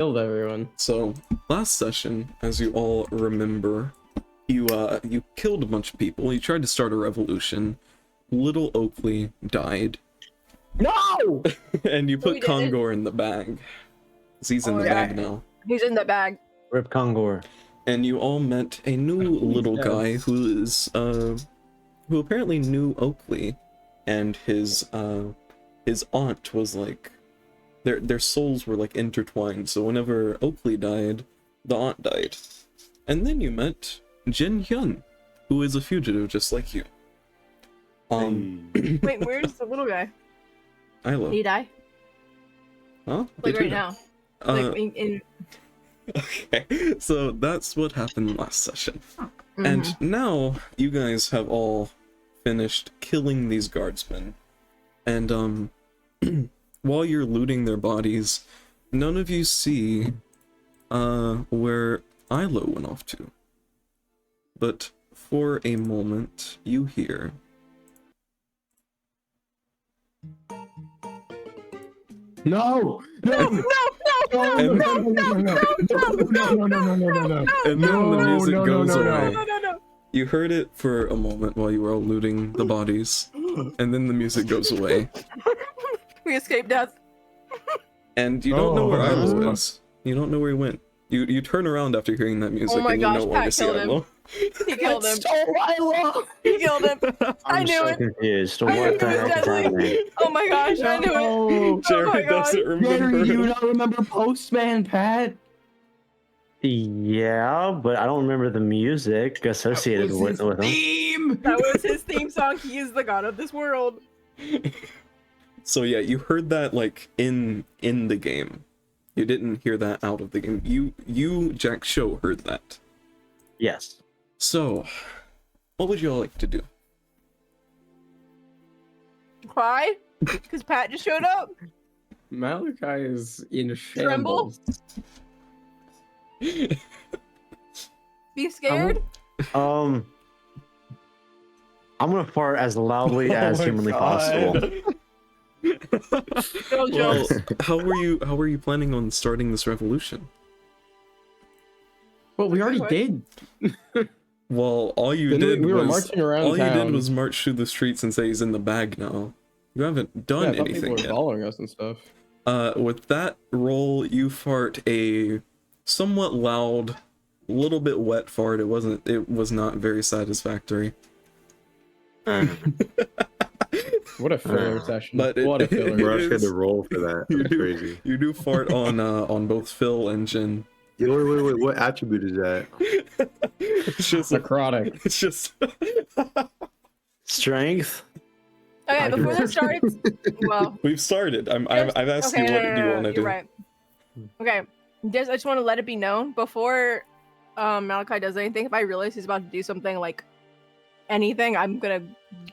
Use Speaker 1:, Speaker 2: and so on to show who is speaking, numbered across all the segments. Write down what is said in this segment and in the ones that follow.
Speaker 1: Killed everyone.
Speaker 2: So, last session, as you all remember, you killed a bunch of people. You tried to start a revolution. Little Oakley died.
Speaker 1: No!
Speaker 2: And you put
Speaker 3: we didn't.
Speaker 2: Kongor in the bag. 'Cause he's in the
Speaker 3: yeah.
Speaker 2: bag now.
Speaker 3: He's in the bag.
Speaker 4: Rip Kongor.
Speaker 2: And you all met a new little guy who apparently knew Oakley, and his aunt was like, their souls were like intertwined. So whenever Oakley died, the aunt died. And then you met Jin Hyun, who is a fugitive just like you.
Speaker 3: Wait, where's the little guy?
Speaker 2: Isla.
Speaker 3: Did he die?
Speaker 2: Huh?
Speaker 3: Like
Speaker 2: Did
Speaker 3: right
Speaker 2: you?
Speaker 3: now?
Speaker 2: Uh,
Speaker 3: Like in
Speaker 2: Okay, so that's what happened last session. And now you guys have all finished killing these guardsmen. And while you're looting their bodies, none of you see where Isla went off to. But for a moment, you hear
Speaker 1: No! No! No!
Speaker 3: no,
Speaker 2: And-
Speaker 3: no, no, no, no,
Speaker 1: No!
Speaker 2: and then the music goes away.
Speaker 3: no.
Speaker 2: You heard it for a moment while you were all looting the bodies, and then the music goes away.
Speaker 3: We escaped death.
Speaker 2: And you don't know where
Speaker 1: Oh.
Speaker 2: Isla is. You don't know where he went. You turn around after hearing that music,
Speaker 3: Oh my
Speaker 2: and
Speaker 3: gosh,
Speaker 2: you know where
Speaker 3: Pat
Speaker 2: to see
Speaker 3: killed him.
Speaker 2: Isla.
Speaker 3: He killed him.
Speaker 1: Stole Isla!
Speaker 3: He killed him. I knew
Speaker 4: so
Speaker 3: it.
Speaker 4: confused.
Speaker 3: I knew
Speaker 4: What
Speaker 3: it
Speaker 4: the
Speaker 3: was
Speaker 4: heck is
Speaker 3: deadly.
Speaker 4: happening?
Speaker 3: Oh my gosh, I knew it.
Speaker 1: No!
Speaker 2: Jared
Speaker 3: my God.
Speaker 2: doesn't
Speaker 1: Jerry,
Speaker 2: remember.
Speaker 1: you don't remember Postman, Pat?
Speaker 4: Yeah, but I don't remember the music associated with him.
Speaker 1: Theme!
Speaker 3: That was his theme song. He is the god of this world.
Speaker 2: So yeah, you heard that like in the game. You didn't hear that out of the game. You Jack Show heard that.
Speaker 4: Yes.
Speaker 2: So, what would you all like to do?
Speaker 3: Cry? Because Pat just showed up?
Speaker 1: Malachi is in
Speaker 3: Tremble?
Speaker 1: shambles.
Speaker 3: Be scared?
Speaker 4: I'm gonna fart as loudly as
Speaker 1: my
Speaker 4: humanly
Speaker 1: God.
Speaker 4: possible.
Speaker 3: No
Speaker 2: Well,
Speaker 3: jokes.
Speaker 2: how were you planning on starting this revolution?
Speaker 1: Well, we already did.
Speaker 2: Well, all you
Speaker 1: Didn't
Speaker 2: did
Speaker 1: we were
Speaker 2: was
Speaker 1: marching around
Speaker 2: all you did
Speaker 1: town.
Speaker 2: was march through the streets and say he's in the bag now. You haven't
Speaker 1: Yeah,
Speaker 2: done
Speaker 1: I thought
Speaker 2: anything
Speaker 1: people were
Speaker 2: yet.
Speaker 1: following us and stuff.
Speaker 2: With that roll, you fart a somewhat loud, little bit wet fart. It was not very satisfactory.
Speaker 1: What a filler session.
Speaker 2: But
Speaker 1: What a filler.
Speaker 2: It
Speaker 5: Rush had
Speaker 2: is-
Speaker 5: to roll for that.
Speaker 2: You
Speaker 5: That's
Speaker 2: do,
Speaker 5: crazy.
Speaker 2: you do fart on both Phil and Jin.
Speaker 5: Yo, wait. What attribute is that?
Speaker 2: It's just
Speaker 1: Necrotic.
Speaker 2: it's just
Speaker 4: Strength.
Speaker 3: Okay, before this starts, well,
Speaker 2: we've started. I've asked you what do you want to do.
Speaker 3: You're right. Okay, I just want to let it be known before Malachi does anything. If I realize he's about to do something like anything, I'm gonna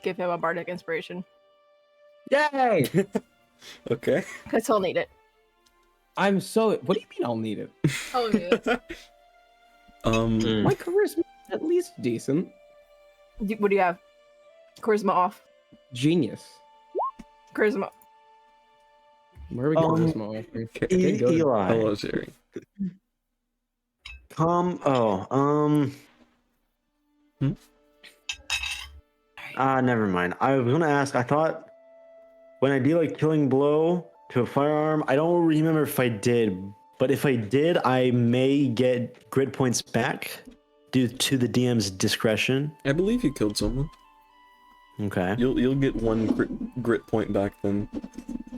Speaker 3: give him a bardic inspiration
Speaker 1: Yay!
Speaker 2: Okay.
Speaker 3: because he'll need it.
Speaker 1: I'm so. What do you mean I'll need it?
Speaker 3: He'll need it.
Speaker 1: My charisma is at least decent.
Speaker 3: What do you have? Charisma off.
Speaker 1: Genius.
Speaker 3: Charisma.
Speaker 1: Where are we charisma off?
Speaker 4: E-
Speaker 1: good.
Speaker 4: Eli.
Speaker 2: Hello, Jerry.
Speaker 4: Never mind. I was gonna ask, I thought when I do like killing blow to a firearm, I don't remember if I did, but if I did, I may get grit points back due to the DM's discretion.
Speaker 2: I believe you killed someone.
Speaker 4: Okay.
Speaker 2: You'll get one grit point back then.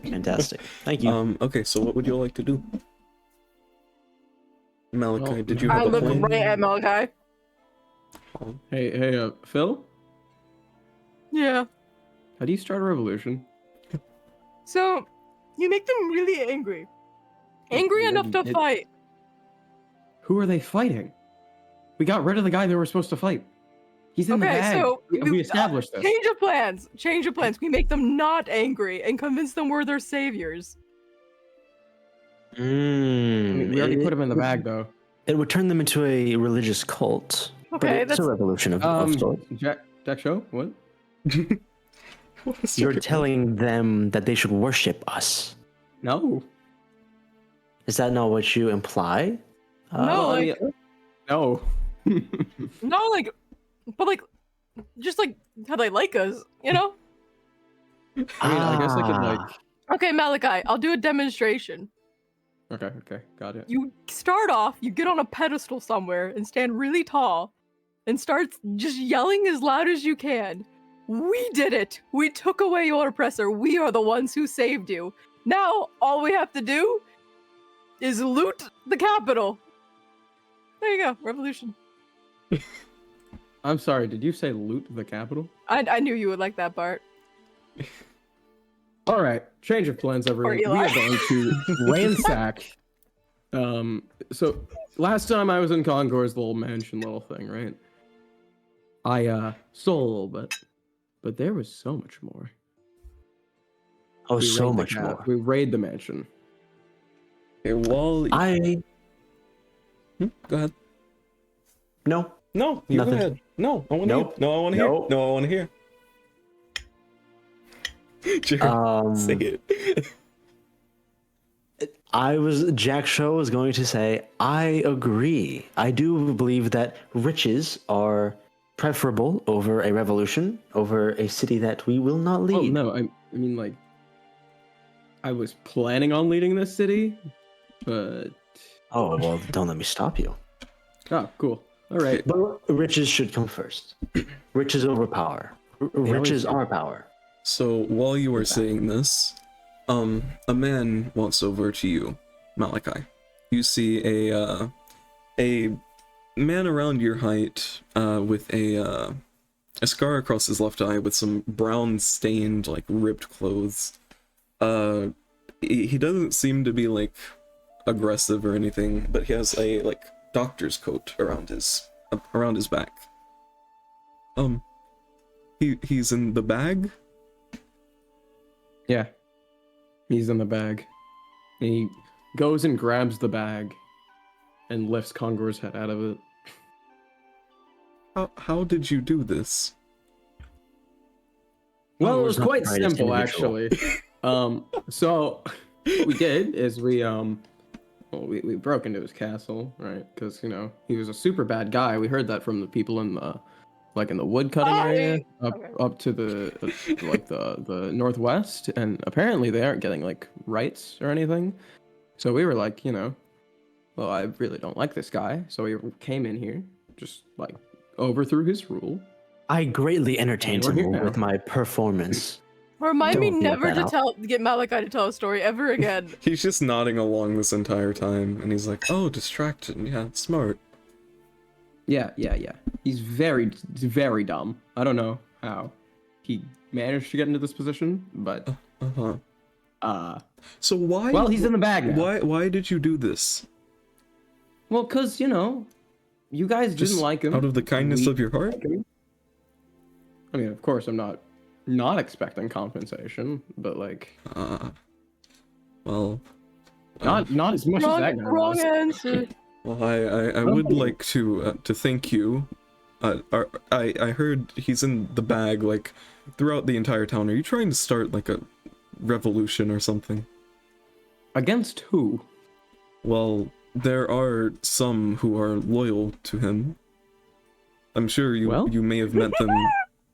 Speaker 4: Fantastic. Thank you.
Speaker 2: Okay, so what would you all like to do? Malachi,
Speaker 1: Well,
Speaker 2: did you
Speaker 3: I
Speaker 2: have a
Speaker 3: look
Speaker 2: plan?
Speaker 3: right at Malachi.
Speaker 1: Hey, Phil?
Speaker 3: Yeah.
Speaker 1: How do you start a revolution?
Speaker 3: So, you make them really angry. Angry enough to fight.
Speaker 1: Who are they fighting? We got rid of the guy they were supposed to fight. He's in the
Speaker 3: Okay,
Speaker 1: bag.
Speaker 3: so
Speaker 1: We established this.
Speaker 3: Change of plans. Change of plans. We make them not angry and convince them we're their saviors.
Speaker 1: I mean, we already
Speaker 4: it,
Speaker 1: put him in the bag, though.
Speaker 4: it would turn them into a religious cult. But
Speaker 3: Okay,
Speaker 4: it's
Speaker 3: that's
Speaker 4: a revolution of sorts.
Speaker 1: Jack Show? What?
Speaker 2: What is
Speaker 4: You're
Speaker 2: your-
Speaker 4: telling them that they should worship us.
Speaker 1: No.
Speaker 4: Is that not what you imply?
Speaker 3: No,
Speaker 1: I
Speaker 3: like-
Speaker 1: mean, no.
Speaker 3: No, like, but like, just like how they like us, you know?
Speaker 1: I mean, I guess I could like.
Speaker 3: Okay, Malachi, I'll do a demonstration.
Speaker 1: Okay, got it.
Speaker 3: You start off, you get on a pedestal somewhere and stand really tall and start just yelling as loud as you can. We did it! We took away your oppressor. We are the ones who saved you. Now, all we have to do is loot the capital. There you go, revolution.
Speaker 1: I'm sorry. Did you say loot the capital?
Speaker 3: I knew you would like that part.
Speaker 1: All right, change of plans, everyone. We
Speaker 3: Eli.
Speaker 1: are going to ransack. So last time I was in Congor's little mansion, little thing, right? I stole a little bit, but there was so much more.
Speaker 4: Oh,
Speaker 1: We
Speaker 4: so
Speaker 1: raid the
Speaker 4: much
Speaker 1: ca-
Speaker 4: more.
Speaker 1: We raid the mansion.
Speaker 2: Okay, well, go ahead.
Speaker 4: No.
Speaker 2: No, you
Speaker 4: Nothing.
Speaker 2: go ahead. No, I want to
Speaker 4: Nope.
Speaker 2: hear. No, I want to hear.
Speaker 4: Nope.
Speaker 2: No, I want to hear. Jared, say it.
Speaker 4: Jack Show was going to say, I agree. I do believe that riches are preferable over a revolution, over a city that we will not
Speaker 1: Oh
Speaker 4: lead.
Speaker 1: no, I mean like, I was planning on leading this city, but
Speaker 4: Oh, well, don't let me stop you.
Speaker 1: oh, cool. All right.
Speaker 4: But riches should come first. Riches over power. Riches are power.
Speaker 2: So while you were saying this, a man walks over to you, Malachi. You see a man around your height, with a scar across his left eye, with some brown stained, like ripped clothes. He doesn't seem to be like aggressive or anything, but he has a like doctor's coat around his back. He's in the bag.
Speaker 1: Yeah. He's in the bag. And he goes and grabs the bag and lifts Congor's head out of it.
Speaker 2: How did you do this?
Speaker 1: Well, it
Speaker 4: Congor's
Speaker 1: was
Speaker 4: not
Speaker 1: quite
Speaker 4: the brightest
Speaker 1: simple,
Speaker 4: individual.
Speaker 1: actually. So what we did is we broke into his castle, right? Because, you know, he was a super bad guy. We heard that from the people in the wood cutting area up to the the northwest, and apparently they aren't getting like rights or anything. So we were like, you know, well, I really don't like this guy, so we came in here, just like overthrew his rule.
Speaker 4: I greatly entertained
Speaker 1: We're here
Speaker 4: him
Speaker 1: now.
Speaker 4: with my performance.
Speaker 3: Remind me
Speaker 4: Don't let
Speaker 3: never
Speaker 4: that
Speaker 3: to
Speaker 4: out.
Speaker 3: get Malachi to tell a story ever again.
Speaker 2: He's just nodding along this entire time, and he's like, "Oh, distracted. Yeah, smart."
Speaker 1: Yeah. He's very dumb. I don't know how he managed to get into this position, but
Speaker 2: So why?
Speaker 1: well, he's in the bag now.
Speaker 2: Why did you do this?
Speaker 1: Well, cause you know, you guys
Speaker 2: Just
Speaker 1: didn't like him.
Speaker 2: out of the kindness
Speaker 1: We
Speaker 2: of your heart?
Speaker 1: like him. I mean, of course, I'm not expecting compensation, but like,
Speaker 2: Well,
Speaker 1: not as much as that guy
Speaker 3: Wrong
Speaker 1: was.
Speaker 3: answer.
Speaker 2: well, I would like to thank you. I heard he's in the bag like throughout the entire town. Are you trying to start like a revolution or something?
Speaker 1: Against who?
Speaker 2: Well, there are some who are loyal to him. I'm sure you may have met them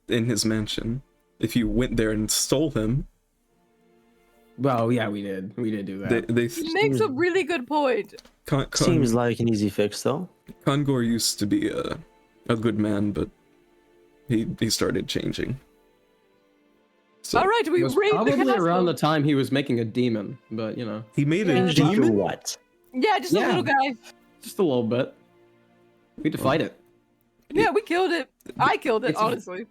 Speaker 2: in his mansion. If you went there and stole him,
Speaker 1: Well, yeah, we did do that.
Speaker 2: they
Speaker 3: He makes a really good point.
Speaker 4: Seems like an easy fix, though.
Speaker 2: Kongor used to be a good man, but he started changing. So
Speaker 3: All right, we
Speaker 1: It was
Speaker 3: raid the
Speaker 1: probably
Speaker 3: castle.
Speaker 1: around the time he was making a demon, but you know,
Speaker 2: he made
Speaker 3: Yeah.
Speaker 2: a
Speaker 4: Changed into
Speaker 2: demon.
Speaker 4: what?
Speaker 3: Yeah, just a
Speaker 1: Yeah.
Speaker 3: little guy.
Speaker 1: just a little bit. We had to fight it.
Speaker 3: Yeah, we killed it. I killed it,
Speaker 1: It's-
Speaker 3: honestly.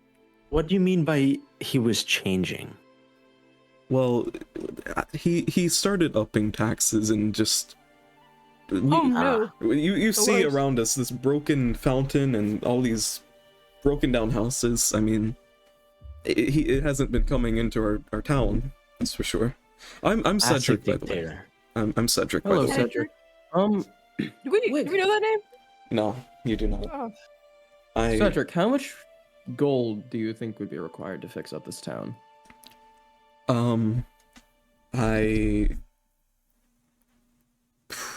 Speaker 4: What do you mean by he was changing?
Speaker 2: Well, he started upping taxes and just.
Speaker 3: Oh no.
Speaker 2: You see
Speaker 3: worst.
Speaker 2: around us this broken fountain and all these broken down houses. I mean, it hasn't been coming into our town, that's for sure. I'm Cedric, by the way.
Speaker 4: Dictator.
Speaker 2: I'm Cedric, by
Speaker 1: Hello,
Speaker 2: the way.
Speaker 1: Cedric.
Speaker 3: Do we know that name?
Speaker 2: No, you do not.
Speaker 3: Oh.
Speaker 1: Cedric, how much gold do you think would be required to fix up this town?
Speaker 2: I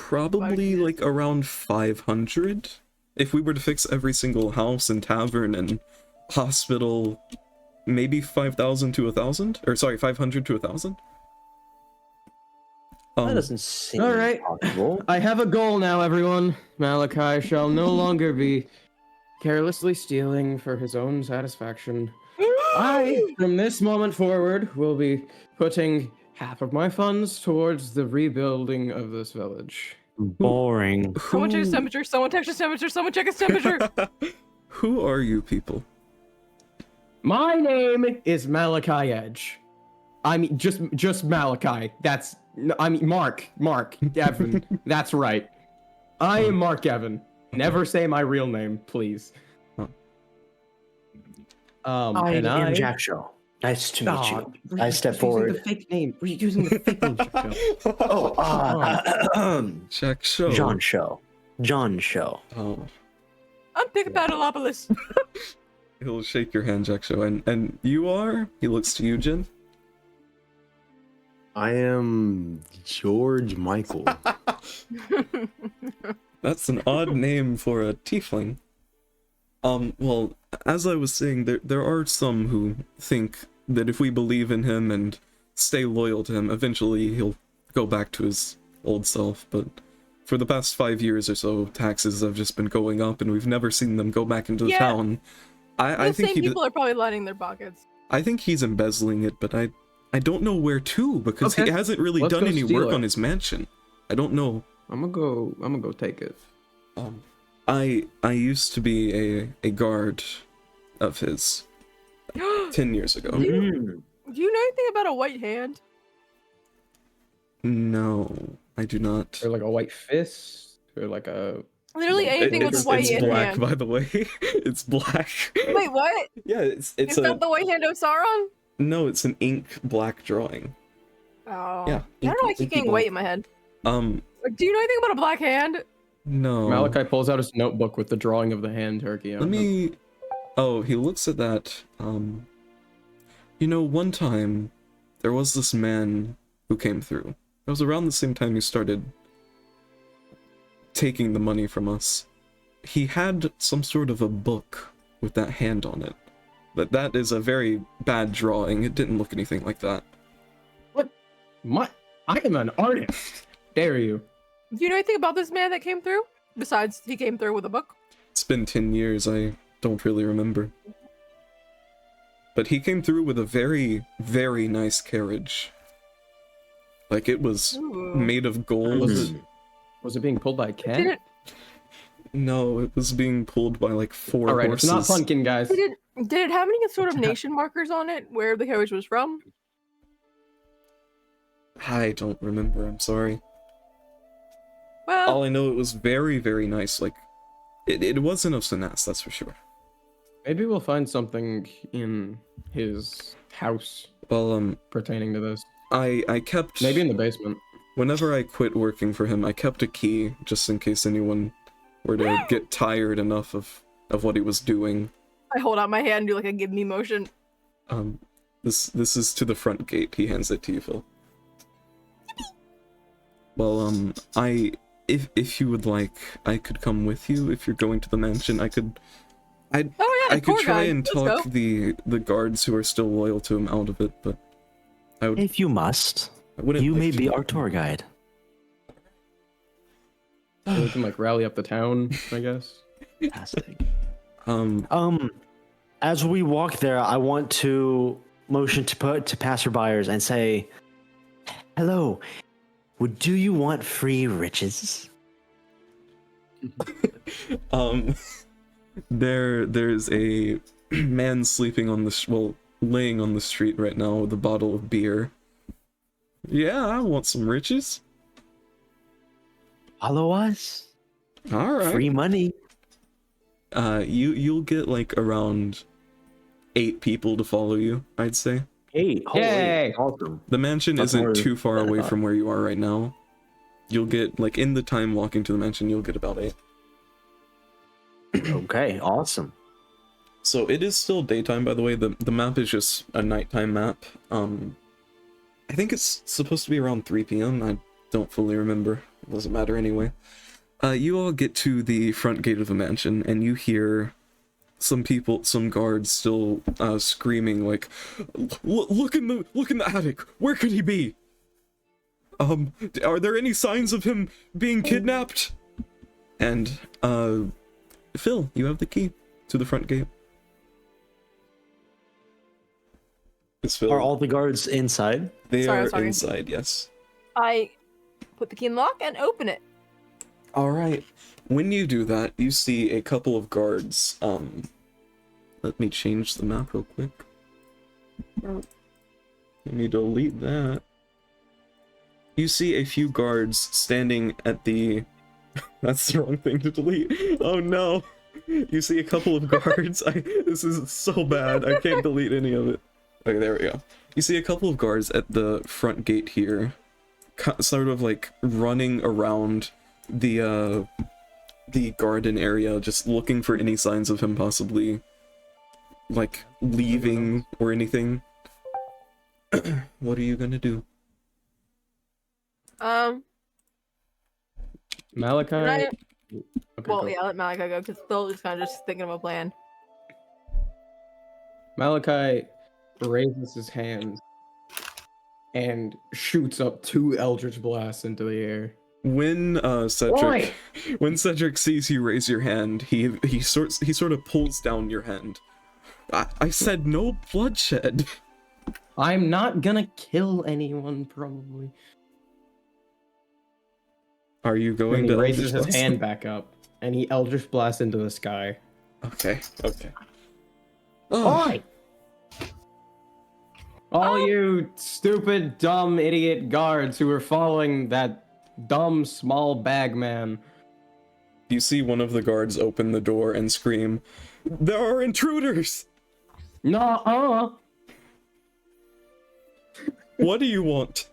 Speaker 2: probably like around 500. If we were to fix every single house and tavern and hospital, maybe 5,000 to 1,000, or sorry, 500 to 1,000.
Speaker 4: That doesn't seem
Speaker 1: all right.
Speaker 4: possible.
Speaker 1: I have a goal now, everyone. Malachi shall no longer be carelessly stealing for his own satisfaction. I, from this moment forward, will be putting half of my funds towards the rebuilding of this village.
Speaker 4: Boring.
Speaker 3: Someone check his temperature. Someone check his temperature. Someone check his temperature.
Speaker 2: Who are you people?
Speaker 1: My name is Malachi Edge. I mean, just Malachi. Mark Evan. That's right. I am Mark Evan. Never say my real name, please.
Speaker 4: I am Jack Shaw. Nice to meet you. I step forward.
Speaker 1: The fake name. We're using the fake name.
Speaker 2: Jack Show.
Speaker 4: John Show. John Show.
Speaker 2: Oh.
Speaker 3: I'm Picapatolopoulos.
Speaker 2: He'll shake your hand, Jack Show. And you are? He looks to you, Jin.
Speaker 5: I am George Michael.
Speaker 2: That's an odd name for a tiefling. Well, as I was saying, there are some who think that if we believe in him and stay loyal to him, eventually he'll go back to his old self, but for the past 5 years or so, taxes have just been going up and we've never seen them go back into the town. I think
Speaker 3: people are probably lining their pockets.
Speaker 2: I think he's embezzling it, but I don't know where to, because he hasn't really
Speaker 1: Let's
Speaker 2: done
Speaker 1: go
Speaker 2: any
Speaker 1: steal
Speaker 2: work
Speaker 1: it.
Speaker 2: on his mansion. I don't know.
Speaker 1: I'm gonna go take it.
Speaker 2: I used to be a guard of his 10 years ago.
Speaker 3: Do you know anything about a white hand?
Speaker 2: No, I do not.
Speaker 1: Or like a white fist, or like a.
Speaker 3: Literally anything with a white
Speaker 2: it's black,
Speaker 3: hand.
Speaker 2: by the way. It's black.
Speaker 3: Wait, what?
Speaker 2: Yeah, it's
Speaker 3: Is that the white hand of Sauron?
Speaker 2: No, it's an ink black drawing.
Speaker 3: Oh.
Speaker 2: Yeah,
Speaker 3: I don't know why I keep
Speaker 2: inky
Speaker 3: getting
Speaker 2: black.
Speaker 3: white in my head. Like, do you know anything about a black hand?
Speaker 2: No.
Speaker 1: Malachi pulls out his notebook with the drawing of the hand turkey on
Speaker 2: Let
Speaker 1: it.
Speaker 2: me. Oh, he looks at that. You know, one time there was this man who came through. It was around the same time he started taking the money from us. He had some sort of a book with that hand on it. But that is a very bad drawing. It didn't look anything like that.
Speaker 1: I am an artist. Dare you?
Speaker 3: Do you know anything about this man that came through? Besides, he came through with a book.
Speaker 2: It's been 10 years, I don't really remember. But he came through with a very, very nice carriage. Like, it was
Speaker 3: Ooh.
Speaker 2: made of gold.
Speaker 1: Was it being pulled by a cat?
Speaker 3: Did it?
Speaker 2: No, it was being pulled by like 4
Speaker 1: All right,
Speaker 2: horses.
Speaker 1: it's not pumpkin, guys.
Speaker 3: Did it have any sort of nation markers on it where the carriage was from?
Speaker 2: I don't remember, I'm sorry.
Speaker 3: Well,
Speaker 2: All I know, it was very, very nice. Like, it wasn't of Sinas, that's for sure.
Speaker 1: Maybe we'll find something in his house
Speaker 2: Well,
Speaker 1: pertaining to this.
Speaker 2: I kept...
Speaker 1: Maybe in the basement.
Speaker 2: Whenever I quit working for him, I kept a key, just in case anyone were to get tired enough of what he was doing.
Speaker 3: I hold out my hand and do like a give me motion.
Speaker 2: This is to the front gate. He hands it to you, Phil. Well, if you would like, I could come with you. If you're going to the mansion, I could
Speaker 3: Oh yeah,
Speaker 2: I could
Speaker 3: tour
Speaker 2: try
Speaker 3: guide.
Speaker 2: and
Speaker 3: Let's
Speaker 2: talk
Speaker 3: go.
Speaker 2: the guards who are still loyal to him out of it, but I would.
Speaker 4: If you must,
Speaker 2: I wouldn't.
Speaker 4: you
Speaker 2: like
Speaker 4: may
Speaker 2: to.
Speaker 4: be our tour guide.
Speaker 1: So we can like rally up the town, I guess.
Speaker 4: Fantastic.
Speaker 2: Um.
Speaker 4: As we walk there, I want to motion to passerbyers and say, "Hello, do you want free riches?"
Speaker 2: There's a man sleeping on laying on the street right now with a bottle of beer. Yeah, I want some riches.
Speaker 4: Follow us.
Speaker 2: All right.
Speaker 4: Free money.
Speaker 2: You'll get like around 8 people to follow you, I'd say.
Speaker 4: 8. Holy,
Speaker 1: Yay.
Speaker 4: awesome.
Speaker 2: The mansion
Speaker 4: That's
Speaker 2: isn't
Speaker 4: more
Speaker 2: too far
Speaker 4: than I
Speaker 2: away
Speaker 4: thought.
Speaker 2: from where you are right now. You'll get, like, in the time walking to the mansion, you'll get about 8.
Speaker 4: Okay, awesome.
Speaker 2: So it is still daytime, by the way. The map is just a nighttime map. I think it's supposed to be around 3 p.m. I don't fully remember. doesn't matter anyway. You all get to the front gate of the mansion, and you hear some guards still screaming like, look in the attic. Where could he be? Are there any signs of him being kidnapped? And Phil, you have the key to the front gate. Is Phil?
Speaker 4: Are all the guards inside?
Speaker 2: They are
Speaker 3: Sorry.
Speaker 2: inside, yes.
Speaker 3: I put the key in the lock and open it.
Speaker 2: All right. When you do that, you see a couple of guards. Let me change the map real quick. Let me delete that. You see a few guards standing at the... That's the wrong thing to delete. Oh no! You see a couple of guards. This is so bad. I can't delete any of it. Okay, there we go. You see a couple of guards at the front gate here, sort of like running around the garden area, just looking for any signs of him possibly, like, leaving or anything. What are you gonna do?
Speaker 1: Malachi.
Speaker 3: Right.
Speaker 1: Okay,
Speaker 3: Well,
Speaker 1: go.
Speaker 3: yeah, let Malachi go because Phil is kind of just thinking of a plan.
Speaker 1: Malachi raises his hand and shoots up 2 Eldritch Blasts into the air.
Speaker 2: When Cedric sees you raise your hand, he sort of pulls down your hand. I said no bloodshed.
Speaker 1: I'm not gonna kill anyone, probably.
Speaker 2: Are you
Speaker 1: And
Speaker 2: going
Speaker 1: he
Speaker 2: to
Speaker 1: raises
Speaker 2: Eldritch
Speaker 1: his
Speaker 2: Blast?
Speaker 1: hand back up, and he Eldritch Blasts into the sky.
Speaker 2: Okay. Oh,
Speaker 1: Oi! All you stupid, dumb, idiot guards who were following that dumb, small bag man.
Speaker 2: you see one of the guards open the door and scream, "There are intruders!
Speaker 1: Nuh-uh!
Speaker 2: What do you want?"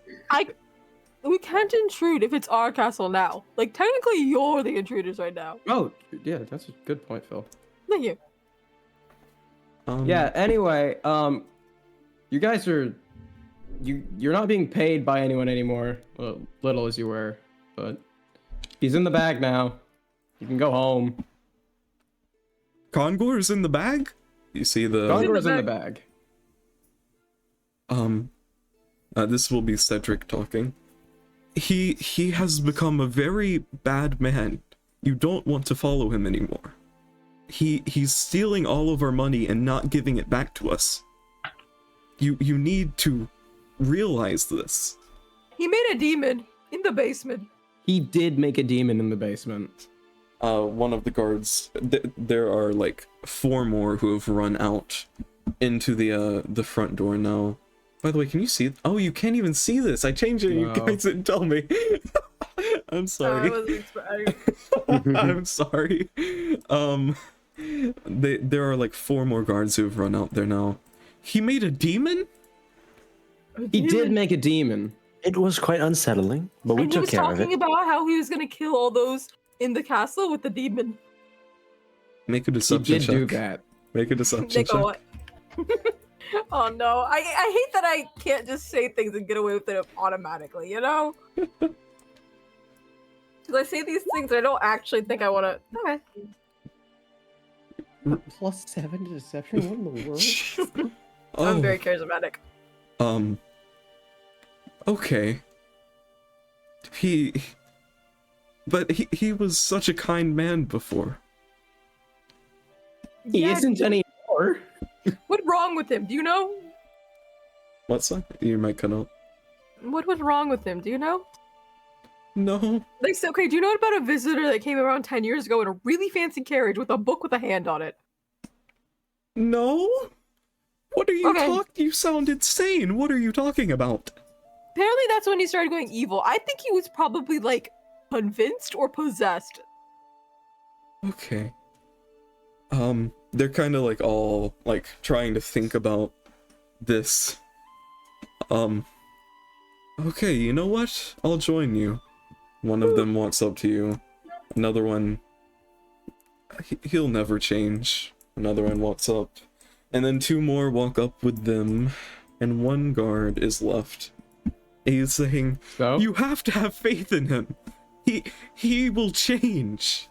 Speaker 3: We can't intrude if it's our castle now. Like, technically, you're the intruders right now.
Speaker 1: Oh, yeah, that's a good point, Phil.
Speaker 3: Thank you.
Speaker 1: Yeah, anyway, you guys are... You're not being paid by anyone anymore, well, little as you were, but he's in the bag now. You can go home.
Speaker 2: Congor's in the bag? You see the...
Speaker 1: Gondor's in the bag.
Speaker 2: This will be Cedric talking. He has become a very bad man. You don't want to follow him anymore. He's stealing all of our money and not giving it back to us. You need to realize this.
Speaker 3: He made a demon in the basement.
Speaker 1: He did make a demon in the basement.
Speaker 2: One of the guards, there are like 4 more who have run out into the front door now. By the way, can you see? Oh, you can't even see this. I changed it. You
Speaker 1: No.
Speaker 2: guys didn't tell me. I'm sorry.
Speaker 3: I wasn't expecting.
Speaker 2: I'm sorry. There are like 4 more guards who have run out there now. He made a demon?
Speaker 1: He did make a demon.
Speaker 4: It was quite unsettling, but we
Speaker 3: And he
Speaker 4: took
Speaker 3: was
Speaker 4: care of
Speaker 3: talking
Speaker 4: it.
Speaker 3: about how he was gonna kill all those in the castle with the demon.
Speaker 2: Make a
Speaker 1: He
Speaker 2: deception
Speaker 1: did
Speaker 2: check.
Speaker 1: do that.
Speaker 2: Make a deception
Speaker 3: They
Speaker 2: check.
Speaker 3: go, what? Oh no, I hate that I can't just say things and get away with it automatically, you know? Because I say these things I don't actually think I want to. Okay.
Speaker 1: +7 to deception? What in the world?
Speaker 3: I'm very charismatic.
Speaker 2: Okay. But he was such a kind man before.
Speaker 1: He
Speaker 3: Yeah,
Speaker 1: isn't anymore.
Speaker 3: what's wrong with him? Do you know?
Speaker 2: What's that? You might cut out.
Speaker 3: What was wrong with him? Do you know?
Speaker 2: No.
Speaker 3: Like, so, okay, do you know about a visitor that came around 10 years ago in a really fancy carriage with a book with a hand on it?
Speaker 2: No? What are you
Speaker 3: Okay.
Speaker 2: You sound insane. What are you talking about?
Speaker 3: Apparently that's when he started going evil. I think he was probably, like, convinced or possessed.
Speaker 2: Okay. They're kind of like all like trying to think about this. Okay, you know what? I'll join you. One of them walks up to you. Another one, he'll never change. Another one walks up. And then 2 more walk up with them. And 1 guard is left. He's saying,
Speaker 1: So?
Speaker 2: "You have to have faith in him. He will change.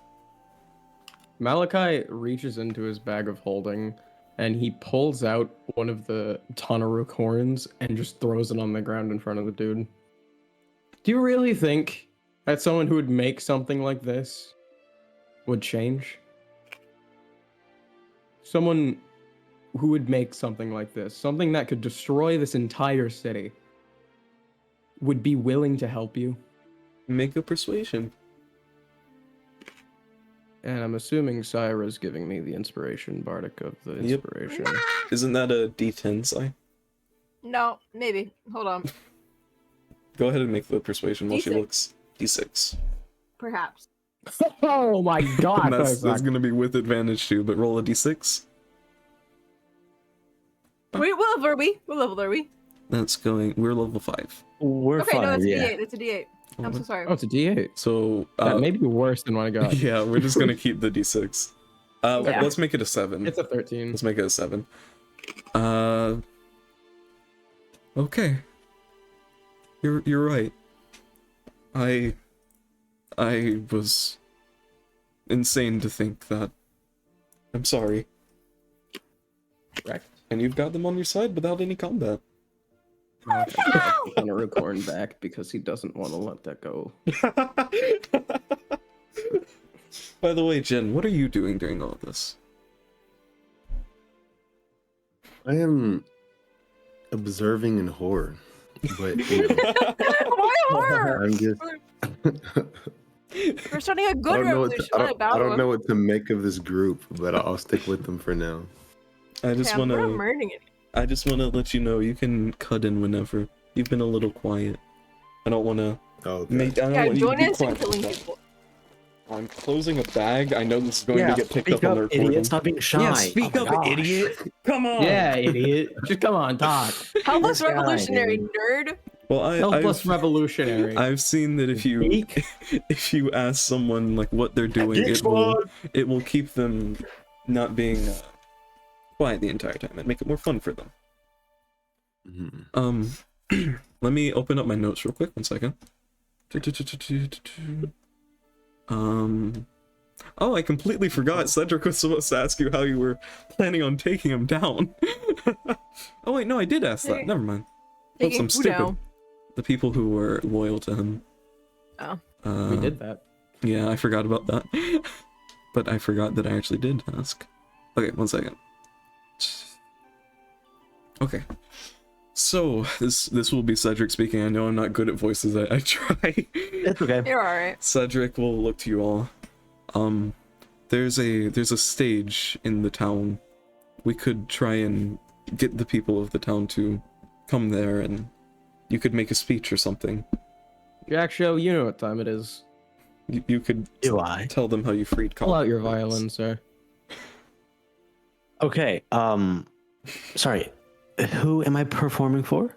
Speaker 1: Malachi reaches into his bag of holding and he pulls out one of the Tanaruk horns and just throws it on the ground in front of the dude. Do you really think that someone who would make something like this would change? Someone who would make something like this, something that could destroy this entire city, would be willing to help you?
Speaker 2: Make a persuasion.
Speaker 1: And I'm assuming Syra's giving me the inspiration, Bardic of the
Speaker 2: Yep.
Speaker 1: inspiration.
Speaker 2: Isn't that a D10, Si?
Speaker 3: No, maybe. Hold on.
Speaker 2: Go ahead and make the persuasion while she
Speaker 3: D6.
Speaker 2: looks. D6.
Speaker 3: Perhaps.
Speaker 1: Oh my god!
Speaker 2: And that's gonna be with advantage too, but roll a D6.
Speaker 3: Wait, what level are we? What level are we?
Speaker 2: That's going. We're level 5.
Speaker 4: We're
Speaker 3: Okay, no,
Speaker 4: fine.
Speaker 3: it's a
Speaker 4: Yeah.
Speaker 3: D8. It's a D8. I'm so sorry.
Speaker 1: Oh, it's a D8.
Speaker 2: So
Speaker 1: That may be worse than what I got.
Speaker 2: yeah, we're just gonna keep the D6.
Speaker 3: Yeah.
Speaker 2: Let's make it a 7.
Speaker 1: It's a 13.
Speaker 2: Let's make it a 7. Okay. You're right. I was insane to think that. I'm sorry.
Speaker 1: Correct.
Speaker 2: And you've got them on your side without any combat.
Speaker 1: On a recorn back because he doesn't want to let that go.
Speaker 2: By the way, Jen, what are you doing during all of this?
Speaker 5: I am observing in horror, but you know,
Speaker 3: Why horror?
Speaker 5: I'm just.
Speaker 3: We're starting a
Speaker 5: I
Speaker 3: good
Speaker 5: don't know what
Speaker 3: revolution.
Speaker 5: to,
Speaker 3: I like
Speaker 5: I don't
Speaker 3: Balrog.
Speaker 5: know what to make of this group, but I'll stick with them for now.
Speaker 2: I just
Speaker 3: Okay, I'm
Speaker 2: wanna.
Speaker 3: murdering it.
Speaker 2: I just wanna let you know you can cut in whenever. You've been a little quiet. I don't wanna
Speaker 5: Oh, okay.
Speaker 2: make. I don't
Speaker 3: Yeah,
Speaker 2: want you to
Speaker 3: join
Speaker 2: be
Speaker 3: us in
Speaker 2: quiet
Speaker 3: killing
Speaker 2: like that.
Speaker 3: people.
Speaker 2: I'm closing a bag. I know this is going
Speaker 4: Yeah,
Speaker 2: to get picked
Speaker 4: speak
Speaker 2: up on the
Speaker 4: up,
Speaker 2: recording.
Speaker 4: idiot. Stop being shy.
Speaker 2: Yeah, speak
Speaker 4: Oh my
Speaker 2: up,
Speaker 4: gosh.
Speaker 2: idiot. Come on.
Speaker 1: Yeah, idiot. Just come on, talk.
Speaker 3: Help us
Speaker 4: This guy,
Speaker 3: revolutionary
Speaker 4: dude.
Speaker 3: nerd.
Speaker 2: Well,
Speaker 1: Help us revolutionary.
Speaker 2: I've seen that if you
Speaker 4: Speak.
Speaker 2: if you ask someone like what they're doing,
Speaker 4: Get
Speaker 2: it will keep them not being quiet the entire time and make it more fun for them.
Speaker 5: Mhm.
Speaker 2: Let me open up my notes real quick. 1 second. Oh, I completely forgot. Cedric was supposed to ask you how you were planning on taking him down. Oh wait, no, I did ask that. Never mind. Oops,
Speaker 3: Taking
Speaker 2: I'm
Speaker 3: who
Speaker 2: stupid.
Speaker 3: down?
Speaker 2: The people who were loyal to him.
Speaker 3: Oh.
Speaker 1: We did that.
Speaker 2: Yeah, I forgot about that. But I forgot that I actually did ask. Okay, 1 second. Okay. So, this will be Cedric speaking. I know I'm not good at voices. I try.
Speaker 4: It's okay.
Speaker 3: You're alright.
Speaker 2: Cedric will look to you all. There's a stage in the town. We could try and get the people of the town to come there, and you could make a speech or something.
Speaker 1: Jack Show, you know what time it is.
Speaker 2: You could
Speaker 4: Do I?
Speaker 2: tell them how you freed
Speaker 1: Pull out your
Speaker 2: colonists.
Speaker 1: violin, sir.
Speaker 4: Okay. Sorry. Who am I performing for?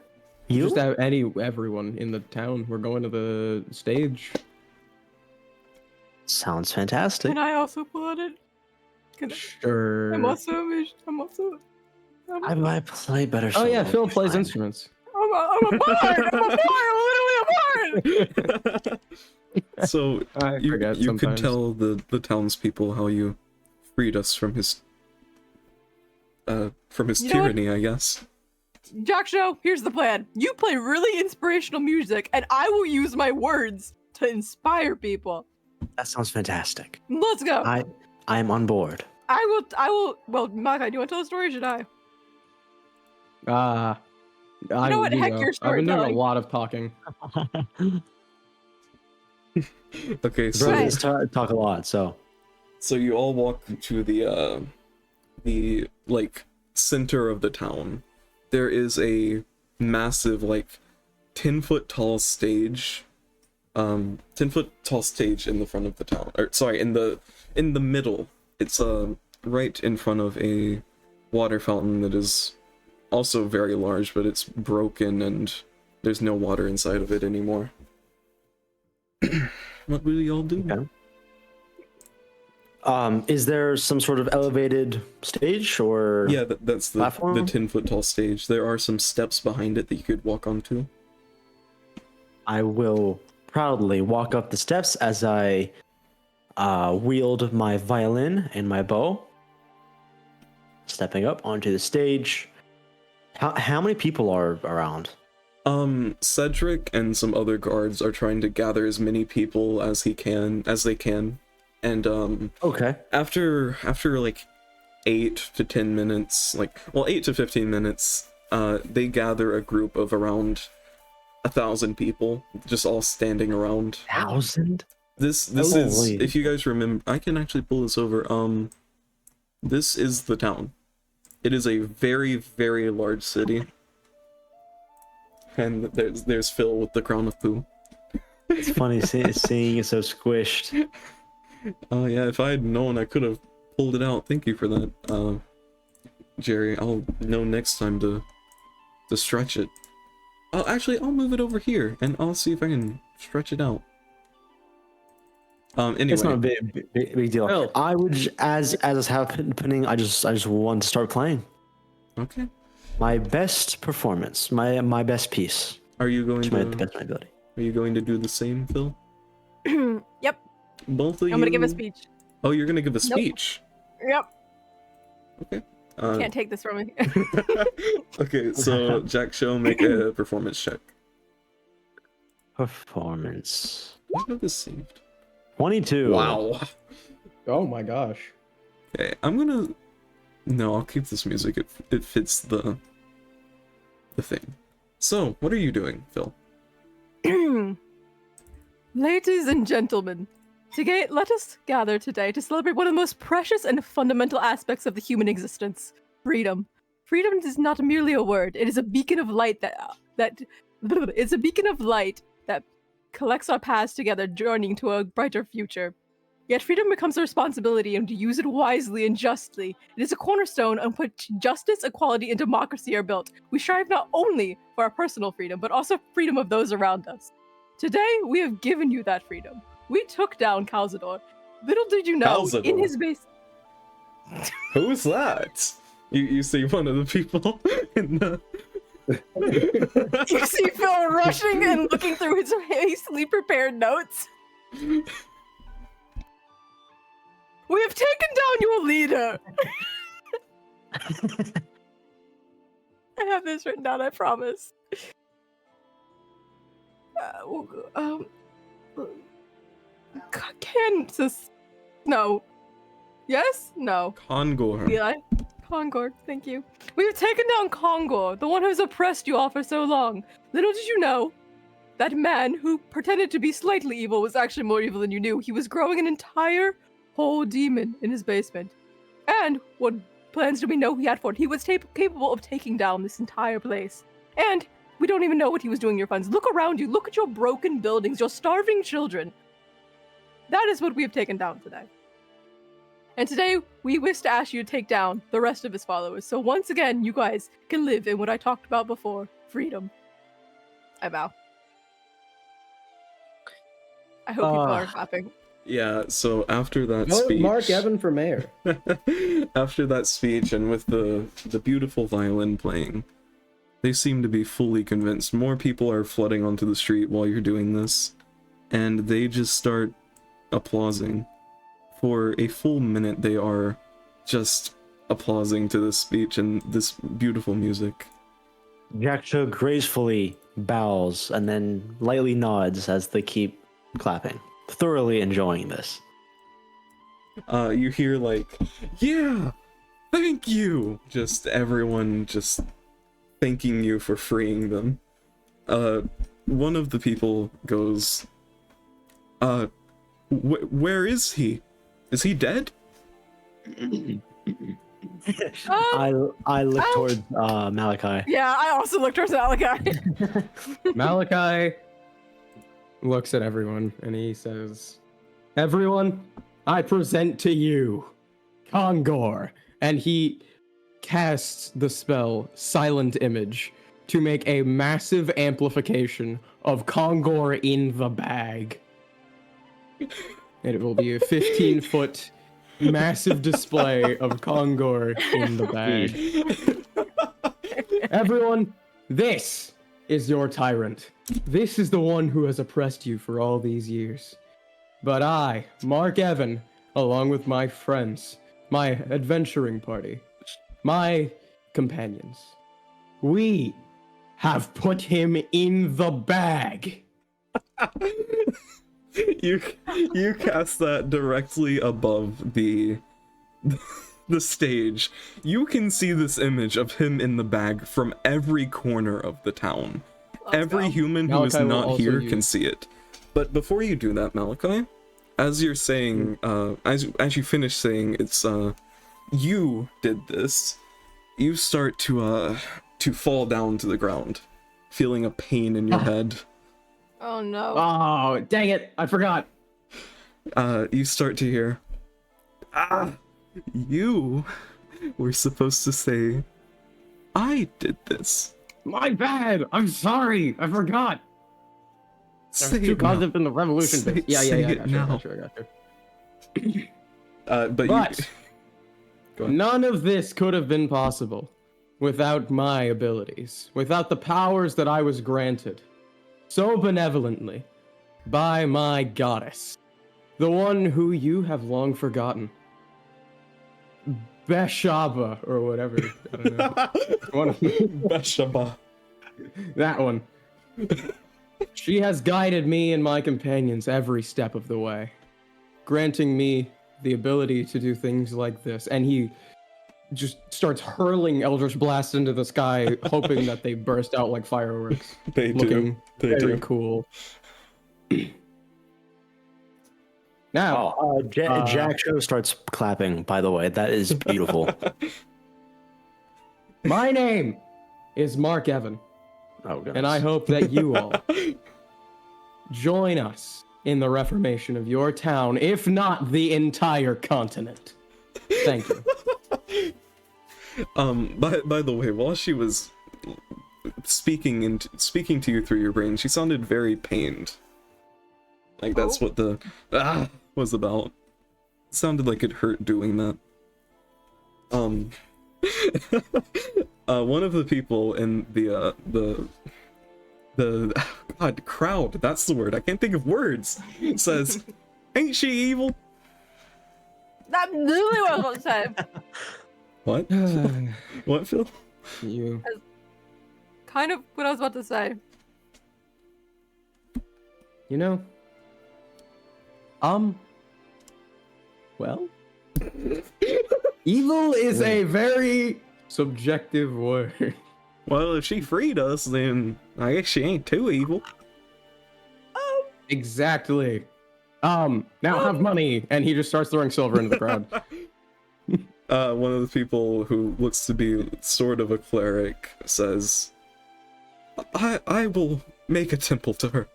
Speaker 4: You?
Speaker 1: Just have everyone in the town. We're going to the stage.
Speaker 4: Sounds fantastic.
Speaker 3: Can I also pull out it? Can
Speaker 1: Sure.
Speaker 3: I'm also.
Speaker 4: I play better.
Speaker 1: Oh yeah,
Speaker 4: solo.
Speaker 1: Phil plays
Speaker 4: Fine.
Speaker 1: instruments.
Speaker 3: I'm a bard! I'm a bard! I'm literally a bard!
Speaker 2: So
Speaker 1: I
Speaker 2: you
Speaker 1: forget
Speaker 2: could
Speaker 1: sometimes.
Speaker 2: tell the townspeople how you freed us from his
Speaker 3: You know what?
Speaker 2: tyranny, I guess.
Speaker 3: Jack Show, here's the plan. You play really inspirational music, and I will use my words to inspire people.
Speaker 4: That sounds fantastic.
Speaker 3: Let's go.
Speaker 4: I'm on board.
Speaker 3: I will. Well, Malachi, do you want to tell a story or should I?
Speaker 1: I
Speaker 3: know what?
Speaker 1: will do
Speaker 3: Heck,
Speaker 1: that.
Speaker 3: your
Speaker 1: I've been doing a
Speaker 3: storytelling.
Speaker 1: lot of talking.
Speaker 2: Okay, so
Speaker 4: Brothers talk a lot, so
Speaker 2: you all walk to the like center of the town. There is a massive like 10-foot tall stage. 10-foot tall stage in the front of the town. Or sorry, in the middle. It's right in front of a water fountain that is also very large, but it's broken and there's no water inside of it anymore. What will y'all do?
Speaker 4: Okay. Is there some sort of elevated stage or?
Speaker 2: Yeah, that's the
Speaker 4: Platform?
Speaker 2: 10-foot tall stage. There are some steps behind it that you could walk onto.
Speaker 4: I will proudly walk up the steps as I wield my violin and my bow. Stepping up onto the stage. How many people are around?
Speaker 2: Cedric and some other guards are trying to gather as many people as they can. And
Speaker 4: Okay.
Speaker 2: after like 8 to 10 minutes, 8 to 15 minutes, they gather a group of around 1,000 people, just all standing around.
Speaker 4: 1,000?
Speaker 2: This
Speaker 4: Holy.
Speaker 2: is, if you guys remember, I can actually pull this over. This is the town. It is a very, very large city. And there's Phil with the crown of poo.
Speaker 4: It's funny seeing it so squished.
Speaker 2: Oh yeah, if I had known, I could have pulled it out. Thank you for that, Jerry. I'll know next time to stretch it. Actually, I'll move it over here, and I'll see if I can stretch it out. Anyway.
Speaker 4: It's not a big deal.
Speaker 1: Phil.
Speaker 4: I would, as it's happening, I just want to start playing.
Speaker 2: Okay.
Speaker 4: My best performance, my best piece.
Speaker 2: Are you going
Speaker 4: To my
Speaker 2: to?
Speaker 4: best of my ability.
Speaker 2: Are you going to do the same, Phil?
Speaker 3: Yep.
Speaker 2: Both of you.
Speaker 3: I'm gonna give a speech.
Speaker 2: Oh, you're gonna give a
Speaker 3: Nope.
Speaker 2: speech.
Speaker 3: Yep.
Speaker 2: Okay.
Speaker 3: Can't take this from me.
Speaker 2: Okay, so Jack Show, make a performance check.
Speaker 4: Performance.
Speaker 2: I have this saved.
Speaker 4: 22.
Speaker 2: Wow.
Speaker 1: Oh my gosh.
Speaker 2: Okay, I'm gonna. No, I'll keep this music. It fits the thing. So, what are you doing, Phil?
Speaker 3: Ladies and gentlemen, let us gather today to celebrate one of the most precious and fundamental aspects of the human existence: freedom. Freedom is not merely a word; it is a beacon of light it's a beacon of light that collects our paths together, journeying to a brighter future. Yet freedom becomes a responsibility, and to use it wisely and justly. It is a cornerstone on which justice, equality, and democracy are built. We strive not only for our personal freedom, but also freedom of those around us. Today, we have given you that freedom. We took down Calzador. Little did you know, in
Speaker 2: Calzador?
Speaker 3: his base...
Speaker 2: Who's that? You see one of the people in the.
Speaker 3: You see Phil rushing and looking through his hastily prepared notes. We have taken down your leader. I have this written down, I promise. Kansas. No. Yes? No.
Speaker 2: Kongor.
Speaker 3: Eli? Kongor, thank you. We have taken down Kongor, the one who's oppressed you all for so long. Little did you know, that man who pretended to be slightly evil was actually more evil than you knew. He was growing an entire whole demon in his basement. And what plans do we know he had for it? He was capable of taking down this entire place. And we don't even know what he was doing in your funds. Look around you. Look at your broken buildings, your starving children. That is what we have taken down today. And today, we wish to ask you to take down the rest of his followers. So once again, you guys can live in what I talked about before, freedom. I vow. I hope people are clapping.
Speaker 2: Yeah, so after that
Speaker 1: Vote
Speaker 2: speech.
Speaker 1: Mark Evan for mayor.
Speaker 2: After that speech, and with the beautiful violin playing, they seem to be fully convinced. More people are flooding onto the street while you're doing this, and they just start applauding. For a full minute, they are just applauding to this speech and this beautiful music.
Speaker 4: Jaksha gracefully bows and then lightly nods as they keep clapping, thoroughly enjoying this.
Speaker 2: You hear like, yeah, thank you! Just everyone just thanking you for freeing them. One of the people goes, where is he? Is he dead?
Speaker 4: I look towards Malachi.
Speaker 3: Yeah, I also looked towards Malachi.
Speaker 1: Malachi looks at everyone and he says, "Everyone, I present to you Kongor." And he casts the spell Silent Image to make a massive amplification of Kongor in the bag. And it will be a 15-foot massive display of Kongor in the bag. Everyone, this is your tyrant. This is the one who has oppressed you for all these years. But I, Mark Evan, along with my friends, my adventuring party, my companions, we have put him in the bag.
Speaker 2: You cast that directly above the stage. You can see this image of him in the bag from every corner of the town. Every human who is
Speaker 1: Malachi will
Speaker 2: not
Speaker 1: also
Speaker 2: here
Speaker 1: use-
Speaker 2: can see it. But before you do that, Malachi, as you're saying, as you finish saying it's you did this, you start to fall down to the ground, feeling a pain in your head.
Speaker 3: Oh no.
Speaker 1: Oh, dang it! I forgot.
Speaker 2: You start to hear, you were supposed to say, I did this.
Speaker 1: My bad. I'm sorry. I forgot.
Speaker 2: Say
Speaker 1: Too
Speaker 2: it now.
Speaker 1: caught up in the revolution.
Speaker 2: Say-
Speaker 1: bit. Yeah.
Speaker 2: say
Speaker 1: I
Speaker 2: it
Speaker 1: got you,
Speaker 2: now.
Speaker 1: I got you.
Speaker 2: But
Speaker 1: But
Speaker 2: Go ahead.
Speaker 1: none of this could have been possible without my abilities, without the powers that I was granted so benevolently by my goddess, the one who you have long forgotten, Beshaba, or whatever. I don't know. One of-
Speaker 2: Beshaba.
Speaker 1: that one. She has guided me and my companions every step of the way, granting me the ability to do things like this. And he just starts hurling Eldritch Blast into the sky, hoping that they burst out like fireworks.
Speaker 2: They do.
Speaker 1: Looking
Speaker 2: They
Speaker 1: very
Speaker 2: do.
Speaker 1: cool. Now,
Speaker 4: Jack Show starts clapping, by the way. That is beautiful.
Speaker 1: my name is Mark Evan,
Speaker 4: Oh, goodness.
Speaker 1: and I hope that you all join us in the reformation of your town, if not the entire continent. Thank you.
Speaker 2: By the way, while she was speaking to you through your brain, she sounded very pained. Like that's what the was about. It sounded like it hurt doing that. One of the people in the God, crowd, that's the word. I can't think of words. Says, "Ain't she evil?"
Speaker 3: That's literally what I was about to say.
Speaker 2: What? What, Phil?
Speaker 1: You.
Speaker 3: Kind of what I was about to say.
Speaker 1: You know, well, evil is a very subjective word.
Speaker 2: Well, if she freed us, then I guess she ain't too evil.
Speaker 1: Exactly. Now have money, and he just starts throwing silver into the crowd.
Speaker 2: One of the people who looks to be sort of a cleric says, I will make a temple to her.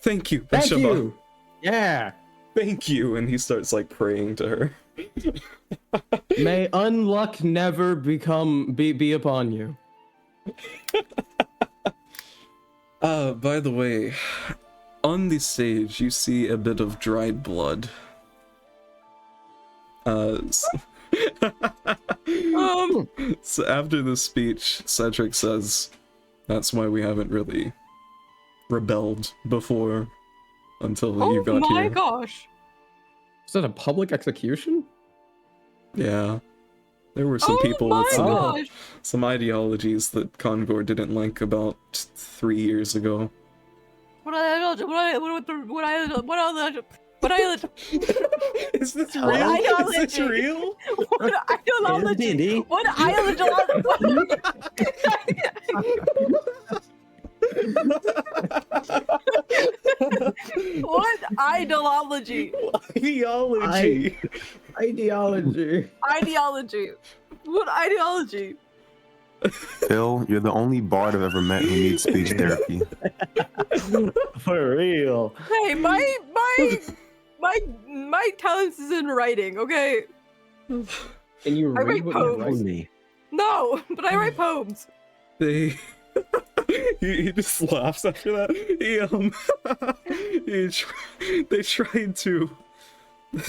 Speaker 2: Thank you,
Speaker 1: Thank
Speaker 2: Beshaba.
Speaker 1: you. Yeah.
Speaker 2: Thank you. And he starts like praying to her.
Speaker 1: May unluck never be upon you.
Speaker 2: By the way, on the stage you see a bit of dried blood. So after this speech, Cedric says, that's why we haven't really rebelled before until you
Speaker 3: Oh
Speaker 2: got
Speaker 3: my
Speaker 2: here.
Speaker 3: gosh.
Speaker 1: Is that a public execution?
Speaker 2: Yeah. There were some
Speaker 3: Oh
Speaker 2: people
Speaker 3: my
Speaker 2: with
Speaker 3: gosh.
Speaker 2: some ideologies that Kongor didn't like about 3 years ago. Is this real?
Speaker 3: ideology?
Speaker 2: Is this real?
Speaker 3: What
Speaker 4: D&D?
Speaker 3: What ideology? What ideology?
Speaker 2: Ideology.
Speaker 1: Ideology.
Speaker 3: Ideology. What ideology?
Speaker 5: Phil, you're the only bard I've ever met who needs speech therapy.
Speaker 4: For real.
Speaker 3: Hey, my talents is in writing, okay?
Speaker 1: Can you
Speaker 3: I
Speaker 1: read
Speaker 3: write
Speaker 1: what you
Speaker 3: poems.
Speaker 1: write?
Speaker 4: Me.
Speaker 3: No, but I write poems.
Speaker 2: They he just laughs after that.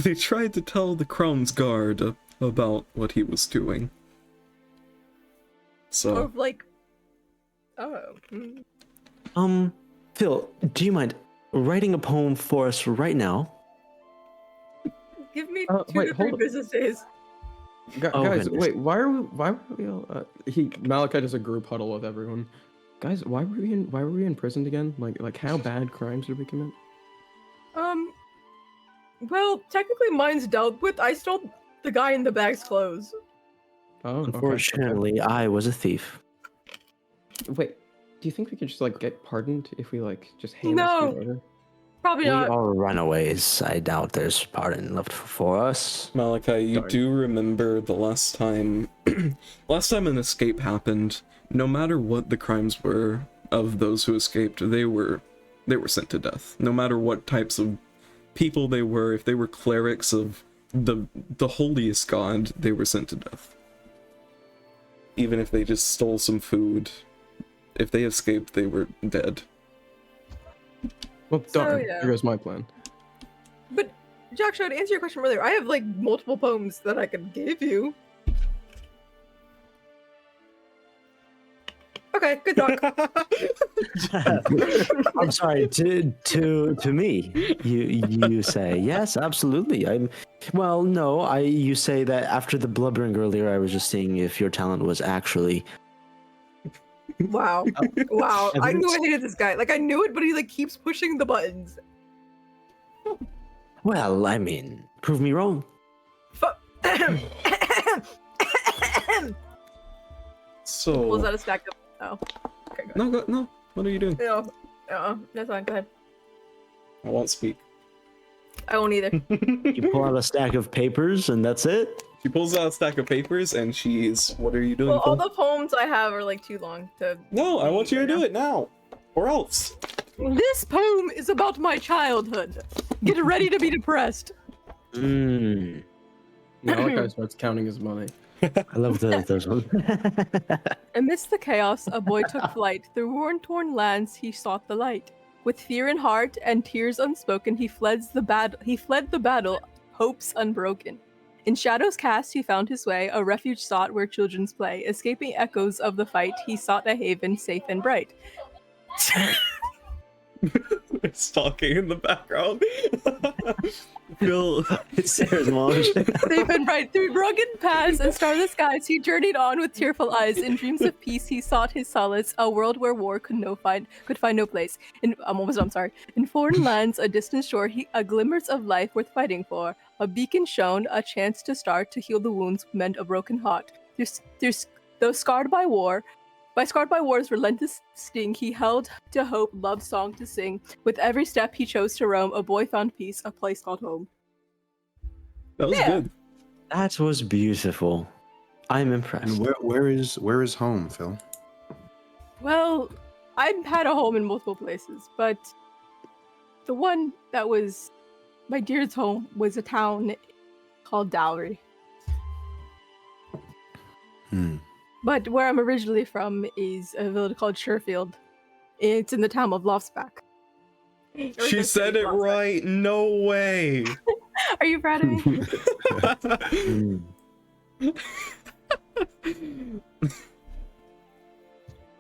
Speaker 2: They tried to tell the Crown's Guard about what he was doing.
Speaker 3: Or
Speaker 2: So
Speaker 3: like, oh.
Speaker 4: Phil, do you mind writing a poem for us right now?
Speaker 3: Give me
Speaker 1: Wait,
Speaker 3: 2 to 3
Speaker 1: hold on.
Speaker 3: business days.
Speaker 4: Oh,
Speaker 1: Guys,
Speaker 4: goodness.
Speaker 1: wait, why were we all, Malachi does a group huddle with everyone. Guys, why were we imprisoned again? Like how bad crimes did we commit?
Speaker 3: Well, technically mine's dealt with. I stole the guy in the bag's clothes.
Speaker 1: Oh, okay.
Speaker 4: Unfortunately, I was a thief.
Speaker 1: Wait, do you think we could just like get pardoned if we like just hand
Speaker 3: No.
Speaker 1: this food over?
Speaker 3: Probably
Speaker 4: We
Speaker 3: not.
Speaker 4: are runaways. I doubt there's pardon left for us.
Speaker 2: Malachi, you
Speaker 1: Darn.
Speaker 2: do remember the last time last time an escape happened, no matter what the crimes were of those who escaped, they were sent to death. No matter what types of people they were, if they were clerics of the holiest god, they were sent to death. Even if they just stole some food, if they escaped, they were dead.
Speaker 1: Well,
Speaker 3: So,
Speaker 1: darn.
Speaker 3: yeah.
Speaker 1: Here goes my plan.
Speaker 3: But Jack, to answer your question earlier, I have like multiple poems that I could give you. Okay, good talk.
Speaker 4: I'm sorry. To me, you say yes, absolutely. Well, no. You say that after the blubbering earlier, I was just seeing if your talent was actually.
Speaker 3: Wow. Wow. I knew I
Speaker 4: Evidence?
Speaker 3: hated this guy. Like I knew it, but he like keeps pushing the buttons.
Speaker 4: Well, I mean, prove me wrong.
Speaker 2: So
Speaker 3: Was that a stack of oh. Okay, go ahead.
Speaker 2: no, what are you doing?
Speaker 3: No. That's fine, go ahead.
Speaker 2: I won't speak.
Speaker 3: I won't either.
Speaker 4: You pull out a stack of papers, and that's it.
Speaker 2: She pulls out a stack of papers and she's, what are you doing?
Speaker 3: Well, all
Speaker 2: Phil?
Speaker 3: the poems I have are like too long to.
Speaker 2: No, I want you to
Speaker 3: read
Speaker 2: do
Speaker 3: right
Speaker 2: it now, or else.
Speaker 3: now. This poem is about my childhood. Get ready to be depressed.
Speaker 4: Mm,
Speaker 1: Malachi starts counting his money.
Speaker 4: I love those ones.
Speaker 3: Amidst the chaos, a boy took flight. Through war-torn lands, he sought the light. With fear in heart and tears unspoken, he fled the battle, hopes unbroken. In shadows cast, he found his way, a refuge sought where children's play. Escaping echoes of the fight, he sought a haven safe and bright.
Speaker 2: It's talking in the background. Phil,
Speaker 4: It's Sarah's mom.
Speaker 3: Safe and bright through rugged paths and starless skies, he journeyed on with tearful eyes. In dreams of peace, he sought his solace, a world where war could find no place. In foreign lands, a distant shore, a glimmers of life worth fighting for. A beacon shone, a chance to start to heal the wounds, mend a broken heart. Though scarred by war's relentless sting, he held to hope, love song to sing. With every step he chose to roam, a boy found peace, a place called home.
Speaker 2: that was
Speaker 3: Yeah.
Speaker 2: good.
Speaker 4: That was beautiful. I'm impressed.
Speaker 5: And where is home, Phil?
Speaker 3: Well, I've had a home in multiple places, but the one that was my dearest home was a town called Dowry. But where I'm originally from is a village called Sherfield. It's in the town of Lofsback.
Speaker 2: She said it right. No way.
Speaker 3: Are you proud of me?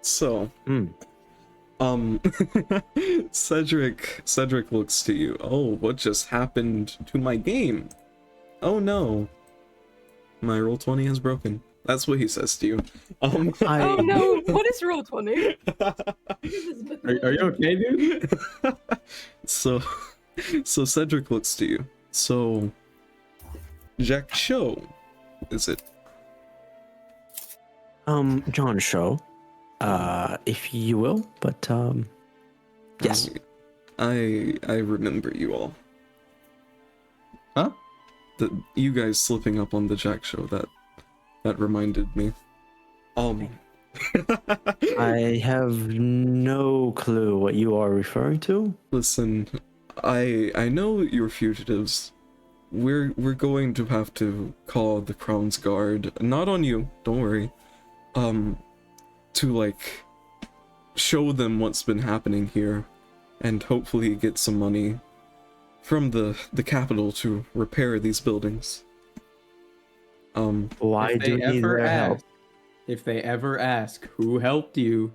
Speaker 2: So, Cedric looks to you. Oh, what just happened to my game? Oh no, my roll20 has broken. That's what he says to you.
Speaker 3: Oh no, what is roll 20?
Speaker 1: Are you okay, dude?
Speaker 2: So Cedric looks to you. So, Jack Show, is it?
Speaker 4: John Show, if you will, but yes.
Speaker 2: I remember you all.
Speaker 1: Huh?
Speaker 2: You guys slipping up on the Jack Show, that reminded me.
Speaker 4: I have no clue what you are referring to.
Speaker 2: Listen, I know you're fugitives. We're going to have to call the Crown's Guard. Not on you, don't worry. To like show them what's been happening here and hopefully get some money from the capital to repair these buildings.
Speaker 4: Why
Speaker 1: If
Speaker 4: do you
Speaker 1: they
Speaker 4: need
Speaker 1: ever
Speaker 4: their help?
Speaker 1: If they ever ask who helped you,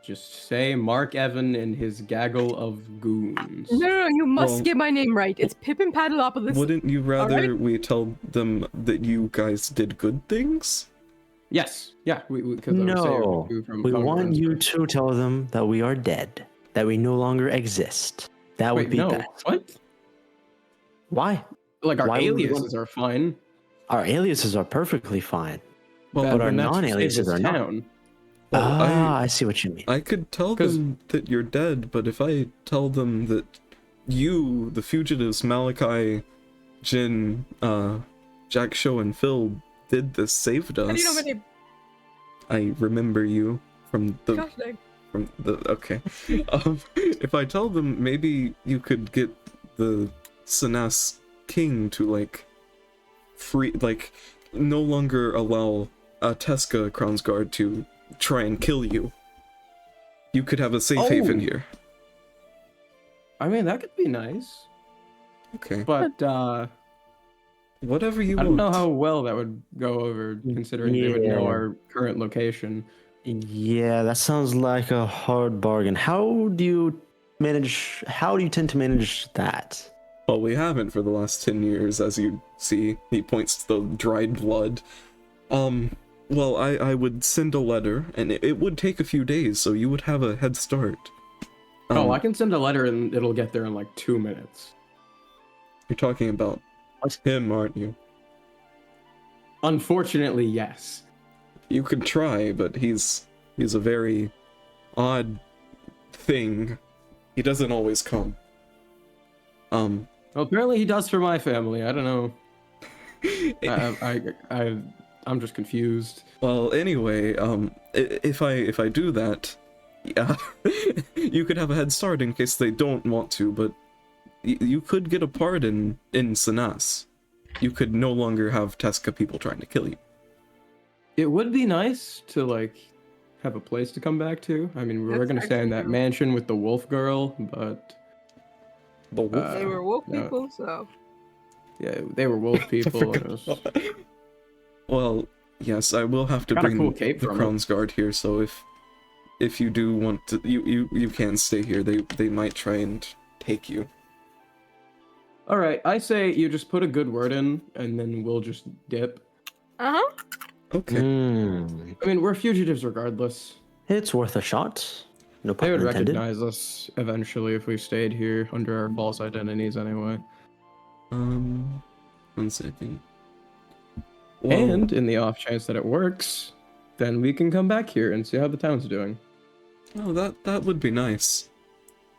Speaker 1: Just say Mark Evan and his gaggle of goons.
Speaker 3: No, you must
Speaker 2: Well-
Speaker 3: get my name right. It's Pippin Paddleopoulos.
Speaker 2: Wouldn't you rather
Speaker 3: Alright.
Speaker 2: we tell them that you guys did good things?
Speaker 1: Yes, yeah, because
Speaker 4: No, we want you to tell them that we are dead, that we no longer exist. That would
Speaker 1: Wait,
Speaker 4: be
Speaker 1: no,
Speaker 4: best.
Speaker 1: what?
Speaker 4: Why?
Speaker 1: Like our
Speaker 4: Why would we
Speaker 1: aliases are fine.
Speaker 4: Our aliases are perfectly fine.
Speaker 2: Well,
Speaker 1: That-
Speaker 4: but our
Speaker 1: then that just
Speaker 4: non-aliases
Speaker 1: saves
Speaker 4: are not.
Speaker 1: town.
Speaker 2: Well,
Speaker 4: I see what you mean.
Speaker 2: I could tell
Speaker 1: 'Cause-
Speaker 2: them that you're dead, but if I tell them that you, the fugitives, Malachi, Jin, Jack, Show, and Phil did this, saved us.
Speaker 3: How do you know my name?
Speaker 2: I remember you from the
Speaker 3: Gosh dang.
Speaker 2: okay. If I tell them, maybe you could get the Sinas king to like no longer allow Teska Crownsguard to try and kill you. You could have a safe haven here.
Speaker 1: I mean, that could be nice,
Speaker 2: Okay.
Speaker 1: but
Speaker 2: Whatever you
Speaker 1: I
Speaker 2: want.
Speaker 1: don't know how well that would go over, considering they would know
Speaker 4: Yeah.
Speaker 1: our current location.
Speaker 4: Yeah, that sounds like a hard bargain. How do you tend to manage that?
Speaker 2: Well, we haven't for the last 10 years, as you see. He points to the dried blood. Well, I would send a letter, and it would take a few days, so you would have a head start.
Speaker 1: Oh, I can send a letter and it'll get there in like 2 minutes.
Speaker 2: You're talking about him, aren't you?
Speaker 1: Unfortunately, yes.
Speaker 2: You could try, but he's a very odd thing. He doesn't always come.
Speaker 1: Well, apparently he does for my family. I don't know. I'm just confused.
Speaker 2: Well, anyway, if I do that, yeah, you could have a head start in case they don't want to, but you could get a pardon in Sinas. You could no longer have Teska people trying to kill you.
Speaker 1: It would be nice to like have a place to come back to. I mean, we're
Speaker 3: That's
Speaker 1: gonna stay in
Speaker 3: actually
Speaker 1: that
Speaker 3: true.
Speaker 1: mansion with the wolf girl, but
Speaker 2: The wolf.
Speaker 3: They were wolf
Speaker 1: no.
Speaker 3: people, so.
Speaker 1: yeah, they were wolf people. And it was...
Speaker 2: Well, yes, I will have to
Speaker 1: Got a
Speaker 2: bring
Speaker 1: cool cape
Speaker 2: the
Speaker 1: from it.
Speaker 2: Crown's Guard here, so if you do want to, you can stay here. They might try and take you.
Speaker 1: All right, I say you just put a good word in, and then we'll just dip.
Speaker 3: Uh-huh.
Speaker 2: Okay.
Speaker 1: I mean, we're fugitives regardless.
Speaker 4: It's worth a shot. No
Speaker 1: They
Speaker 4: pun
Speaker 1: would
Speaker 4: intended.
Speaker 1: recognize us eventually if we stayed here under our false identities anyway.
Speaker 2: 1 second. Well,
Speaker 1: And in the off chance that it works, then we can come back here and see how the town's doing.
Speaker 2: oh, that would be nice.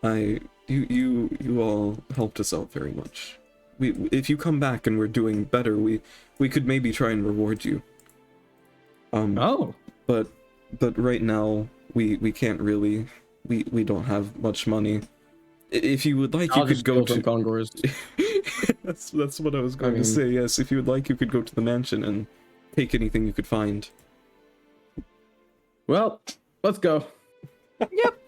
Speaker 2: You all helped us out very much. If you come back and we're doing better, we could maybe try and reward you.
Speaker 1: Oh,
Speaker 2: But right now we can't really. We don't have much money. If you would like,
Speaker 1: I'll
Speaker 2: you could
Speaker 1: just
Speaker 2: go
Speaker 1: kill some
Speaker 2: to.
Speaker 1: Congors.
Speaker 2: That's what I was going to
Speaker 1: mean-
Speaker 2: say. Yes, if you would like, you could go to the mansion and take anything you could find.
Speaker 1: Well, let's go.
Speaker 3: Yep.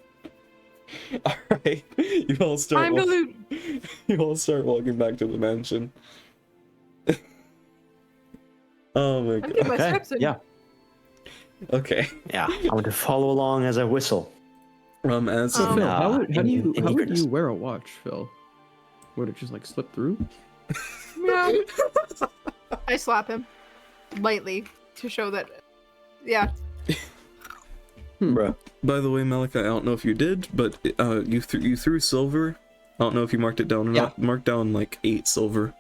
Speaker 2: All right, you all start.
Speaker 3: Time to loot.
Speaker 2: You all start walking back to the mansion. Oh my
Speaker 3: I'm
Speaker 2: god.
Speaker 3: getting my
Speaker 4: Okay,
Speaker 3: steps in.
Speaker 4: yeah.
Speaker 2: Okay.
Speaker 4: Yeah, I'm going to follow along as I whistle.
Speaker 2: As
Speaker 1: So,
Speaker 3: Um,
Speaker 1: Phil,
Speaker 4: uh,
Speaker 1: how would
Speaker 4: in
Speaker 1: you
Speaker 4: eagerness.
Speaker 1: wear a watch, Phil? Would it just like slip through?
Speaker 3: Yeah. I slap him lightly to show that. Yeah.
Speaker 4: Bruh.
Speaker 2: by the way, Malachi, I don't know if you did, but you threw silver. I don't know if you marked it down or not. Mark down like 8 silver.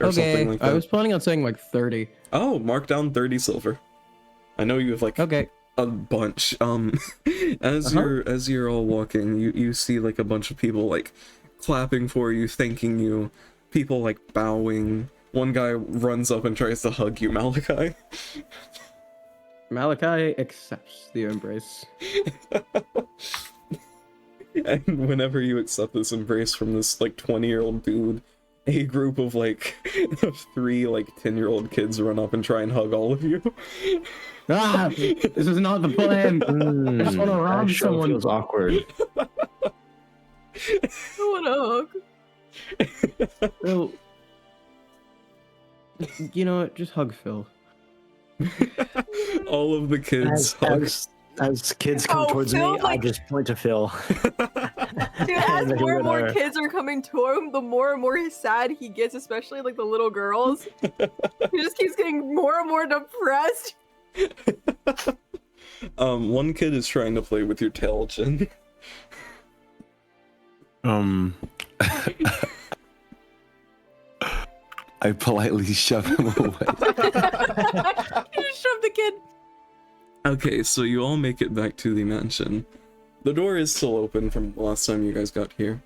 Speaker 2: Or something like that.
Speaker 1: I was planning on saying like 30.
Speaker 2: Oh, mark down 30 silver. I know you have like
Speaker 1: Okay.
Speaker 2: a bunch. As you're all walking, you see like a bunch of people like clapping for you, thanking you, people like bowing. One guy runs up and tries to hug you, Malachi.
Speaker 1: Malachi accepts the embrace.
Speaker 2: And whenever you accept this embrace from this like 20-year-old dude, a group of like 3 like 10-year-old kids run up and try and hug all of you.
Speaker 1: Ah, this is not the plan. I just want to rob
Speaker 4: That show
Speaker 1: someone.
Speaker 4: feels awkward.
Speaker 3: I want a hug.
Speaker 1: Phil, you know what? Just hug Phil.
Speaker 2: All of the kids hug.
Speaker 4: As kids come
Speaker 3: Oh,
Speaker 4: towards
Speaker 3: Phil,
Speaker 4: me, I
Speaker 3: like-
Speaker 4: just point to Phil.
Speaker 3: Dude, as
Speaker 4: And then
Speaker 3: more and more
Speaker 4: whatever.
Speaker 3: kids are coming to him, the more and more sad he gets, especially like the little girls. He just keeps getting more and more depressed.
Speaker 2: One kid is trying to play with your tail, Jin.
Speaker 5: I politely shove him away.
Speaker 3: He just shoved the kid.
Speaker 2: Okay, so you all make it back to the mansion. The door is still open from the last time you guys got here.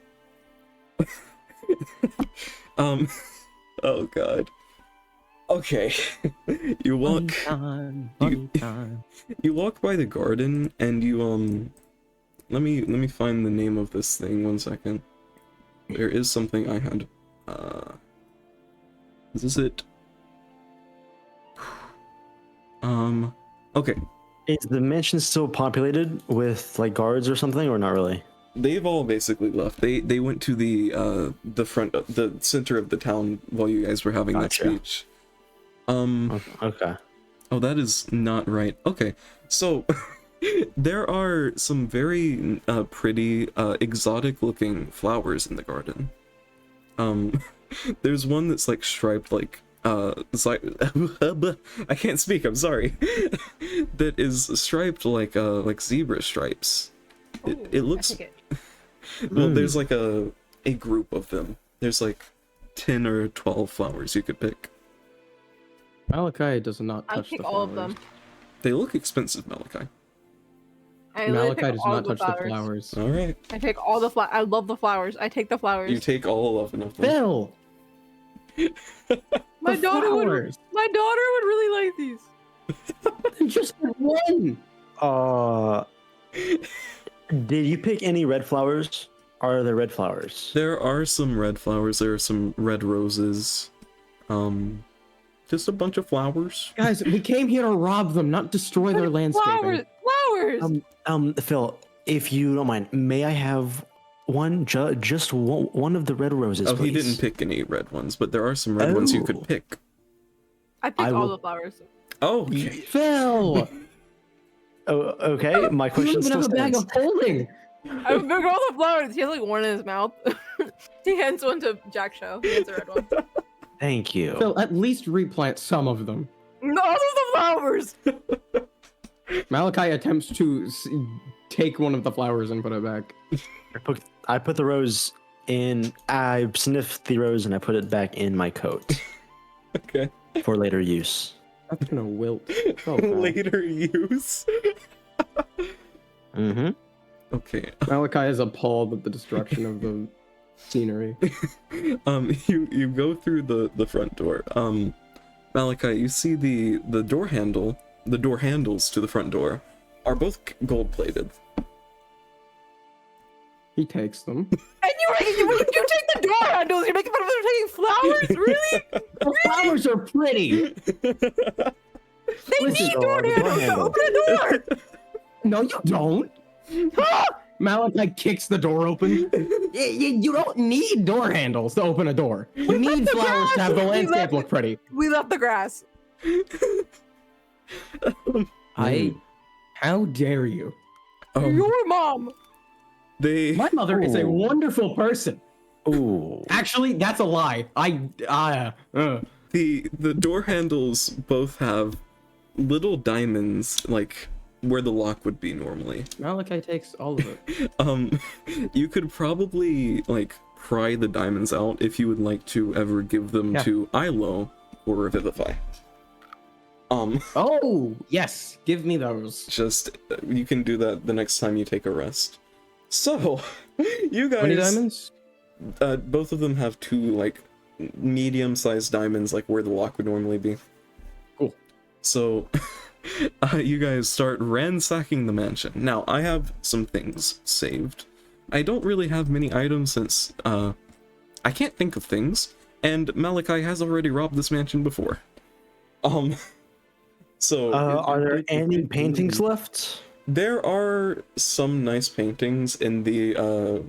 Speaker 2: Oh god. Okay. You walk you walk by the garden and you let me find the name of this thing 1 second. There is something I had is it okay.
Speaker 4: Is the mansion still populated with like guards or something, or not really?
Speaker 2: They've all basically left. They went to the front, the center of the town while you guys were having
Speaker 4: Gotcha.
Speaker 2: that speech.
Speaker 4: Okay.
Speaker 2: Oh, that is not right. Okay, so there are some very pretty, exotic-looking flowers in the garden. There's one that's like striped, like it's like I can't speak. I'm sorry. That is striped like zebra stripes. It looks. Well, there's like a group of them. There's like 10 or 12 flowers you could pick.
Speaker 1: Malachi does not
Speaker 3: I'll
Speaker 1: touch
Speaker 3: take
Speaker 1: the
Speaker 3: all of
Speaker 1: flowers.
Speaker 3: them.
Speaker 2: They look expensive, Malachi.
Speaker 3: I literally
Speaker 1: Malachi
Speaker 3: take
Speaker 1: does
Speaker 3: all
Speaker 1: not
Speaker 3: the
Speaker 1: touch the flowers.
Speaker 2: All right,
Speaker 3: I take all the flowers. I love the flowers. I take the flowers.
Speaker 2: you take all 11 of them.
Speaker 1: Phil,
Speaker 3: my
Speaker 1: the
Speaker 3: daughter would.
Speaker 1: flowers.
Speaker 3: My daughter would really like these.
Speaker 1: Just one.
Speaker 4: Did you pick any red flowers? Are there red flowers?
Speaker 2: There are some red flowers. There are some red roses. Just a bunch of flowers.
Speaker 1: Guys, we came here to rob them, not destroy their landscaping.
Speaker 3: Flowers.
Speaker 4: Phil, if you don't mind, may I have one, just one of the red roses,
Speaker 2: Oh, he
Speaker 4: please?
Speaker 2: didn't pick any red ones, but there are some red ones you
Speaker 4: Oh.
Speaker 2: could pick.
Speaker 3: I pick
Speaker 4: I
Speaker 3: all
Speaker 4: will-
Speaker 3: the flowers.
Speaker 2: Oh, okay.
Speaker 1: Phil,
Speaker 4: Oh, okay. My
Speaker 1: you
Speaker 4: question
Speaker 1: don't even
Speaker 4: still
Speaker 1: have a bag
Speaker 4: stands.
Speaker 1: of holding.
Speaker 3: I pick all the flowers. He has like one in his mouth. He hands one to Jack Show. He has a red one.
Speaker 4: Thank you.
Speaker 1: Phil, at least replant some of them.
Speaker 3: No, those are the flowers.
Speaker 1: Malachi attempts to take one of the flowers and put it back.
Speaker 4: I put the rose in. I sniffed the rose and I put it back in my coat
Speaker 2: Okay.
Speaker 4: for later use.
Speaker 1: That's gonna wilt. Oh, God.
Speaker 2: Later use.
Speaker 4: Mm-hmm.
Speaker 2: Okay.
Speaker 1: Malachi is appalled at the destruction of the scenery.
Speaker 2: You go through the front door. Malachi, you see the door handle. The door handles to the front door are both gold plated.
Speaker 1: He takes them.
Speaker 3: And you take the door handles. You're making fun of them taking flowers? Really?
Speaker 1: The flowers are pretty.
Speaker 3: They
Speaker 1: Listen,
Speaker 3: need door
Speaker 4: door
Speaker 3: handles to
Speaker 4: handle.
Speaker 3: open a door.
Speaker 1: No, you don't. Malachi kicks the door open. You don't need door handles to open a door. You need
Speaker 3: the
Speaker 1: flowers to have the
Speaker 3: grass. We
Speaker 1: landscape
Speaker 3: left
Speaker 1: look pretty.
Speaker 3: We left the grass.
Speaker 1: How dare you?
Speaker 3: Your mom.
Speaker 2: They
Speaker 1: My mother is a
Speaker 4: Ooh.
Speaker 1: wonderful person.
Speaker 4: Ooh.
Speaker 1: Actually, that's a lie.
Speaker 2: the door handles both have little diamonds like where the lock would be normally.
Speaker 1: Malachi takes all of it.
Speaker 2: You could probably like pry the diamonds out if you would like to ever give them
Speaker 1: Yeah.
Speaker 2: to Ilo or Revivify.
Speaker 1: Oh, yes. Give me those.
Speaker 2: Just you can do that the next time you take a rest. So, you guys.
Speaker 1: How many diamonds?
Speaker 2: Both of them have two like medium-sized diamonds, like where the lock would normally be.
Speaker 1: Cool.
Speaker 2: So, you guys start ransacking the mansion. Now, I have some things saved. I don't really have many items since I can't think of things, and Malachi has already robbed this mansion before. So
Speaker 4: Are there any paintings left?
Speaker 2: there are some nice paintings in the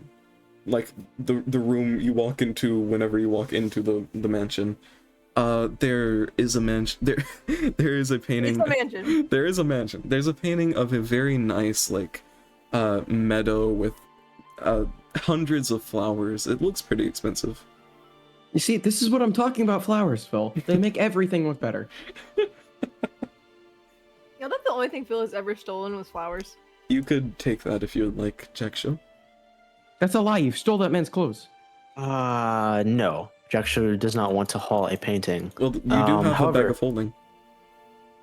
Speaker 2: like the room you walk into whenever you walk into the mansion. There is a mansion. There is a painting.
Speaker 3: It's a mansion.
Speaker 2: There is a mansion. There's a painting of a very nice, like, meadow with hundreds of flowers. It looks pretty expensive.
Speaker 1: You see, this is what I'm talking about. Flowers, Phil. They make everything look better.
Speaker 3: Yeah, that's the only thing Phil has ever stolen was flowers.
Speaker 2: You could take that if you would like, Jack Show.
Speaker 1: That's a lie. You stole that man's clothes.
Speaker 4: No. Jackshaw does not want to haul a painting.
Speaker 2: Well, you do have a bag
Speaker 4: however-
Speaker 2: of holding.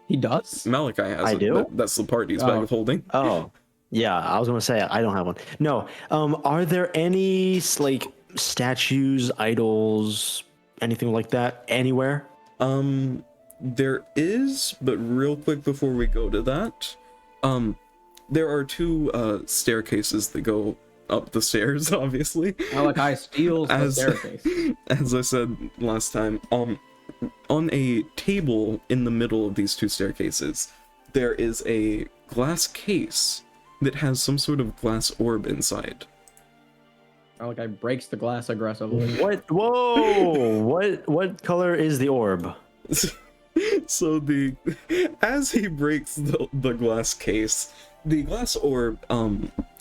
Speaker 1: He does?
Speaker 2: Malachi has
Speaker 4: I
Speaker 2: it.
Speaker 4: do?
Speaker 2: That's the party's bag of holding.
Speaker 4: Oh, yeah. I was gonna say I don't have one. No. Are there any like statues, idols, anything like that anywhere?
Speaker 2: There is, but real quick before we go to that, there are two staircases that go up the stairs, obviously.
Speaker 1: Malachi steals the staircase.
Speaker 2: As I said last time, on a table in the middle of these two staircases, there is a glass case that has some sort of glass orb inside.
Speaker 1: Malachi breaks the glass aggressively.
Speaker 4: What? Whoa! What color is the orb?
Speaker 2: So as he breaks the glass case, the glass orb,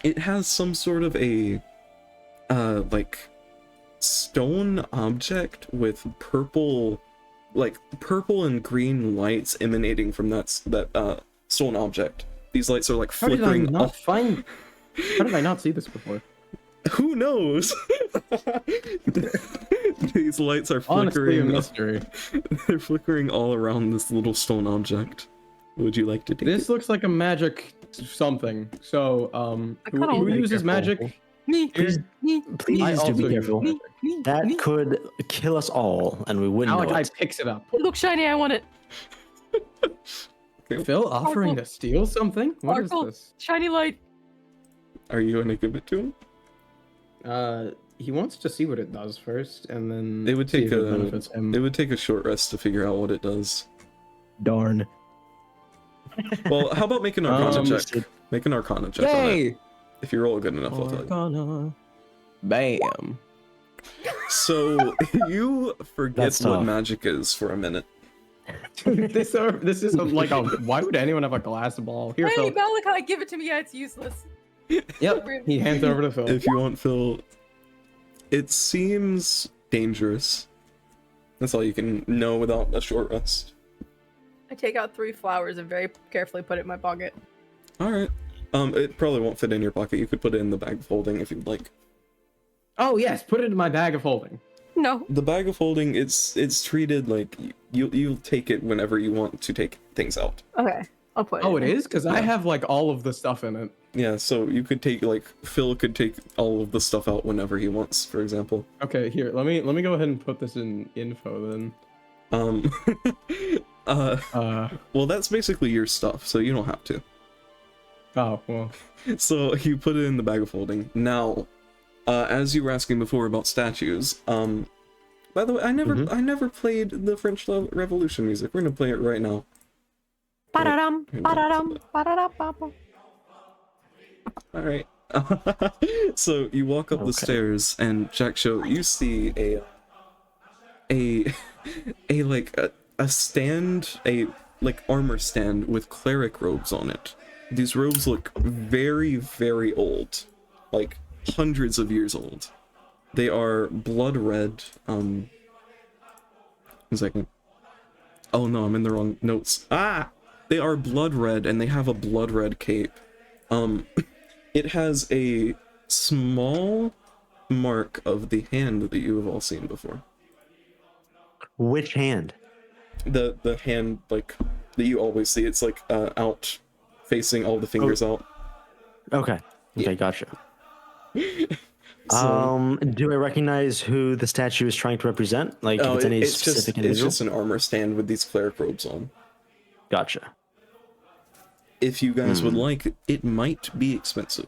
Speaker 2: it has some sort of a like stone object with purple and green lights emanating from that stone object. These lights are like
Speaker 1: How did I
Speaker 2: flickering.
Speaker 1: not find? How did I not see this before?
Speaker 2: Who knows? These lights are
Speaker 1: Honestly, a
Speaker 2: flickering.
Speaker 1: mystery.
Speaker 2: They're flickering all around this little stone object. Would you like to take
Speaker 1: This
Speaker 2: it?
Speaker 1: looks like a magic something. So, who
Speaker 3: kinda
Speaker 1: uses
Speaker 4: careful.
Speaker 1: magic?
Speaker 3: Me,
Speaker 4: Please,
Speaker 3: me,
Speaker 4: please
Speaker 1: I
Speaker 4: do
Speaker 1: also
Speaker 4: be
Speaker 1: use
Speaker 4: careful.
Speaker 1: magic.
Speaker 3: me,
Speaker 4: That
Speaker 3: me.
Speaker 4: could kill us all, and we wouldn't know
Speaker 1: Malachi
Speaker 4: it.
Speaker 1: picks it up.
Speaker 3: It looks shiny. I want it.
Speaker 1: Phil offering to steal something? What is
Speaker 3: Sparkle.
Speaker 1: this?
Speaker 3: Shiny light.
Speaker 2: Are you gonna give it to him?
Speaker 1: He wants to see what it does first, and then
Speaker 2: It would
Speaker 1: see
Speaker 2: take
Speaker 1: if it
Speaker 2: a
Speaker 1: benefits him.
Speaker 2: it would take a short rest to figure out what it does.
Speaker 1: Darn.
Speaker 2: Well, how about make an Arcana check?
Speaker 4: Mr.
Speaker 2: Make an Arcana check on it.
Speaker 1: Yay!
Speaker 2: If you roll good enough, I'll tell you.
Speaker 1: Arcana. Bam.
Speaker 2: So you forget
Speaker 4: That's
Speaker 2: what
Speaker 4: tough.
Speaker 2: magic is for a minute.
Speaker 1: this is like a. Why would anyone have a glass ball? Here,
Speaker 3: Hey,
Speaker 1: Phil.
Speaker 3: Malachi, give it to me. Yeah, it's useless.
Speaker 1: Yep. He hands it over to Phil.
Speaker 2: If you want, Phil, it seems dangerous. That's all you can know without a short rest.
Speaker 3: I take out 3 flowers and very carefully put it in my pocket.
Speaker 2: All right. It probably won't fit in your pocket. You could put it in the bag of holding if you'd like.
Speaker 1: Oh yes, put it in my bag of holding.
Speaker 3: No.
Speaker 2: The bag of holding, it's treated like you'll take it whenever you want to take things out.
Speaker 3: Okay, I'll put it.
Speaker 1: Oh,
Speaker 3: in
Speaker 1: it
Speaker 3: there.
Speaker 1: is because I have like all of the stuff in it.
Speaker 2: Yeah, so you could take Phil could take all of the stuff out whenever he wants, for example.
Speaker 1: Okay, here. Let me go ahead and put this in info then.
Speaker 2: Well, that's basically your stuff, so you don't have to.
Speaker 1: Oh well.
Speaker 2: So you put it in the bag of holding. Now, as you were asking before about statues, by the way, I never played the French Revolution music. We're gonna play it right now.
Speaker 3: Ba-da-dum, ba-da-dum, ba-da-da-ba-ba.
Speaker 2: All right. So you walk up the stairs, and Jack Show, you see a stand, a armor stand with cleric robes on it. These robes look very, very old, like hundreds of years old. They are blood red. One second. Oh no, I'm in the wrong notes. They are blood red, and they have a blood red cape. It has a small mark of the hand that you have all seen before.
Speaker 4: Which hand?
Speaker 2: The hand that you always see. It's out, facing all the fingers out.
Speaker 4: Okay. Okay, gotcha.
Speaker 2: So-
Speaker 4: Do I recognize who the statue is trying to represent? Like, if it's any specific
Speaker 2: it's
Speaker 4: individual?
Speaker 2: just an armor stand with these cleric robes on.
Speaker 4: Gotcha.
Speaker 2: If you guys would like, it might be expensive.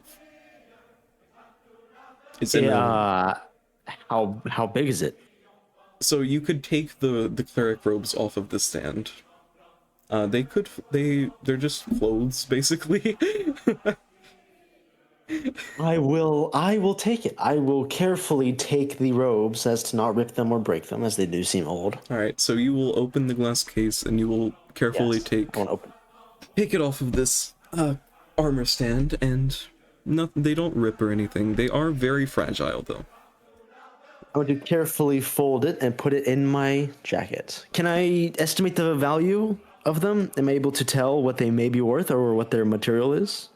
Speaker 2: It's in
Speaker 4: How big is it?
Speaker 2: So you could take the cleric robes off of the stand. They're just clothes basically.
Speaker 4: I will take it. I will carefully take the robes as to not rip them or break them, as they do seem old.
Speaker 2: All right, so you will open the glass case and you will carefully
Speaker 4: Yes, I want to open.
Speaker 2: take it off of this armor stand, and they don't rip or anything. They are very fragile though.
Speaker 4: I want to carefully fold it and put it in my jacket. Can I estimate the value of them? Am I able to tell what they may be worth or what their material is?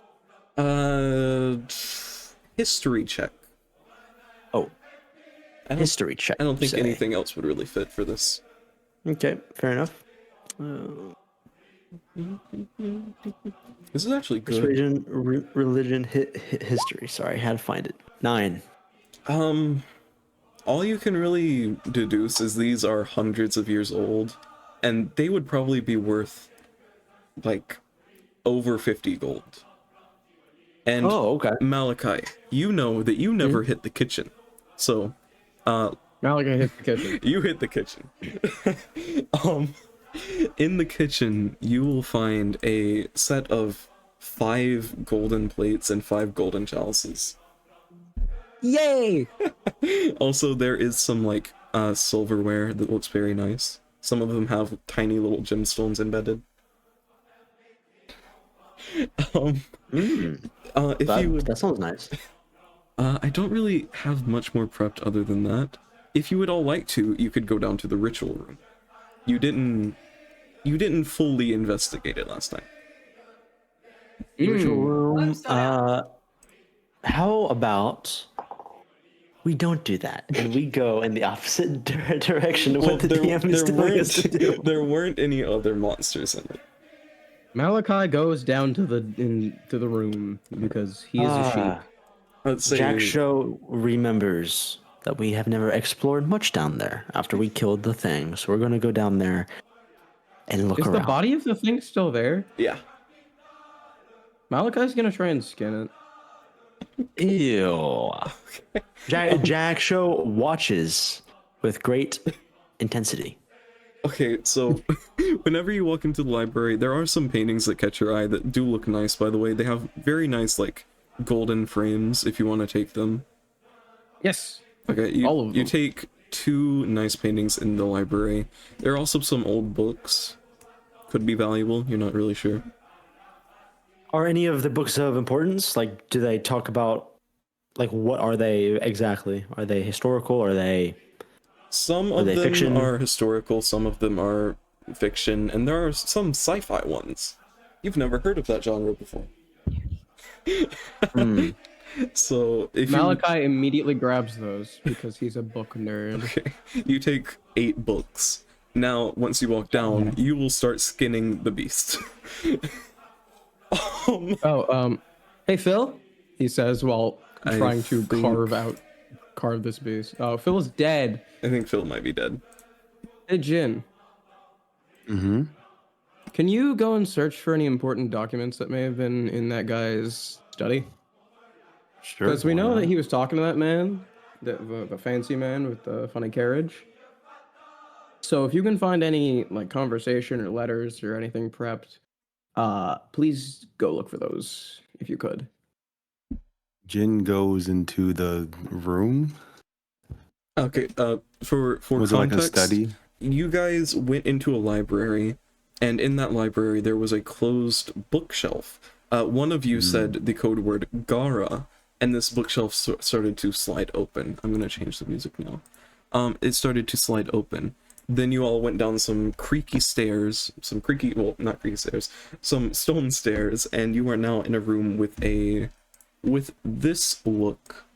Speaker 2: History check.
Speaker 4: Oh,
Speaker 2: I don't,
Speaker 4: history check.
Speaker 2: I don't think
Speaker 4: say.
Speaker 2: anything else would really fit for this.
Speaker 4: Okay, fair enough.
Speaker 2: This is actually good.
Speaker 4: Persuasion, religion, history. Sorry, I had to find it. 9.
Speaker 2: All you can really deduce is these are hundreds of years old, and they would probably be worth like over 50 gold. And
Speaker 4: Oh, okay.
Speaker 2: Malachi, you know that you never hit the kitchen. So,
Speaker 1: Malachi hit the kitchen.
Speaker 2: you hit the kitchen. In the kitchen, you will find a set of 5 golden plates and 5 golden chalices.
Speaker 1: Yay!
Speaker 2: Also, there is some like silverware that looks very nice. Some of them have tiny little gemstones embedded. If
Speaker 4: That sounds nice.
Speaker 2: I don't really have much more prepped other than that. If you would all like to, you could go down to the ritual room. You didn't fully investigate it last time.
Speaker 4: Ritual room.
Speaker 3: I'm still out.
Speaker 4: How about we don't do that and we go in the opposite direction of what the DM is telling us to do?
Speaker 2: There weren't any other monsters in it.
Speaker 1: Malachi goes down to the room because he is a sheep.
Speaker 2: Let's say
Speaker 4: Jack Show remembers that we have never explored much down there after we killed the thing, so we're going to go down there and look
Speaker 1: Is
Speaker 4: around.
Speaker 1: the body of the thing still there?
Speaker 2: yeah.
Speaker 1: Malachi's gonna try and skin it.
Speaker 4: Ew. Jack Show watches with great intensity.
Speaker 2: Okay, so whenever you walk into the library, there are some paintings that catch your eye that do look nice, by the way. They have very nice, like, golden frames if you want to take them.
Speaker 1: Yes.
Speaker 2: Okay,
Speaker 1: All of
Speaker 2: you
Speaker 1: them.
Speaker 2: take 2 nice paintings in the library. There are also some old books. Could be valuable, you're not really sure.
Speaker 4: Are any of the books of importance? Like, do they talk about, like, what are they exactly? Are they historical? Are they...
Speaker 2: Some of
Speaker 4: they
Speaker 2: them
Speaker 4: fiction?
Speaker 2: are historical, some of them are fiction, and there are some sci-fi ones. You've never heard of that genre before. So if
Speaker 1: Malachi immediately grabs those because he's a book nerd.
Speaker 2: Okay, you take 8 books. Now, once you walk down, you will start skinning the beast.
Speaker 1: Hey Phil, he says while
Speaker 2: I
Speaker 1: trying to
Speaker 2: think-
Speaker 1: carve this beast. Oh, Phil is dead.
Speaker 2: I think Phil might be dead.
Speaker 1: Hey Jin,
Speaker 5: Mm-hmm.
Speaker 1: can you go and search for any important documents that may have been in that guy's study?
Speaker 5: Sure.
Speaker 1: Because we
Speaker 5: why
Speaker 1: know that
Speaker 5: not?
Speaker 1: he was talking to that man, the fancy man with the funny carriage. So if you can find any like conversation or letters or anything prepped, please go look for those if you could.
Speaker 5: Jin goes into the room.
Speaker 2: Okay, for
Speaker 5: Was it like a
Speaker 2: context,
Speaker 5: study?
Speaker 2: you guys went into a library, and in that library there was a closed bookshelf. One of you said the code word Gara, and this bookshelf started to slide open. I'm gonna change the music now. It started to slide open. Then you all went down some creaky stairs, well, not creaky stairs, some stone stairs, and you are now in a room with this look,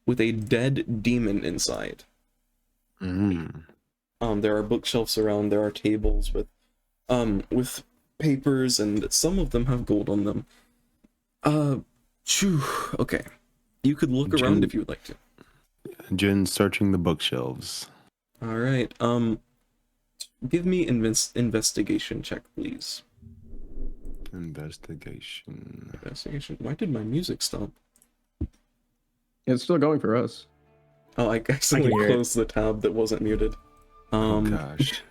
Speaker 2: with a dead demon inside.
Speaker 5: Mm.
Speaker 2: There are bookshelves around, there are tables with papers, and some of them have gold on them. Okay. You could look around if you would like to.
Speaker 5: Jin searching the bookshelves.
Speaker 2: Alright, give me investigation check, please.
Speaker 5: Investigation.
Speaker 2: Investigation. Why did my music stop?
Speaker 1: It's still going for us.
Speaker 2: Oh, I accidentally
Speaker 4: hear it.
Speaker 2: closed the tab that wasn't muted.
Speaker 5: Oh gosh.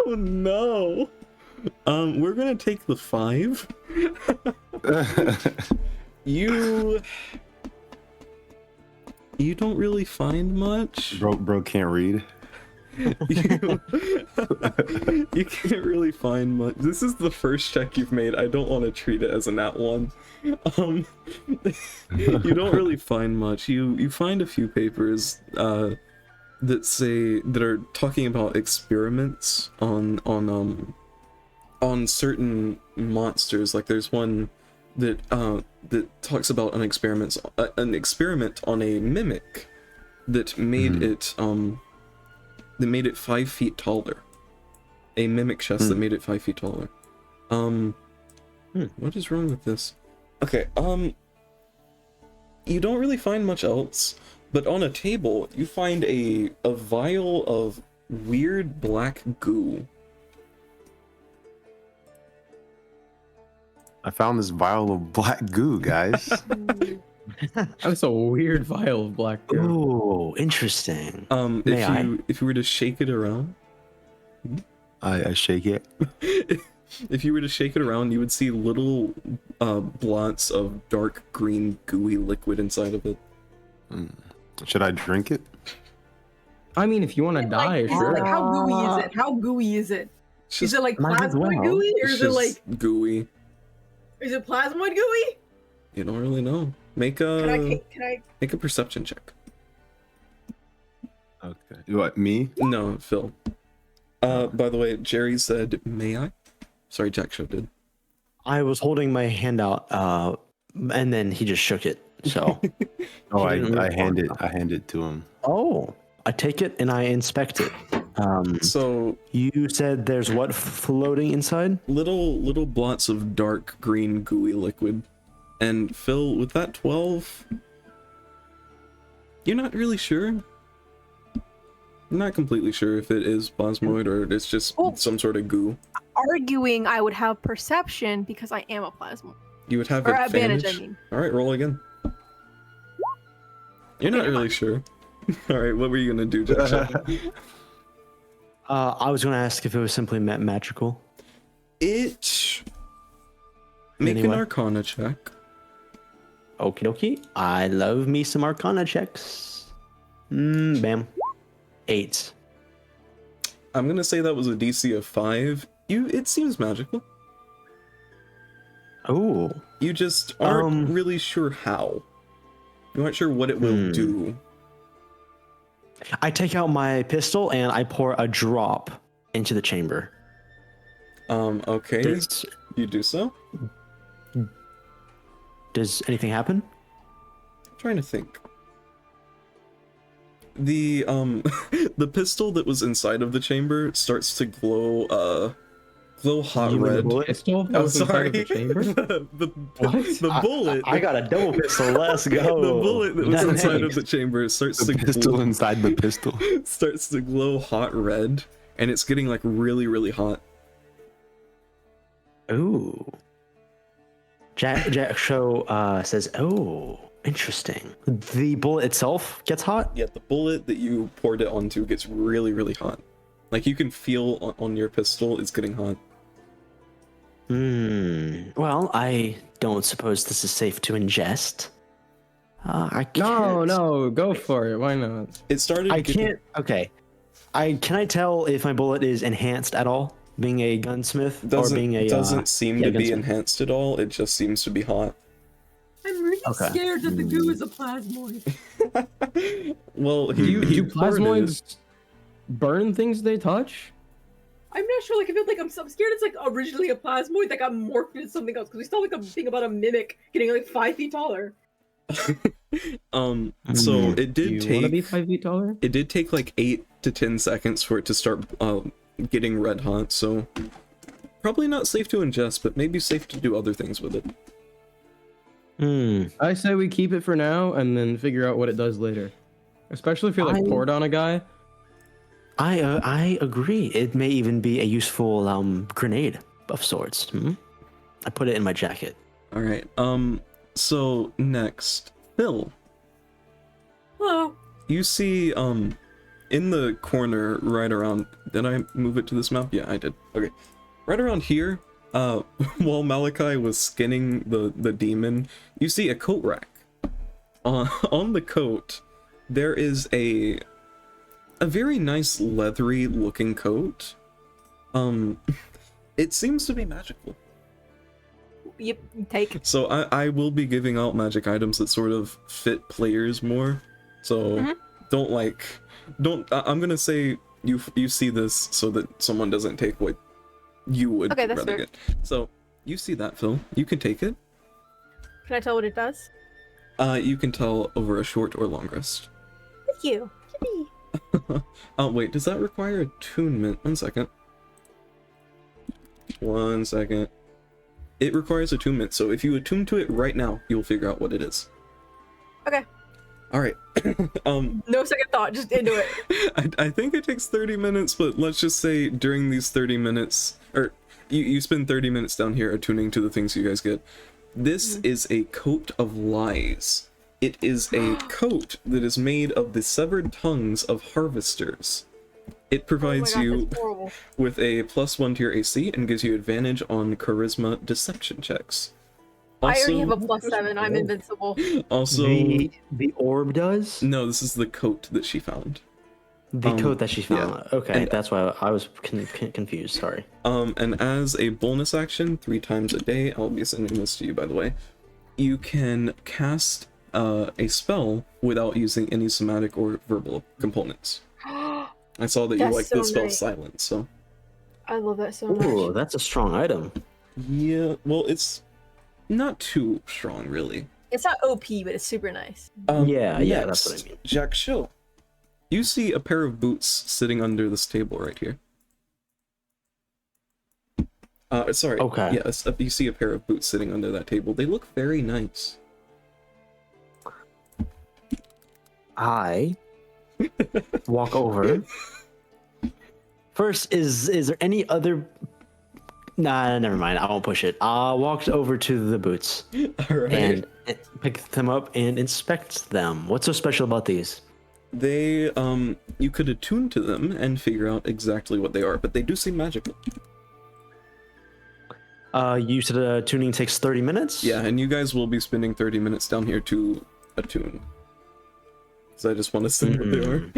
Speaker 2: Oh no! We're gonna take the 5. You don't really find much.
Speaker 5: Bro can't read.
Speaker 2: you, you can't really find much. This is the first check you've made. I don't want to treat it as a nat one. You don't really find much. You find a few papers that are talking about experiments on certain monsters. Like there's one that talks about an experiment on a mimic that made it that made it 5 feet taller. A mimic chest that made it 5 feet taller. What is wrong with this? Okay, you don't really find much else, but on a table you find a vial of weird black goo.
Speaker 5: I found this vial of black goo, guys.
Speaker 1: That's a weird vial of black goo.
Speaker 4: Oh, interesting.
Speaker 2: If you were to shake it around,
Speaker 5: I shake it.
Speaker 2: if you were to shake it around, you would see little blots of dark green gooey liquid inside of it.
Speaker 5: Should I drink it?
Speaker 1: I mean, if you want to die, sure.
Speaker 3: Like, how gooey is it? How gooey is it? Is it like
Speaker 4: might as
Speaker 3: plasmoid
Speaker 4: well.
Speaker 3: gooey, or
Speaker 2: It's
Speaker 3: is it like
Speaker 2: just gooey.
Speaker 3: is it plasmoid gooey?
Speaker 2: You don't really know. Make
Speaker 3: Can
Speaker 2: a
Speaker 3: I?
Speaker 2: make a perception check.
Speaker 5: Okay. What, me?
Speaker 2: No, Phil. By the way, Jerry said, "May I?" Sorry, Jack Show did.
Speaker 4: I was holding my hand out, and then he just shook it. So,
Speaker 5: Oh,
Speaker 4: He didn't
Speaker 5: I
Speaker 4: respond.
Speaker 5: hand it to him.
Speaker 4: oh, I take it and I inspect it.
Speaker 2: So
Speaker 4: You said there's what floating inside?
Speaker 2: little blots of dark green gooey liquid. And Phil, with that 12, you're not really sure. I'm not completely sure if it is plasmoid or it's just some sort of goo.
Speaker 6: Arguing I would have perception because I am a plasma.
Speaker 2: You would have
Speaker 6: Or
Speaker 2: advantage.
Speaker 6: advantage, I mean.
Speaker 2: All right, roll again. You're not really sure. All right, what were you gonna do, Jack?
Speaker 4: I was going to ask if it was simply magical.
Speaker 2: Make an
Speaker 4: Anyway.
Speaker 2: Arcana check.
Speaker 4: Okie dokie. I love me some Arcana checks. Bam. 8.
Speaker 2: I'm gonna say that was a DC of 5. It seems magical.
Speaker 4: Oh.
Speaker 2: You just aren't really sure how. You aren't sure what it will do.
Speaker 4: I take out my pistol and I pour a drop into the chamber.
Speaker 2: Okay. You do so?
Speaker 4: Does anything happen?
Speaker 2: I'm trying to think. The the pistol that was inside of the chamber starts to glow hot
Speaker 4: You mean the
Speaker 2: red.
Speaker 4: bullet?
Speaker 1: Pistol? That
Speaker 2: I'm
Speaker 1: was inside
Speaker 2: sorry.
Speaker 1: of the chamber?
Speaker 2: the bullet.
Speaker 4: I got a double pistol. Let's go.
Speaker 2: The bullet that was
Speaker 4: Nice.
Speaker 2: inside of the chamber starts
Speaker 5: The
Speaker 2: to
Speaker 5: pistol
Speaker 2: glow,
Speaker 5: inside the pistol.
Speaker 2: starts to glow hot red, and it's getting like really, really hot.
Speaker 4: Ooh. Jack Show says, "Oh, interesting." The bullet itself gets hot.
Speaker 2: Yeah, the bullet that you poured it onto gets really, really hot. Like you can feel on your pistol it's getting hot.
Speaker 4: Well, I don't suppose this is safe to ingest. I can't.
Speaker 1: No, go for it. Why not?
Speaker 2: It started.
Speaker 4: I can't. Okay. Can I tell if my bullet is enhanced at all? Being a gunsmith or being a
Speaker 2: doesn't seem
Speaker 4: yeah,
Speaker 2: to be
Speaker 4: gunsmith.
Speaker 2: enhanced at all. It just seems to be hot.
Speaker 3: I'm really
Speaker 4: Okay.
Speaker 3: scared that the goo is a plasmoid.
Speaker 2: Well,
Speaker 1: Do
Speaker 2: poured it.
Speaker 1: plasmoids burn things they touch?
Speaker 3: I'm not sure. Like, I feel like I'm scared. It's like originally a plasmoid that got morphed into something else. Because we saw like a thing about a mimic getting like 5 feet taller.
Speaker 2: So it
Speaker 1: Do
Speaker 2: did
Speaker 1: you want to be
Speaker 2: take
Speaker 1: 5 feet taller?
Speaker 2: it did take like 8 to 10 seconds for it to start getting red hot. So probably not safe to ingest, but maybe safe to do other things with it.
Speaker 1: I say we keep it for now and then figure out what it does later. Especially if you're like poured on a guy.
Speaker 4: I agree. It may even be a useful grenade of sorts. I put it in my jacket.
Speaker 2: All right. So next, Phil.
Speaker 3: Hello.
Speaker 2: You see, in the corner right around, did I move it to this map? Yeah, I did. Okay. Right around here, While Malachi was skinning the demon, you see a coat rack. On the coat, there is a very nice leathery looking coat. It seems to be magical.
Speaker 3: Yep, take.
Speaker 2: So I will be giving out magic items that sort of fit players more. So I'm gonna say you see this so that someone doesn't take what you would
Speaker 3: Okay, that's
Speaker 2: rather
Speaker 3: fair.
Speaker 2: get. So you see that, Phil. You can take it.
Speaker 3: Can I tell what it does?
Speaker 2: You can tell over a short or long rest.
Speaker 3: Thank you. Yippee.
Speaker 2: Oh wait, does that require attunement? 1 second. 1 second. It requires attunement, so if you attune to it right now, you'll figure out what it is.
Speaker 3: Okay.
Speaker 2: Alright.
Speaker 3: No second thought, just into it.
Speaker 2: I think it takes 30 minutes, but let's just say during these 30 minutes, or you spend 30 minutes down here attuning to the things you guys get. This is a coat of lies. It is a coat that is made of the severed tongues of harvesters. It provides you
Speaker 3: that's horrible.
Speaker 2: with a +1 to your AC and gives you advantage on charisma deception checks.
Speaker 3: I already have a +7. I'm invincible.
Speaker 2: Also,
Speaker 4: the orb does?
Speaker 2: no, this is the coat that she found.
Speaker 4: The coat that she found.
Speaker 2: yeah.
Speaker 4: Okay,
Speaker 2: And-
Speaker 4: that's why I was confused. Sorry.
Speaker 2: And as a bonus action, 3 times a day, I'll be sending this to you, by the way, you can cast a spell without using any somatic or verbal components. I saw that you
Speaker 3: That's
Speaker 2: like
Speaker 3: so
Speaker 2: the spell
Speaker 3: nice.
Speaker 2: silence, so
Speaker 3: I love that so
Speaker 4: Ooh,
Speaker 3: much.
Speaker 4: that's a strong item.
Speaker 2: yeah. Well, it's not too strong, really.
Speaker 3: It's not OP, but it's super nice.
Speaker 4: Yeah, that's what I mean.
Speaker 2: Jack Show. You see a pair of boots sitting under this table right here. Sorry.
Speaker 4: Okay.
Speaker 2: Yes, you see a pair of boots sitting under that table. They look very nice.
Speaker 4: I walk over. First, is there any other? Nah, never mind. I won't push it. I walked over to the boots
Speaker 2: Alright.
Speaker 4: and pick them up and inspect them. What's so special about these?
Speaker 2: They, you could attune to them and figure out exactly what they are, but they do seem magical.
Speaker 4: You said tuning takes 30 minutes?
Speaker 2: Yeah, and you guys will be spending 30 minutes down here to attune. So I just want to say what they are.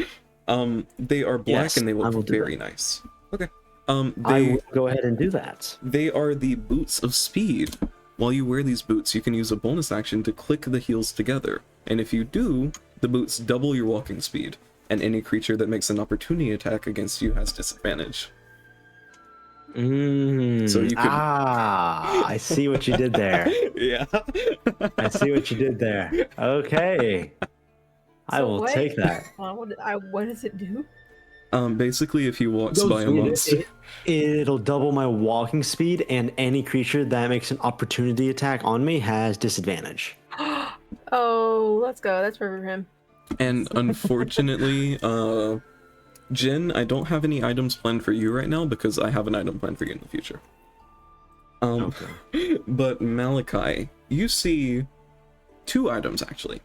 Speaker 2: They are black
Speaker 4: Yes,
Speaker 2: and they
Speaker 4: I will
Speaker 2: look
Speaker 4: do
Speaker 2: very nice. Okay.
Speaker 4: I
Speaker 2: They
Speaker 4: will go ahead and do that.
Speaker 2: they are the boots of speed. While you wear these boots, you can use a bonus action to click the heels together. And if you do, the boots double your walking speed, and any creature that makes an opportunity attack against you has disadvantage. So you could-
Speaker 4: I see what you did there.
Speaker 2: Yeah.
Speaker 4: I see what you did there. Okay. I
Speaker 3: So
Speaker 4: will
Speaker 3: what?
Speaker 4: take that.
Speaker 3: What does it do?
Speaker 2: Basically, if you walk
Speaker 1: Goes
Speaker 2: by a
Speaker 1: through it.
Speaker 2: monster,
Speaker 4: It'll double my walking speed, and any creature that makes an opportunity attack on me has disadvantage.
Speaker 3: Oh, let's go. That's for him.
Speaker 2: and unfortunately, Jin, I don't have any items planned for you right now because I have an item planned for you in the future. But Malachi, you see 2 items actually.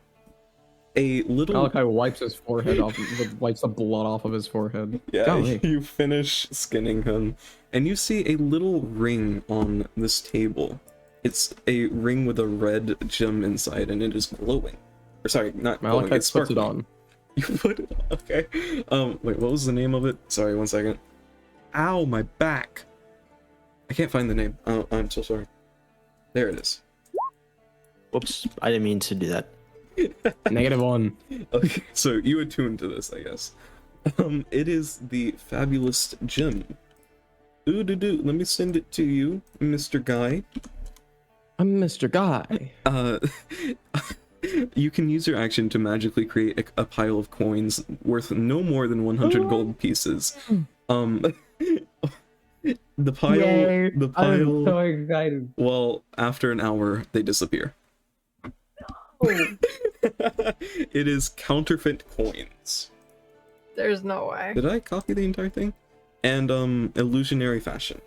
Speaker 2: A little
Speaker 1: Malachi wipes his forehead off, wipes the blood off of his forehead.
Speaker 2: Yeah,
Speaker 1: Golly.
Speaker 2: you finish skinning him, and you see a little ring on this table. It's a ring with a red gem inside, and it is glowing. Or sorry, not glowing,
Speaker 1: Malachi
Speaker 2: it's
Speaker 1: puts it
Speaker 2: sparkling.
Speaker 1: on.
Speaker 2: You put it on, okay. Wait, what was the name of it? Sorry, 1 second. Ow, my back! I can't find the name. Oh, I'm so sorry. There it is.
Speaker 4: Whoops, I didn't mean to do that.
Speaker 1: -1.
Speaker 2: Okay, so you attune to this, I guess. It is the fabulous gem. Let me send it to you, Mr. Guy.
Speaker 1: I'm Mr. Guy.
Speaker 2: You can use your action to magically create a pile of coins worth no more than 100 gold pieces. The pile,
Speaker 1: excited.
Speaker 2: well, after an hour, they disappear.
Speaker 3: Oh,
Speaker 2: It is counterfeit coins.
Speaker 3: there's no way.
Speaker 2: Did I copy the entire thing? And illusionary fashion.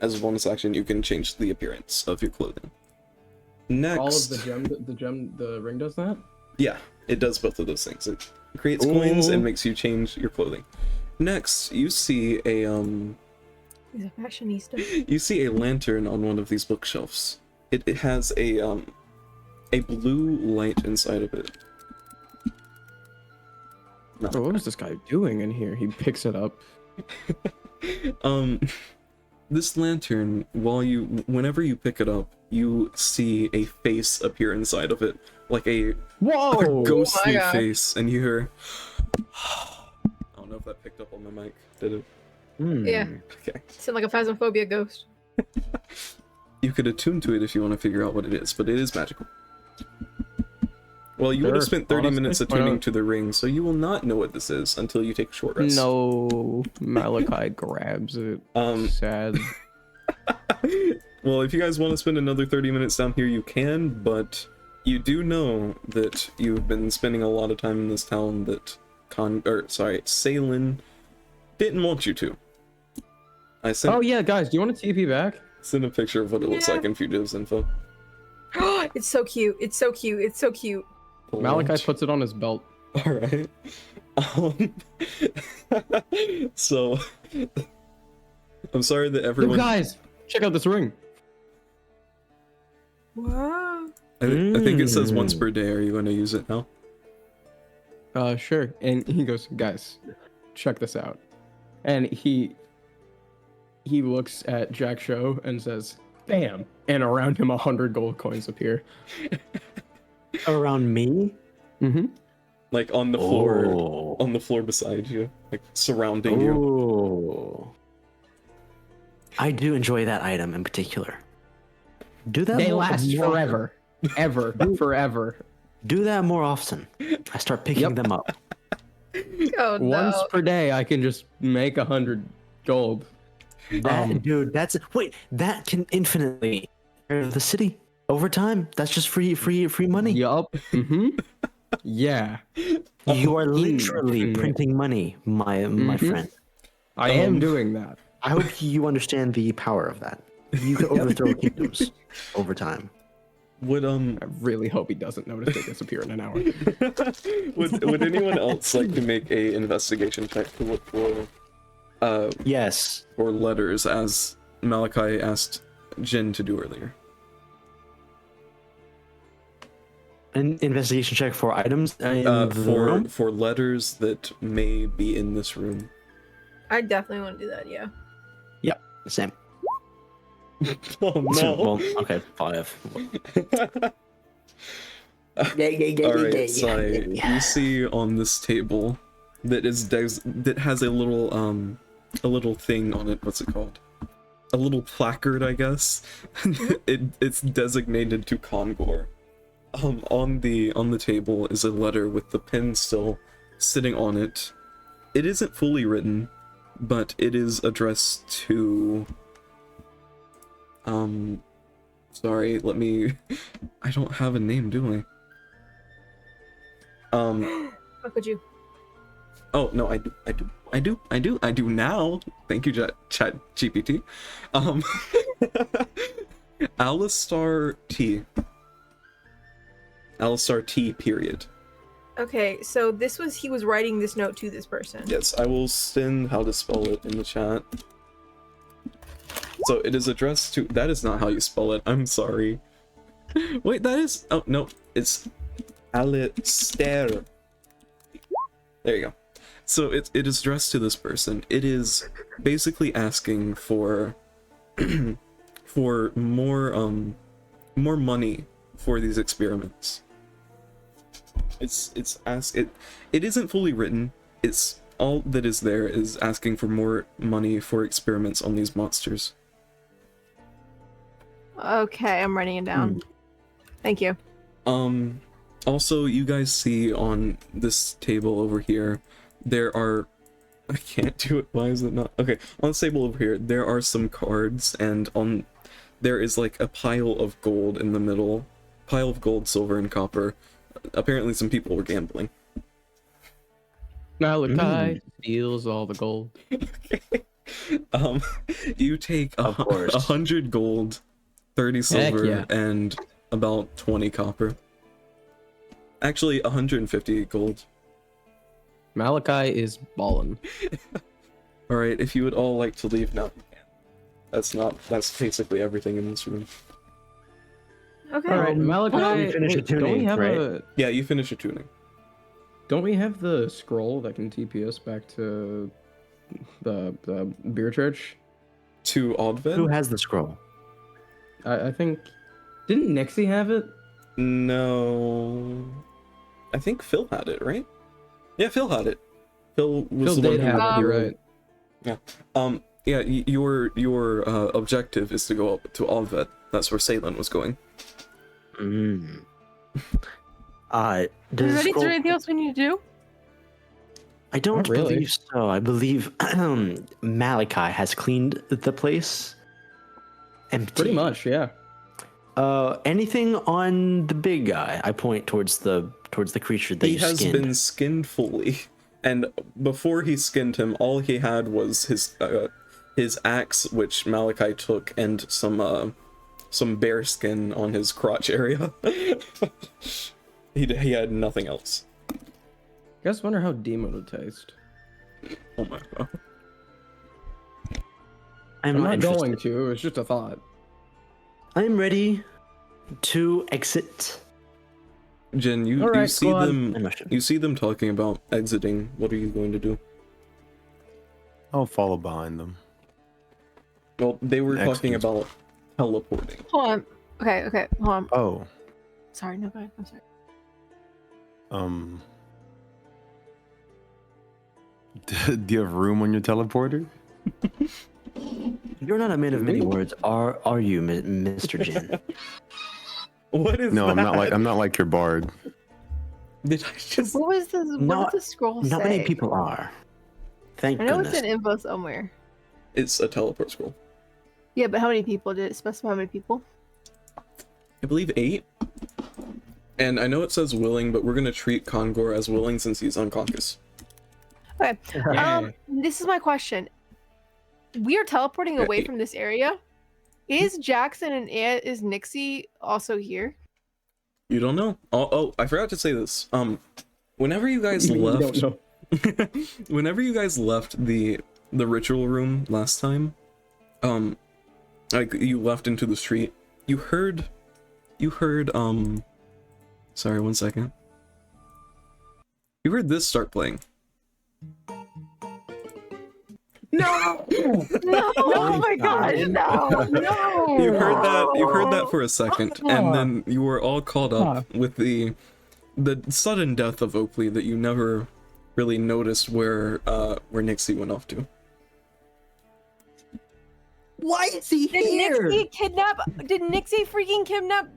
Speaker 2: As a bonus action, you can change the appearance of your clothing. Next,
Speaker 1: All of the ring does that?
Speaker 2: yeah, it does both of those things. It creates coins
Speaker 4: Ooh.
Speaker 2: and makes you change your clothing. Next, you see a
Speaker 6: He's a fashionista.
Speaker 2: You see a lantern on one of these bookshelves. It has a blue light inside of it. No.
Speaker 1: Oh, what is this guy doing in here? He picks it up.
Speaker 2: This lantern, whenever you pick it up, you see a face appear inside of it, like a ghostly face, and you hear. I don't know if that picked up on my mic. Did it?
Speaker 6: Yeah.
Speaker 2: Okay.
Speaker 6: Sound like a phasmophobia ghost.
Speaker 2: You could attune to it if you want to figure out what it is, but it is magical. Well, you would have spent 30 minutes attuning to the ring, so you will not know what this is until you take a short rest.
Speaker 1: No, Malachi grabs it. Sad.
Speaker 2: Well, if you guys want to spend another 30 minutes down here, you can, but you do know that you've been spending a lot of time in this town that Salen didn't want you to. I sent.
Speaker 1: Oh yeah, guys, do you want to TP back?
Speaker 2: Send a picture of what it looks like in Fugitives info.
Speaker 6: It's so cute. It's so cute. It's so cute.
Speaker 1: Malachi puts it on his belt.
Speaker 2: All right. So, I'm sorry that everyone.
Speaker 1: You guys, check out this ring.
Speaker 6: Wow.
Speaker 2: I think it says once per day. Are you going to use it now?
Speaker 1: Sure. And he goes, guys, check this out. And he looks at Jack Show and says, "Bam!" And around him 100 gold coins appear.
Speaker 4: Around me?
Speaker 1: Mm-hmm.
Speaker 2: Like on the floor beside you, like surrounding you.
Speaker 4: Oh. I do enjoy that item in particular. Do that.
Speaker 1: They
Speaker 4: more,
Speaker 1: last
Speaker 4: more,
Speaker 1: forever. Forever.
Speaker 4: Do that more often. I start picking them up.
Speaker 6: Oh no.
Speaker 1: Once per day, I can just make 100 gold.
Speaker 4: Dude, that can infinitely clear the city over time. That's just free money.
Speaker 1: Yup. Mm-hmm. Yeah.
Speaker 4: You are literally printing money, my friend.
Speaker 1: I am doing that.
Speaker 4: I hope you understand the power of that. You can overthrow kingdoms over time.
Speaker 2: Would
Speaker 1: I really hope he doesn't notice they disappear in an hour.
Speaker 2: would anyone else like to make a investigation check to look for
Speaker 4: Yes.
Speaker 2: or letters, as Malachi asked Jin to do earlier?
Speaker 4: An investigation check for items in the room?
Speaker 2: For letters that may be in this room.
Speaker 6: I definitely want to do that, yeah.
Speaker 4: Yep, same.
Speaker 2: Oh no.
Speaker 4: Well, okay, 5.
Speaker 2: Alright, so you see on this table that has a little thing on it. What's it called? A little placard, I guess. It's designated to Kongor. On the table is a letter with the pen still sitting on it. It isn't fully written, but it is addressed to sorry, I don't have a name, do I?
Speaker 6: How could you?
Speaker 2: Oh no, I do now. Thank you, Chat GPT. Alistar T. Alistar T. Period.
Speaker 6: Okay, so he was writing this note to this person.
Speaker 2: Yes, I will send how to spell it in the chat. So it is addressed to. That is not how you spell it. I'm sorry. Wait, that is. Oh no, it's Alistair. There you go. So it is addressed to this person. It is basically asking for for more money for these experiments. It isn't fully written. It's all that is there is asking for more money for experiments on these monsters.
Speaker 6: Okay, I'm writing it down. Thank you.
Speaker 2: Also, you guys see on this table over here, there are... I can't do it, why is it not? Okay, on this table over here, there are some cards, and there is like a pile of gold in the middle. Pile of gold, silver, and copper. Apparently some people were gambling.
Speaker 1: Malachi steals all the gold.
Speaker 2: You take 100 gold, 30 silver, and about 20 copper. Actually, 150 gold.
Speaker 1: Malachi is ballin'.
Speaker 2: Alright, if you would all like to leave now, you can. That's basically everything in this room.
Speaker 6: Okay.
Speaker 1: All right, Malachi.
Speaker 4: we finish
Speaker 1: wait,
Speaker 4: the
Speaker 1: don't we
Speaker 4: tuning,
Speaker 1: have
Speaker 4: right?
Speaker 2: Yeah, you finish your tuning.
Speaker 1: Don't we have the scroll that can TP us back to the beer church?
Speaker 2: To Oddved?
Speaker 4: Who has the scroll?
Speaker 1: I think. Didn't Nixie have it?
Speaker 2: No. I think Phil had it, right? Yeah, Phil had it. Phil was
Speaker 1: Phil
Speaker 2: the one
Speaker 1: did
Speaker 2: who
Speaker 1: have it. You're right.
Speaker 2: Yeah, your objective is to go up to Oddved. That's where Salen was going.
Speaker 4: Mm.
Speaker 6: Are
Speaker 4: Does
Speaker 6: we
Speaker 4: the
Speaker 6: ready? Is
Speaker 4: scroll...
Speaker 6: there anything else we need to do?
Speaker 4: I don't
Speaker 1: Not really.
Speaker 4: believe so. I believe Malachi has cleaned the place. Empty.
Speaker 1: Pretty much, yeah.
Speaker 4: Anything on the big guy? I point towards the creature that
Speaker 2: He
Speaker 4: you
Speaker 2: has
Speaker 4: skinned.
Speaker 2: been skinned fully, and before he skinned him, all he had was his axe, which Malachi took, and some bear skin on his crotch area. He had nothing else.
Speaker 1: Guys, wonder how demon would taste.
Speaker 2: Oh my god.
Speaker 4: I'm
Speaker 1: I'm
Speaker 4: not
Speaker 1: not
Speaker 4: interested.
Speaker 1: going to. It was just a thought.
Speaker 4: I'm ready to exit.
Speaker 2: Jen, you
Speaker 1: Alright,
Speaker 2: see
Speaker 1: squad.
Speaker 2: you see them talking about exiting. What are you going to do?
Speaker 5: I'll follow behind them.
Speaker 2: Well, they were talking
Speaker 5: Excellent.
Speaker 2: about teleporting.
Speaker 6: Hold on. Okay, hold on.
Speaker 5: Oh,
Speaker 6: Sorry, no, go ahead. I'm sorry.
Speaker 5: do you have room on your teleporter?
Speaker 4: You're not a man of many words, are you, Mr. Jin?
Speaker 2: What is
Speaker 5: No,
Speaker 2: that?
Speaker 5: I'm not like your bard.
Speaker 2: Did I just?
Speaker 6: What was this?
Speaker 4: Not-
Speaker 6: What did the scroll say?
Speaker 4: Not many people are. Thank
Speaker 6: I know
Speaker 4: goodness.
Speaker 6: it's in info somewhere.
Speaker 2: It's a teleport scroll.
Speaker 6: Yeah, but how many people? Did it specify how many people?
Speaker 2: I believe 8. And I know it says willing, but we're gonna treat Kongor as willing since he's unconscious.
Speaker 6: Okay.
Speaker 1: Yeah.
Speaker 6: This is my question. We are teleporting away
Speaker 2: Okay.
Speaker 6: from this area. Is Jackson and is Nixie also here?
Speaker 2: You don't know. Oh, I forgot to say this. Whenever you guys
Speaker 1: You
Speaker 2: left,
Speaker 1: don't know.
Speaker 2: whenever you guys left the ritual room last time, like you left into the street, you heard, sorry, one second. You heard this start playing.
Speaker 1: No!
Speaker 6: No! Oh my gosh! No! No!
Speaker 2: You heard that for a second, and then you were all caught up with the sudden death of Oakley that you never really noticed where Nixie went off to.
Speaker 1: Why is he
Speaker 6: Did Nixie kidnap? Did Nixie freaking kidnap?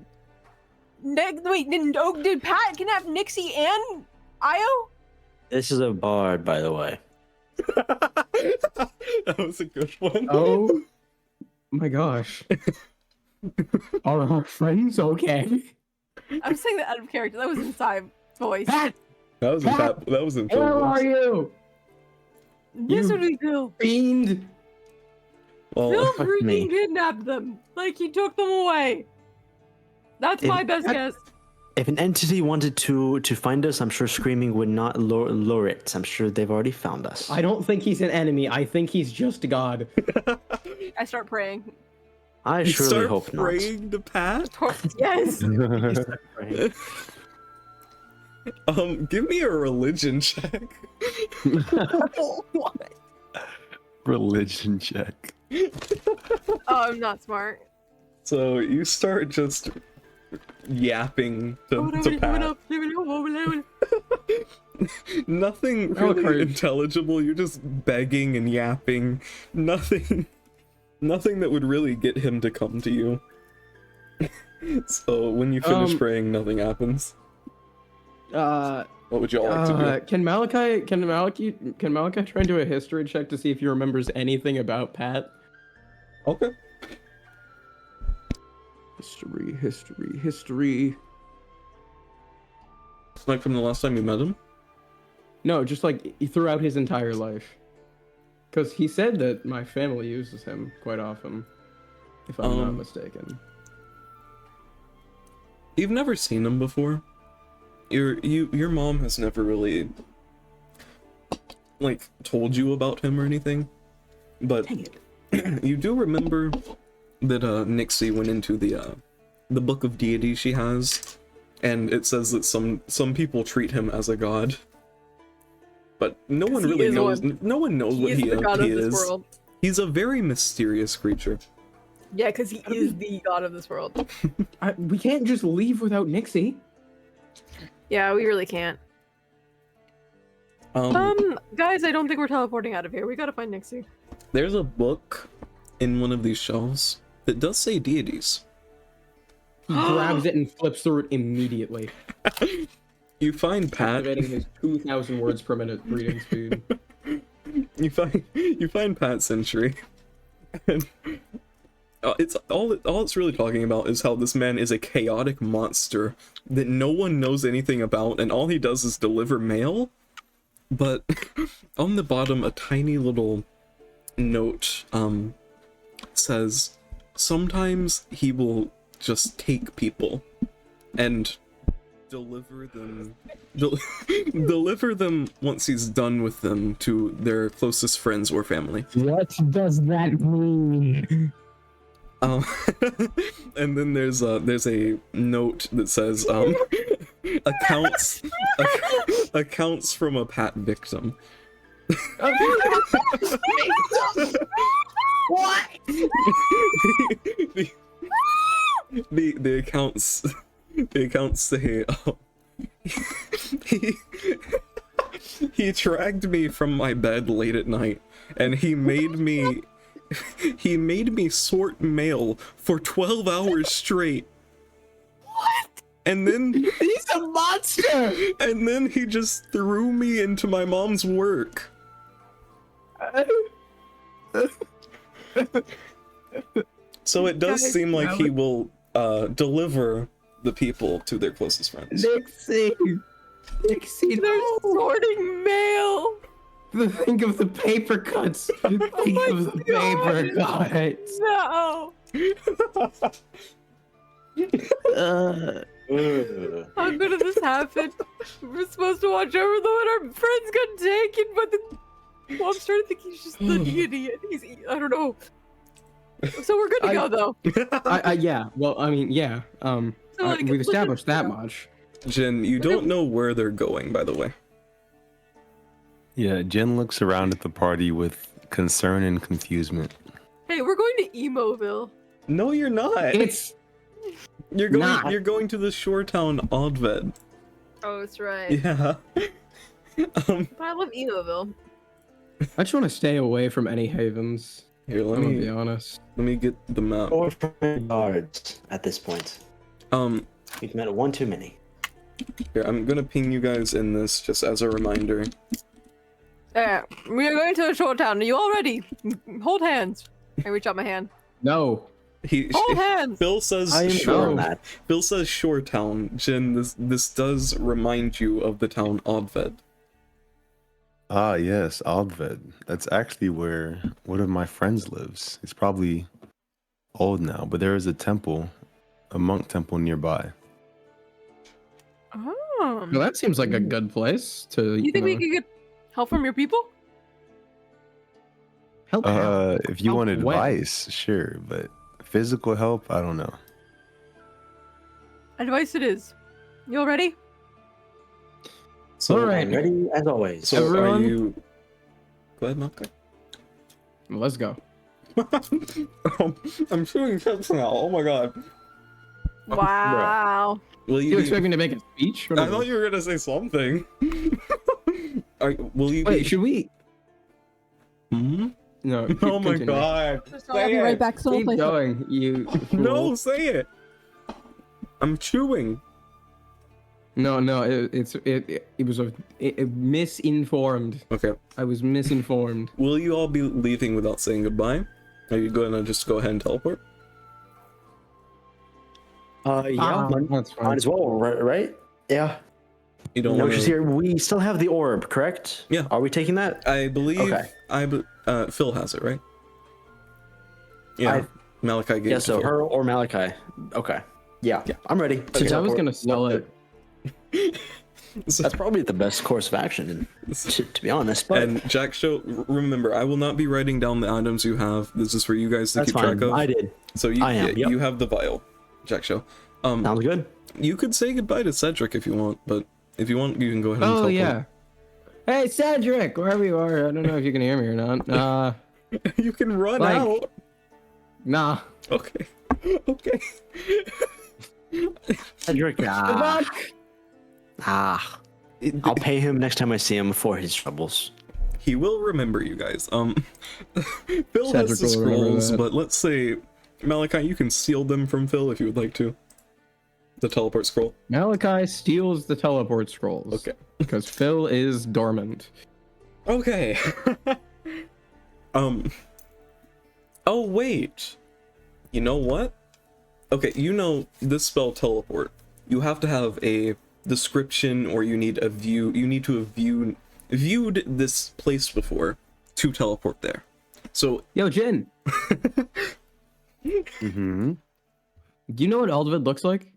Speaker 6: Wait, did Pat kidnap Nixie and Io?
Speaker 4: This is a bard, by the way.
Speaker 2: That was a good one.
Speaker 1: Oh my gosh. Are our friends okay?
Speaker 3: I'm saying that out of character. That was inside voice.
Speaker 1: Pat,
Speaker 2: That was in
Speaker 1: where
Speaker 2: Phil
Speaker 1: are
Speaker 2: voice.
Speaker 1: you?
Speaker 3: This would be Phil.
Speaker 1: Fiend!
Speaker 2: Well,
Speaker 3: Phil
Speaker 4: fuck
Speaker 3: freaking
Speaker 4: me.
Speaker 3: kidnapped them. Like he took them away. That's my best guess.
Speaker 4: If an entity wanted to find us, I'm sure screaming would not lure it. I'm sure they've already found us.
Speaker 1: I don't think he's an enemy. I think he's just God.
Speaker 3: I start praying.
Speaker 4: I
Speaker 2: you
Speaker 4: surely
Speaker 2: start
Speaker 4: hope not.
Speaker 2: praying to Pat.
Speaker 3: Yes.
Speaker 2: Give me a religion check.
Speaker 5: Religion check.
Speaker 6: Oh, I'm not smart.
Speaker 2: So you start just yapping to Pat. Nothing really
Speaker 1: courage.
Speaker 2: intelligible. You're just begging and yapping. Nothing that would really get him to come to you. So when you finish praying, nothing happens. What would you all like to do?
Speaker 1: Can Malachi try and do a history check to see if he remembers anything about Pat?
Speaker 2: Okay.
Speaker 1: History.
Speaker 2: Like from the last time you met him?
Speaker 1: No, just like throughout his entire life. Because he said that my family uses him quite often, if I'm not mistaken.
Speaker 2: You've never seen him before. Your mom has never really like told you about him or anything. But
Speaker 1: Dang it.
Speaker 2: You do remember that Nixie went into the book of deity she has, and it says that some people treat him as a god, but no one
Speaker 3: he
Speaker 2: really
Speaker 3: is
Speaker 2: knows.
Speaker 3: one.
Speaker 2: No one knows what
Speaker 3: He is
Speaker 2: he
Speaker 3: the god
Speaker 2: he
Speaker 3: of this
Speaker 2: is.
Speaker 3: world.
Speaker 2: He's a very mysterious creature.
Speaker 3: Yeah, because he is the god of this world.
Speaker 1: We can't just leave without Nixie.
Speaker 3: Yeah, we really can't. Guys, I don't think we're teleporting out of here. We gotta find Nixie.
Speaker 2: There's a book in one of these shelves that does say deities.
Speaker 1: He grabs it and flips through it immediately,
Speaker 2: You find Pat.
Speaker 1: activating his 2,000 words per minute reading speed.
Speaker 2: You find Pat's entry, and it's all it's really talking about is how this man is a chaotic monster that no one knows anything about, and all he does is deliver mail. But on the bottom, a tiny little note says sometimes he will just take people and deliver them deliver them once he's done with them to their closest friends or family.
Speaker 7: What does that mean?
Speaker 2: And then there's a note that says accounts from a Pat victim.
Speaker 1: What?
Speaker 2: The accounts say he dragged me from my bed late at night, and he made me sort mail for 12 hours straight.
Speaker 3: What?
Speaker 2: And then
Speaker 1: He's a monster!
Speaker 2: and then he just threw me into my mom's work. So it does
Speaker 3: Guys,
Speaker 2: seem like he will deliver the people to their closest friends.
Speaker 1: Nixie! Nixie,
Speaker 3: They're
Speaker 1: no!
Speaker 3: sorting mail.
Speaker 1: Think of the paper cuts! Think of the paper cuts!
Speaker 3: No. How could this happen? We're supposed to watch over them and our friends got taken, but well, I'm starting to think he's just the idiot. I don't know. So we're good to go though.
Speaker 1: Yeah, well, I mean, yeah.
Speaker 3: So, like,
Speaker 1: We've established that much.
Speaker 2: Jin, you don't know where they're going, by the way.
Speaker 5: Yeah, Jen looks around at the party with concern and confusement.
Speaker 3: Hey, we're going to Emoville.
Speaker 2: No, you're not.
Speaker 1: It's
Speaker 2: You're
Speaker 1: not.
Speaker 2: going to the shore town Oddved.
Speaker 3: Oh, that's right.
Speaker 2: Yeah.
Speaker 3: But I love Emoville.
Speaker 1: I just want to stay away from any havens.
Speaker 2: Here,
Speaker 1: I'm gonna be honest.
Speaker 2: let me get the map.
Speaker 4: Or guards at this point. We've met one too many.
Speaker 2: Here, I'm gonna ping you guys in this just as a reminder.
Speaker 3: We are going to a short town. Are you all ready? Hold hands. I reach out my hand.
Speaker 1: No.
Speaker 3: Hold hands.
Speaker 2: Phil says
Speaker 4: I am sure on that.
Speaker 2: Phil says shore town. Jin, this does remind you of the town Oddved.
Speaker 5: Ah, yes, Aldved. That's actually where one of my friends lives. He's probably old now, but there is a temple, a monk temple nearby.
Speaker 3: Oh.
Speaker 1: Well, that seems like a good place to.
Speaker 3: You think we could get help from your people?
Speaker 1: help out?
Speaker 5: If you want
Speaker 1: Help when?
Speaker 5: advice, sure, but physical help, I don't know.
Speaker 3: Advice it is. You all ready?
Speaker 2: So,
Speaker 1: All right.
Speaker 4: I'm ready as always.
Speaker 2: So
Speaker 1: Everyone?
Speaker 2: are you? Go ahead, Malka.
Speaker 1: Let's go.
Speaker 2: I'm shooting chips now. Oh my god.
Speaker 3: Wow.
Speaker 2: Will
Speaker 1: You
Speaker 2: you?
Speaker 1: expect me to make a speech?
Speaker 2: I thought you were gonna say something. Will you?
Speaker 1: Wait,
Speaker 2: be...
Speaker 1: should we?
Speaker 2: Hmm?
Speaker 1: No.
Speaker 2: Oh my
Speaker 1: continue.
Speaker 2: god.
Speaker 6: I'll be right back. Someone
Speaker 1: Keep
Speaker 6: play
Speaker 1: going. You.
Speaker 2: No,
Speaker 1: fool.
Speaker 2: say it. I'm chewing.
Speaker 1: No. It was misinformed.
Speaker 2: Okay.
Speaker 1: I was misinformed.
Speaker 2: Will you all be leaving without saying goodbye? Are you going to just go ahead and teleport?
Speaker 4: Yeah,
Speaker 1: That's fine.
Speaker 4: might as well, right? Yeah.
Speaker 2: You don't
Speaker 4: No,
Speaker 2: want
Speaker 4: she's
Speaker 2: to.
Speaker 4: here. We still have the orb, correct?
Speaker 2: Yeah.
Speaker 4: Are we taking that?
Speaker 2: I believe.
Speaker 4: Okay.
Speaker 2: Phil has it, right? Yeah. Malachi gave
Speaker 4: Yeah,
Speaker 2: it to
Speaker 4: so
Speaker 2: Phil.
Speaker 4: her or Malachi. Okay. Yeah, I'm ready. to
Speaker 1: I was
Speaker 4: teleport.
Speaker 1: gonna sell it.
Speaker 4: That's probably the best course of action, to be honest. But
Speaker 2: And Jack Show, remember, I will not be writing down the items you have. This is for you guys to
Speaker 4: that's
Speaker 2: keep
Speaker 4: fine.
Speaker 2: track of.
Speaker 4: I did.
Speaker 2: So you,
Speaker 4: I am, yep.
Speaker 2: you have the vial, Jack Show.
Speaker 4: Sounds good.
Speaker 2: You could say goodbye to Cedric if you want, but if you want, you can go ahead and
Speaker 1: Oh
Speaker 2: teleport.
Speaker 1: yeah. Hey Cedric, wherever you are, I don't know if you can hear me or not.
Speaker 2: You can run
Speaker 1: Like-
Speaker 2: out.
Speaker 1: Nah.
Speaker 2: Okay. Okay.
Speaker 4: Cedric,
Speaker 1: Good luck.
Speaker 4: I'll pay him next time I see him for his troubles.
Speaker 2: He will remember you guys. Phil
Speaker 1: Cedric
Speaker 2: has the
Speaker 1: will remember
Speaker 2: scrolls,
Speaker 1: that.
Speaker 2: but let's say Malachi, you can steal them from Phil if you would like to. The teleport scroll.
Speaker 1: Malachi steals the teleport scrolls.
Speaker 2: Okay.
Speaker 1: Because Phil is dormant.
Speaker 2: Okay. Oh wait. You know what? Okay, you know this spell teleport. You have to have a description, or you need a view. You need to have viewed this place before to teleport there. So
Speaker 1: Yo, Jin,
Speaker 5: Mm-hmm.
Speaker 1: do you know what Eldvid looks like?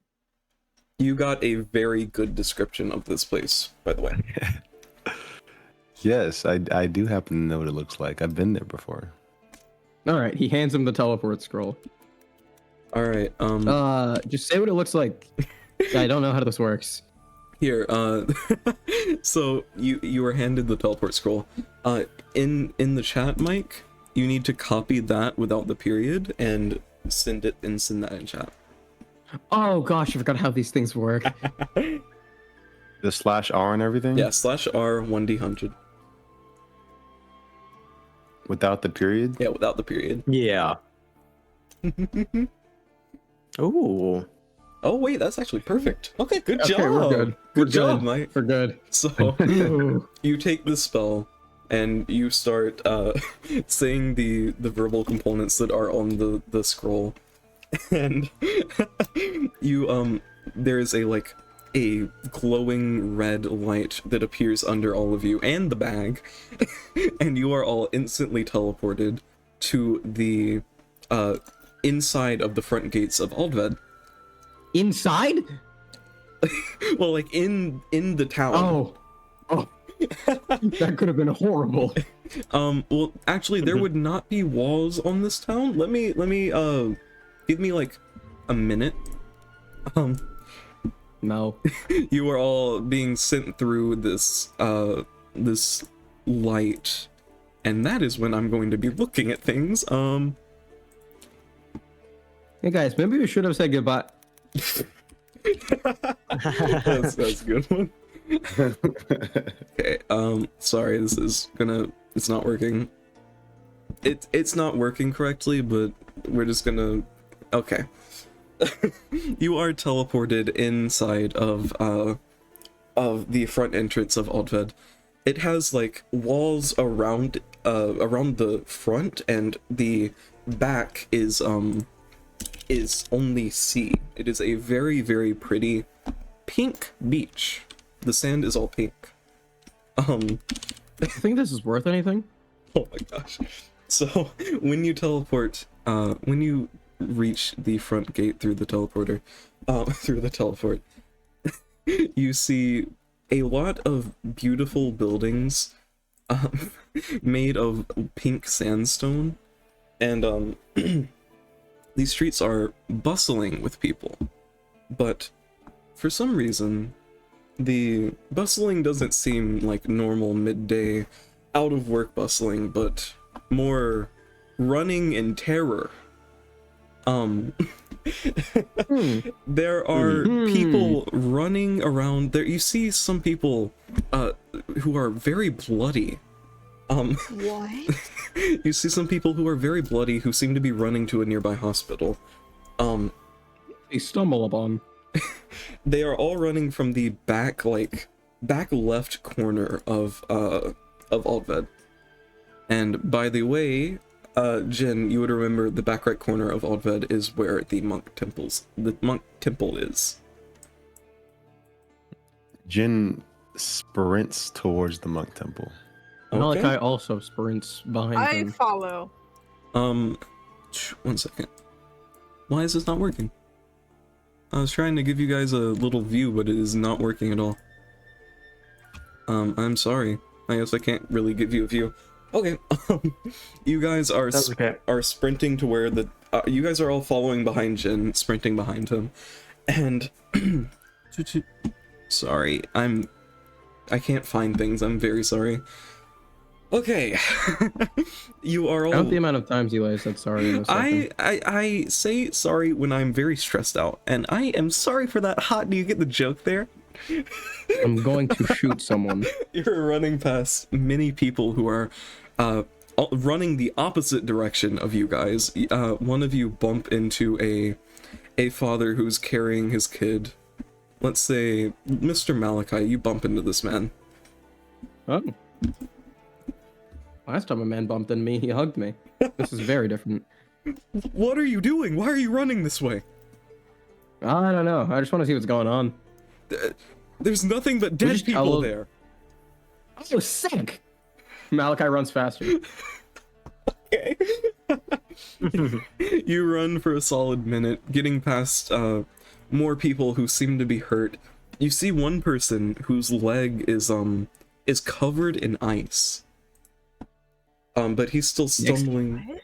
Speaker 2: you got a very good description of this place, by the way.
Speaker 5: Yes, I do happen to know what it looks like. I've been there before.
Speaker 1: Alright, he hands him the teleport scroll.
Speaker 2: All right.
Speaker 1: Just say what it looks like. I don't know how this works.
Speaker 2: Here, so you were handed the teleport scroll. In the chat, Mike, you need to copy that without the period and send that in chat.
Speaker 1: Oh gosh, I forgot how these things work.
Speaker 5: The /R and everything?
Speaker 2: Yeah, /R 1d100.
Speaker 5: Without the period?
Speaker 2: Yeah, without the period.
Speaker 4: Yeah. Ooh.
Speaker 2: Oh wait, that's actually perfect. Okay, good
Speaker 1: Okay,
Speaker 2: job.
Speaker 1: we're good.
Speaker 2: Good
Speaker 1: We're
Speaker 2: job,
Speaker 1: good.
Speaker 2: Mike.
Speaker 1: We're good.
Speaker 2: So
Speaker 1: Ooh.
Speaker 2: you take the spell and you start saying the verbal components that are on the scroll, and you there's a glowing red light that appears under all of you and the bag, and you are all instantly teleported to the inside of the front gates of Aldved.
Speaker 1: Inside?
Speaker 2: Well, like in the town.
Speaker 1: Oh. That could have been horrible.
Speaker 2: Well, actually, there would not be walls on this town. Let me give me like a minute.
Speaker 1: No.
Speaker 2: You are all being sent through this this light, and that is when I'm going to be looking at things.
Speaker 1: Hey guys, maybe we should have said goodbye.
Speaker 2: that's a good one. Okay, sorry, it's not working. It's not working correctly, but we're just gonna, okay. You are teleported inside of the front entrance of Aldved. It has like walls around the front, and the back is only sea. It is a very, very pretty pink beach. The sand is all pink.
Speaker 1: I think this is worth anything.
Speaker 2: Oh my gosh. So when you teleport, when you reach the front gate through the teleporter, through the teleport, you see a lot of beautiful buildings, made of pink sandstone, and these streets are bustling with people, but for some reason, the bustling doesn't seem like normal midday, out of work bustling, but more running in terror. There are people running around there. You see some people who are very bloody.
Speaker 6: What?
Speaker 2: You see some people who are very bloody who seem to be running to a nearby hospital.
Speaker 1: They stumble upon.
Speaker 2: They are all running from the back left corner of Aldved. And by the way, Jin, you would remember the back right corner of Aldved is where the monk temple is.
Speaker 5: Jin sprints towards the monk temple.
Speaker 1: Malachi
Speaker 2: Okay.
Speaker 1: also sprints behind
Speaker 6: I
Speaker 1: him.
Speaker 6: follow.
Speaker 2: 1 second. Why is this not working? I was trying to give you guys a little view, but it is not working at all. I'm sorry. I guess I can't really give you a view. Okay, you guys are
Speaker 4: That's okay.
Speaker 2: are sprinting to where the you guys are all following behind Jin, sprinting behind him, and sorry, I can't find things. I'm very sorry. Okay, you are all.
Speaker 1: Count the amount of times Eli said sorry in a second.
Speaker 2: I say sorry when I'm very stressed out, and I am sorry for that. Hot, do you get the joke there?
Speaker 1: I'm going to shoot someone.
Speaker 2: You're running past many people who are running the opposite direction of you guys. One of you bump into a father who's carrying his kid. Let's say, Mr. Malachi, you bump into this man.
Speaker 1: Oh. Last time a man bumped into me, he hugged me. This is very different.
Speaker 2: What are you doing? Why are you running this way?
Speaker 1: I don't know. I just want to see what's going on.
Speaker 2: There's nothing but dead
Speaker 1: just
Speaker 2: people
Speaker 1: tell-
Speaker 2: there.
Speaker 1: Oh, sick! Malachi runs faster.
Speaker 2: Okay. You run for a solid minute, getting past more people who seem to be hurt. You see one person whose leg is covered in ice. But he's still stumbling,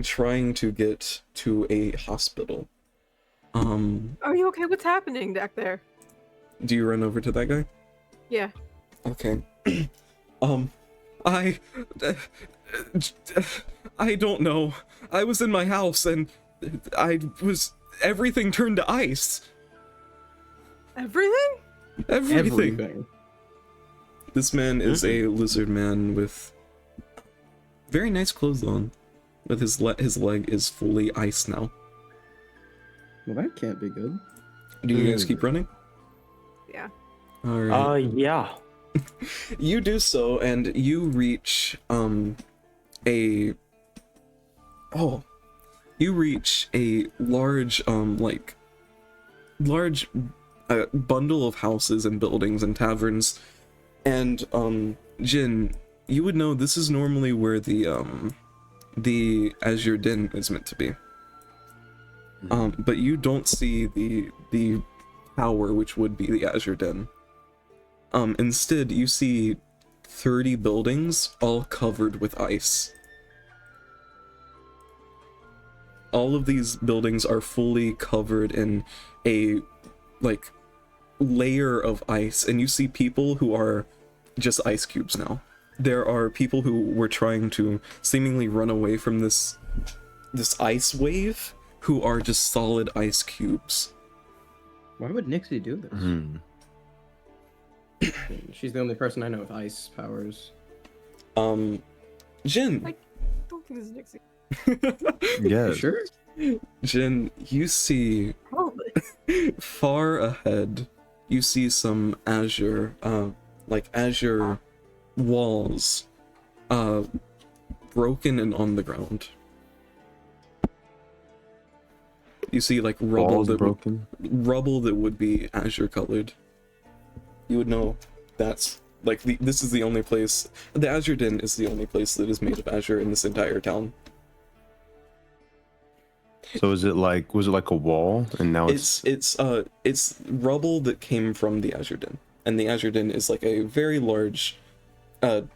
Speaker 2: trying to get to a hospital.
Speaker 3: Are you okay? What's happening back there?
Speaker 2: Do you run over to that guy?
Speaker 3: Yeah.
Speaker 2: Okay. I don't know. I was in my house and everything turned to ice.
Speaker 3: Everything?
Speaker 2: Everything. This man is a lizard man with very nice clothes on. With his leg is fully ice now.
Speaker 1: Well, that can't be good.
Speaker 2: Do you guys keep running?
Speaker 3: Yeah.
Speaker 2: Alright.
Speaker 4: Yeah.
Speaker 2: You do so, and you reach a large bundle of houses and buildings and taverns. And Jin, you would know this is normally where the Azure Den is meant to be. But you don't see the tower, which would be the Azure Den. Instead, you see 30 buildings all covered with ice. All of these buildings are fully covered in a, like, layer of ice, and you see people who are just ice cubes now. There are people who were trying to seemingly run away from this ice wave, who are just solid ice cubes.
Speaker 1: Why would Nixie do this? She's the only person I know with ice powers.
Speaker 2: Jin.
Speaker 3: I don't think this is Nixie.
Speaker 5: Yeah.
Speaker 1: Sure.
Speaker 2: Jin, you see
Speaker 3: Probably.
Speaker 2: far ahead, you see some azure, azure walls, broken and on the ground. You see like rubble
Speaker 5: Walls broken.
Speaker 2: Rubble that would be azure colored. You would know that's like this is the only place. The Azure Den is the only place that is made of azure in this entire town.
Speaker 5: So was it like a wall, and now
Speaker 2: It's rubble that came from the Azure Den, and the Azure Den is like a very large, like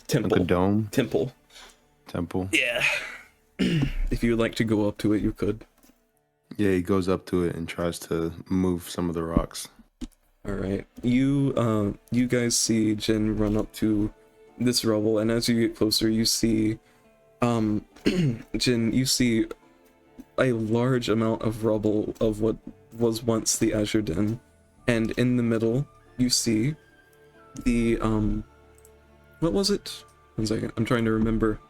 Speaker 2: temple.
Speaker 5: like a dome
Speaker 2: Temple. Yeah. If you would like to go up to it, you could.
Speaker 5: Yeah, he goes up to it and tries to move some of the rocks.
Speaker 2: All right. You guys see Jin run up to this rubble, and as you get closer, you see, Jin, you see a large amount of rubble of what was once the Azure Den, and in the middle, you see the what was it? 1 second. I'm trying to remember.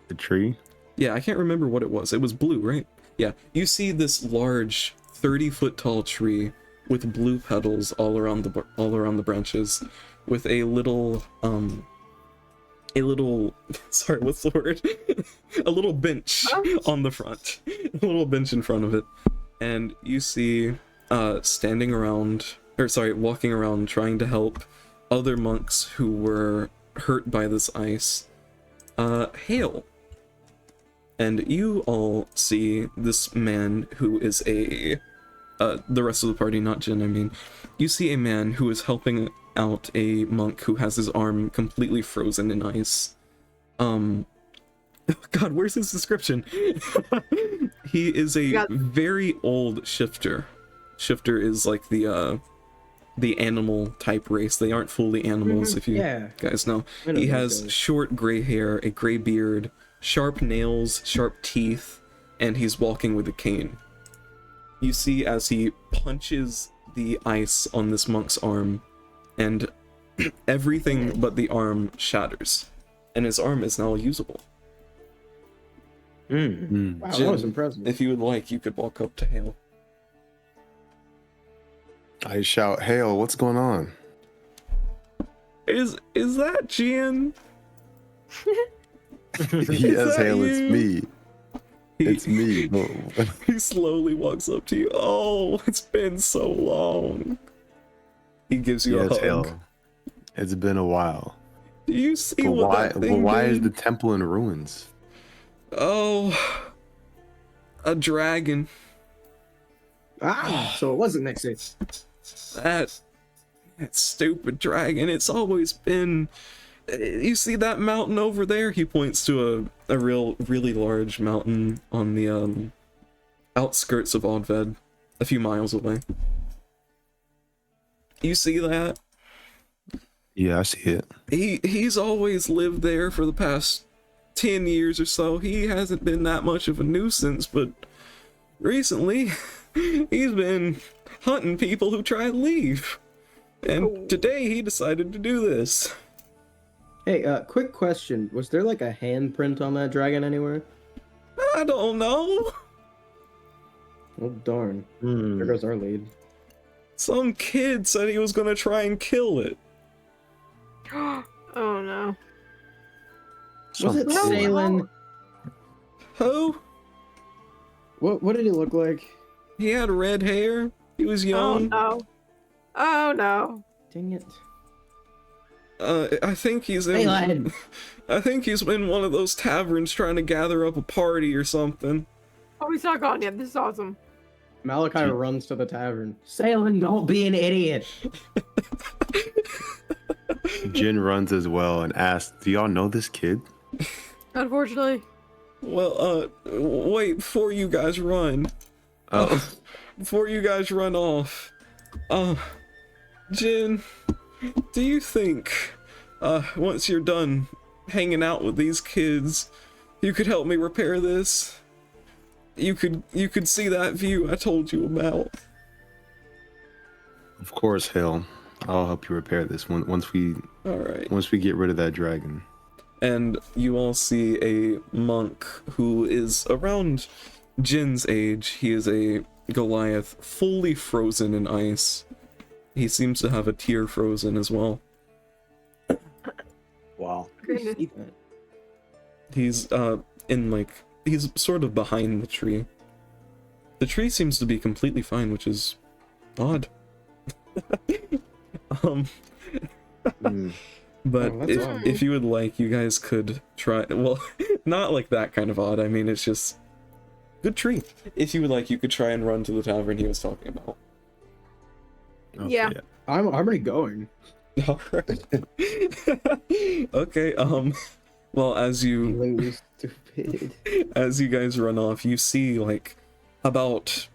Speaker 5: The tree?
Speaker 2: Yeah, I can't remember what it was. It was blue, right? Yeah. You see this large 30-foot tall tree with blue petals all around the branches, with a little sorry, what's the word? A little bench on the front. A little bench in front of it. And you see walking around trying to help other monks who were hurt by this ice. Hail. And you all see this man who is a the rest of the party, not Jin, I mean, you see a man who is helping out a monk who has his arm completely frozen in ice. God, where's his description? He is a very old shifter. Shifter is like the animal type race. They aren't fully animals, if you guys know. He has short gray hair, a gray beard, sharp nails, sharp teeth, and he's walking with a cane. You see as he punches the ice on this monk's arm, and everything but the arm shatters, and his arm is now usable.
Speaker 1: Wow,
Speaker 2: Jin,
Speaker 1: that was impressive.
Speaker 2: if you would like, you could walk up to Hale.
Speaker 5: I shout, "Hail, what's going on?"
Speaker 2: Is that Jin?
Speaker 5: Yes,
Speaker 2: that
Speaker 5: Hail, it's
Speaker 2: you?
Speaker 5: me. It's me.
Speaker 2: He slowly walks up to you. Oh, it's been so long. He gives you a
Speaker 5: Yes,
Speaker 2: hug.
Speaker 5: Hail. It's been a while.
Speaker 2: Do you see
Speaker 5: But
Speaker 2: what
Speaker 5: why?
Speaker 2: that
Speaker 5: But
Speaker 2: thing
Speaker 5: why is
Speaker 2: did?
Speaker 5: the temple in ruins?
Speaker 2: Oh, a dragon.
Speaker 1: So it wasn't next day.
Speaker 2: That stupid dragon. It's always been. You see that mountain over there? He points to a really large mountain on the outskirts of Odved, a few miles away. You see that?
Speaker 5: Yeah, I see it.
Speaker 2: He's always lived there for the past 10 years or so. He hasn't been that much of a nuisance, but recently he's been hunting people who try to leave. And today he decided to do this.
Speaker 1: Hey, quick question. Was there like a handprint on that dragon anywhere?
Speaker 2: I don't know.
Speaker 1: Oh, darn. There goes our lead.
Speaker 2: Some kid said he was gonna try and kill it.
Speaker 6: Oh no.
Speaker 1: Was it Salen?
Speaker 2: Who?
Speaker 1: What did he look like?
Speaker 2: He had red hair. He was
Speaker 6: Oh
Speaker 2: young.
Speaker 6: no. Oh no.
Speaker 1: Dang it.
Speaker 2: I think he's in.
Speaker 7: Hey, lad.
Speaker 2: I think he's in one of those taverns trying to gather up a party or something.
Speaker 6: Oh, he's not gone yet. This is awesome.
Speaker 1: Malachi runs to the tavern.
Speaker 7: Salen, don't be an idiot.
Speaker 5: Jin runs as well and asks, "Do y'all know this kid?"
Speaker 6: Unfortunately.
Speaker 2: Well, wait, before you guys run. Before you guys run off. Jin, do you think, once you're done hanging out with these kids, you could help me repair this? You could see that view I told you about.
Speaker 5: Of course, Hail. I'll help you repair this once we get rid of that dragon.
Speaker 2: And you all see a monk who is around Jin's age. He is a Goliath, fully frozen in ice. He seems to have a tear frozen as well.
Speaker 4: Wow.
Speaker 6: Goodness.
Speaker 2: He's he's sort of behind the tree. The tree seems to be completely fine, which is odd. But
Speaker 1: Oh, that's odd.
Speaker 2: if you would like, you guys could try. Well, not like that kind of odd. I mean, it's just good tree. If you would like, you could try and run to the tavern he was talking about.
Speaker 5: Okay,
Speaker 6: Yeah.
Speaker 1: I'm already going.
Speaker 2: All right. Okay. Well, as you
Speaker 1: Stupid.
Speaker 2: as you guys run off, you see like about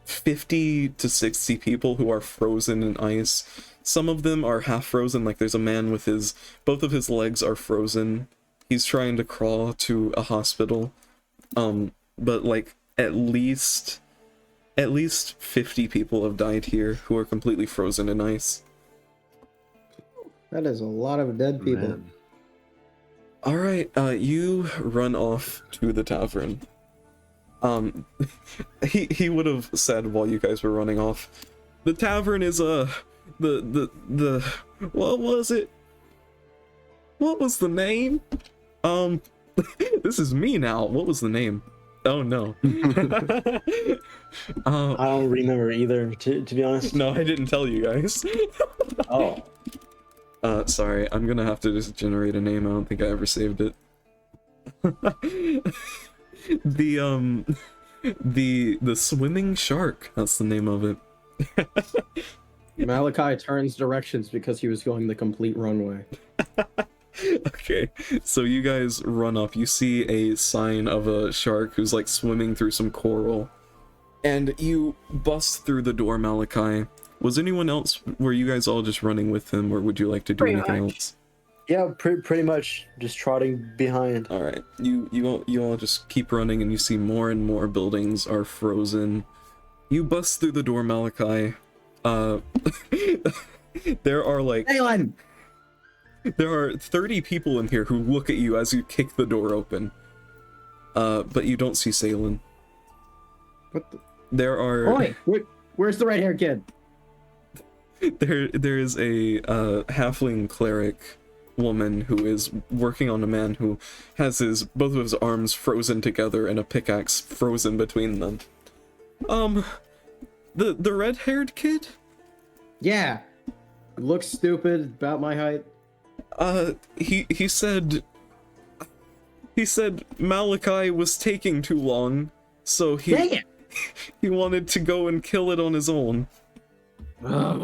Speaker 2: 50 to 60 people who are frozen in ice. Some of them are half frozen, like there's a man with both of his legs are frozen. He's trying to crawl to a hospital. But like at least 50 people have died here who are completely frozen in ice.
Speaker 1: That is a lot of dead people.
Speaker 5: Man.
Speaker 2: All right, you run off to the tavern. He would have said while you guys were running off, the tavern is the what was it? What was the name? This is me now. What was the name? Oh no.
Speaker 4: I don't remember either, to be honest.
Speaker 2: No, I didn't tell you guys.
Speaker 4: Oh.
Speaker 2: Sorry, I'm gonna have to just generate a name. I don't think I ever saved it. The swimming shark. That's the name of it.
Speaker 1: Malachi turns directions because he was going the complete wrong way.
Speaker 2: Okay, so you guys run up. You see a sign of a shark who's like swimming through some coral, and you bust through the door, Malachi. Was anyone else? Were you guys all just running with him, or would you like to do
Speaker 6: Pretty
Speaker 2: anything
Speaker 6: much.
Speaker 2: else?
Speaker 4: Yeah, pretty much just trotting behind.
Speaker 2: All right, you all just keep running, and you see more and more buildings are frozen. You bust through the door, Malachi. There are like
Speaker 7: Alan!
Speaker 2: there are 30 people in here who look at you as you kick the door open. But you don't see Salen.
Speaker 1: What the?
Speaker 2: There are
Speaker 7: Oi! Where's the red-haired kid?
Speaker 2: there is a halfling cleric woman who is working on a man who has both of his arms frozen together and a pickaxe frozen between them. The red-haired kid?
Speaker 1: Yeah. Looks stupid, about my height.
Speaker 2: He said Malachi was taking too long, so
Speaker 7: Dang it!
Speaker 2: he wanted to go and kill it on his own.
Speaker 3: Of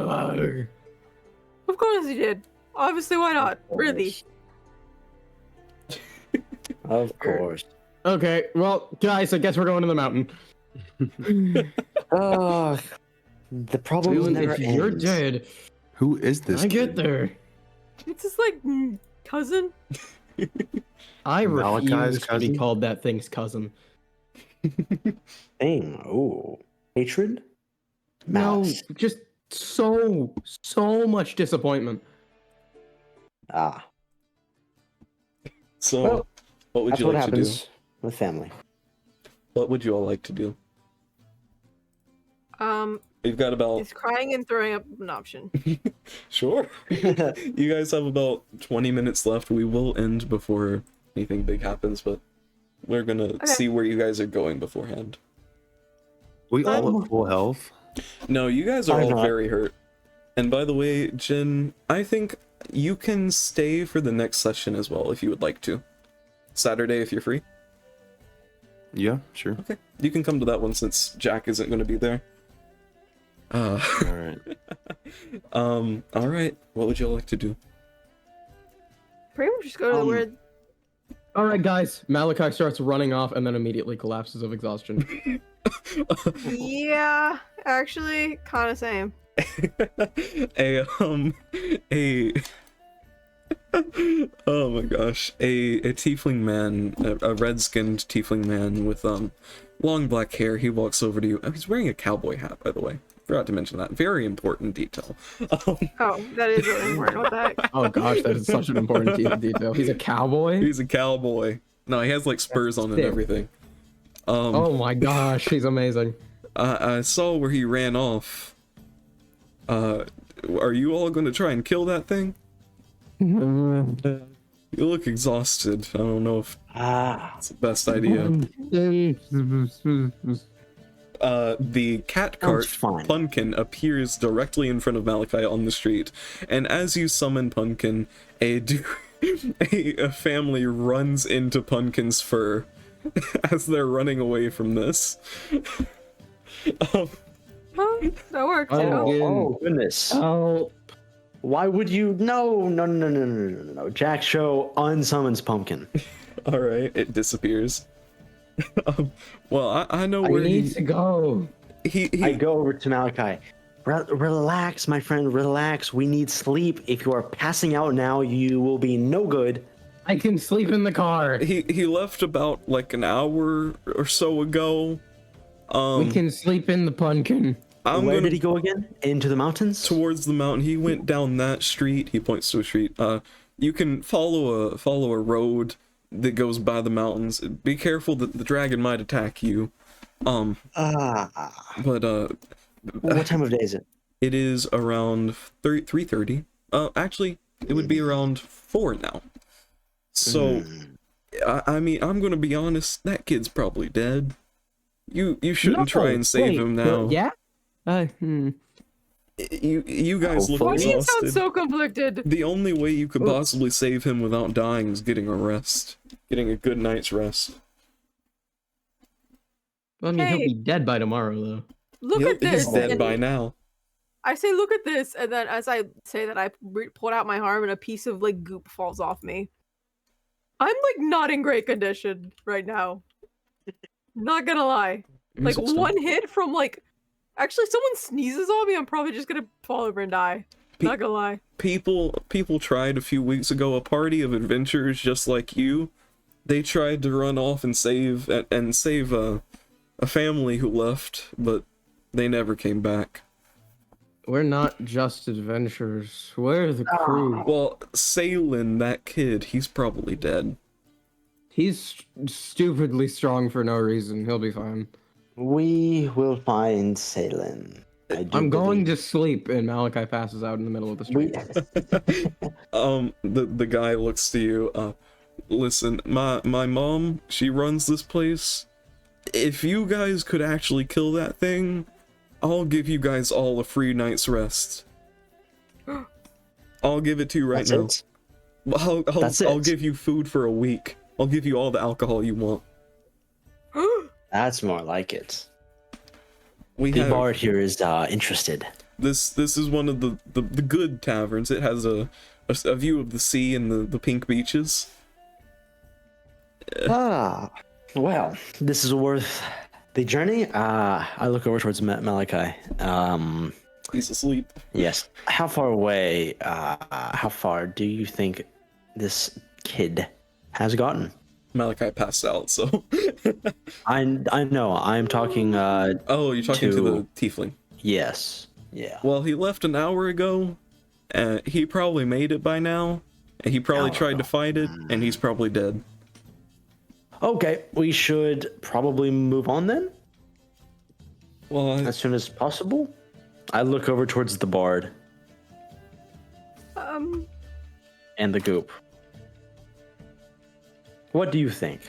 Speaker 3: course he did. Obviously, why not? Really?
Speaker 4: Of course.
Speaker 1: Okay, well, guys, I guess we're going to the mountain.
Speaker 4: The problem
Speaker 1: Salen,
Speaker 4: never
Speaker 1: if you're
Speaker 4: ends.
Speaker 1: dead,
Speaker 5: Who is this?
Speaker 1: I get
Speaker 5: kid?
Speaker 1: there.
Speaker 3: It's his like cousin.
Speaker 1: I
Speaker 5: Malachi's
Speaker 1: refuse to
Speaker 5: cousin?
Speaker 1: be called that thing's cousin.
Speaker 4: Dang. Ooh. Hatred?
Speaker 1: No,
Speaker 4: Malice.
Speaker 1: just so much disappointment.
Speaker 4: Ah.
Speaker 2: So,
Speaker 4: Well,
Speaker 2: what would
Speaker 4: That's
Speaker 2: you
Speaker 4: what
Speaker 2: like to do?
Speaker 4: happens with family.
Speaker 2: What would you all like to do? We've got about
Speaker 3: Is crying and throwing up an option?
Speaker 2: sure. You guys have about 20 minutes left. We will end before anything big happens, but we're gonna see where you guys are going beforehand.
Speaker 5: We all at full health.
Speaker 2: No, you guys are
Speaker 4: I'm
Speaker 2: all
Speaker 4: not.
Speaker 2: very hurt. And by the way, Jin, I think you can stay for the next session as well if you would like to. Saturday if you're free.
Speaker 5: Yeah, sure.
Speaker 2: Okay. You can come to that one since Jack isn't going to be there.
Speaker 5: All right.
Speaker 2: All right. What would you all like to do?
Speaker 3: Pretty much just go to the where.
Speaker 1: All right, guys. Malachi starts running off and then immediately collapses of exhaustion.
Speaker 3: Yeah, actually, kind of same.
Speaker 2: Oh my gosh, a tiefling man, a red-skinned tiefling man with long black hair. He walks over to you. Oh, he's wearing a cowboy hat, by the way. Forgot to mention that. Very important detail.
Speaker 3: Oh, that is really important. What the heck?
Speaker 1: Oh gosh, that is such an important detail. He's a cowboy?
Speaker 2: He's a cowboy. No, he has like spurs on and
Speaker 1: sick.
Speaker 2: everything.
Speaker 1: Oh my gosh, he's amazing.
Speaker 2: I saw where he ran off. Are you all going to try and kill that thing? You look exhausted. I don't know if it's the best idea. The cat cart,
Speaker 4: Sounds fine.
Speaker 2: Pumpkin, appears directly in front of Malachi on the street, and as you summon Pumpkin, a family runs into Pumpkin's fur as they're running away from this.
Speaker 3: Oh, that worked.
Speaker 1: Oh,
Speaker 3: you know?
Speaker 1: yeah.
Speaker 4: Oh, goodness.
Speaker 1: Oh,
Speaker 4: Why would you? No. Jack Show unsummons Pumpkin.
Speaker 2: All right, it disappears. Well, I know
Speaker 1: I
Speaker 2: where
Speaker 1: need to go.
Speaker 2: he
Speaker 4: I go over to Malachi. Relax, my friend, relax. We need sleep. If you are passing out now, you will be no good.
Speaker 1: I can sleep in the car.
Speaker 2: he left about like an hour or so ago.
Speaker 1: We can sleep in the pumpkin.
Speaker 2: I'm
Speaker 4: Where
Speaker 2: gonna
Speaker 4: did he go again? Into the mountains?
Speaker 2: towards the mountain. He went down that street. He points to a street. You can follow a road that goes by the mountains. Be careful that the dragon might attack you. But
Speaker 4: What time of day is it?
Speaker 2: it is around 3:30. Actually, it would be around 4 now. So, I mean, I'm gonna be honest. That kid's probably dead. You shouldn't try and save him now.
Speaker 1: Yeah?
Speaker 2: You guys look
Speaker 3: Why do you
Speaker 2: exhausted.
Speaker 3: sound so conflicted?
Speaker 2: The only way you could possibly save him without dying is getting a rest. Getting a good night's rest.
Speaker 1: I mean, he'll
Speaker 3: Hey.
Speaker 1: be dead by tomorrow, though.
Speaker 3: Look at this.
Speaker 2: He's dead
Speaker 3: and
Speaker 2: by now.
Speaker 3: I say, look at this, and then as I say that, I pull out my arm, and a piece of like goop falls off me. I'm like not in great condition right now. Not gonna lie. Like one hit from like, actually, someone sneezes on me, I'm probably just gonna fall over and die. Not gonna lie.
Speaker 2: People tried a few weeks ago. A party of adventurers just like you. They tried to run off and save a family who left, but they never came back.
Speaker 1: We're not just adventurers. We're the crew.
Speaker 2: Well, Salen, that kid, he's probably dead.
Speaker 1: He's stupidly strong for no reason. He'll be fine.
Speaker 4: We will find Salen.
Speaker 1: I'm going to sleep, and Malachi passes out in the middle of the street.
Speaker 2: The guy looks to you. Listen, my mom, she runs this place. If you guys could actually kill that thing, I'll give you guys all a free night's rest. I'll give it to you right now. I'll give you food for a week. I'll give you all the alcohol you want.
Speaker 4: That's more like it.
Speaker 2: The
Speaker 4: bard here is interested.
Speaker 2: This is one of the good taverns. It has a view of the sea and the pink beaches.
Speaker 4: Well, this is worth the journey. I look over towards Malachi.
Speaker 2: He's asleep.
Speaker 4: Yes. How far away? How far do you think this kid has gotten?
Speaker 2: Malachi passed out, so.
Speaker 4: I know. I'm talking.
Speaker 2: Oh, you're talking to the tiefling.
Speaker 4: Yes. Yeah.
Speaker 2: Well, he left an hour ago. He probably made it by now. And he probably tried to fight it, and he's probably dead.
Speaker 4: Okay, we should probably move on then.
Speaker 2: Well,
Speaker 4: as soon as possible. I look over towards the bard. And the goop. What do you think?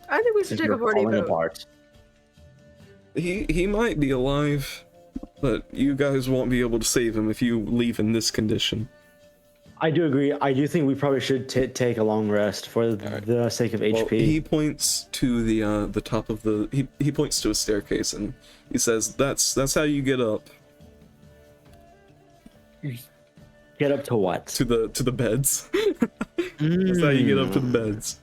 Speaker 3: I think we should take a party vote.
Speaker 4: Apart.
Speaker 2: He might be alive, but you guys won't be able to save him if you leave in this condition.
Speaker 4: I do agree. I do think we probably should take a long rest for the sake of HP.
Speaker 2: Well, he points to the top of the. He points to a staircase and he says, "That's how you get up."
Speaker 4: Get up to what?
Speaker 2: To the beds. That's how you get up to the beds.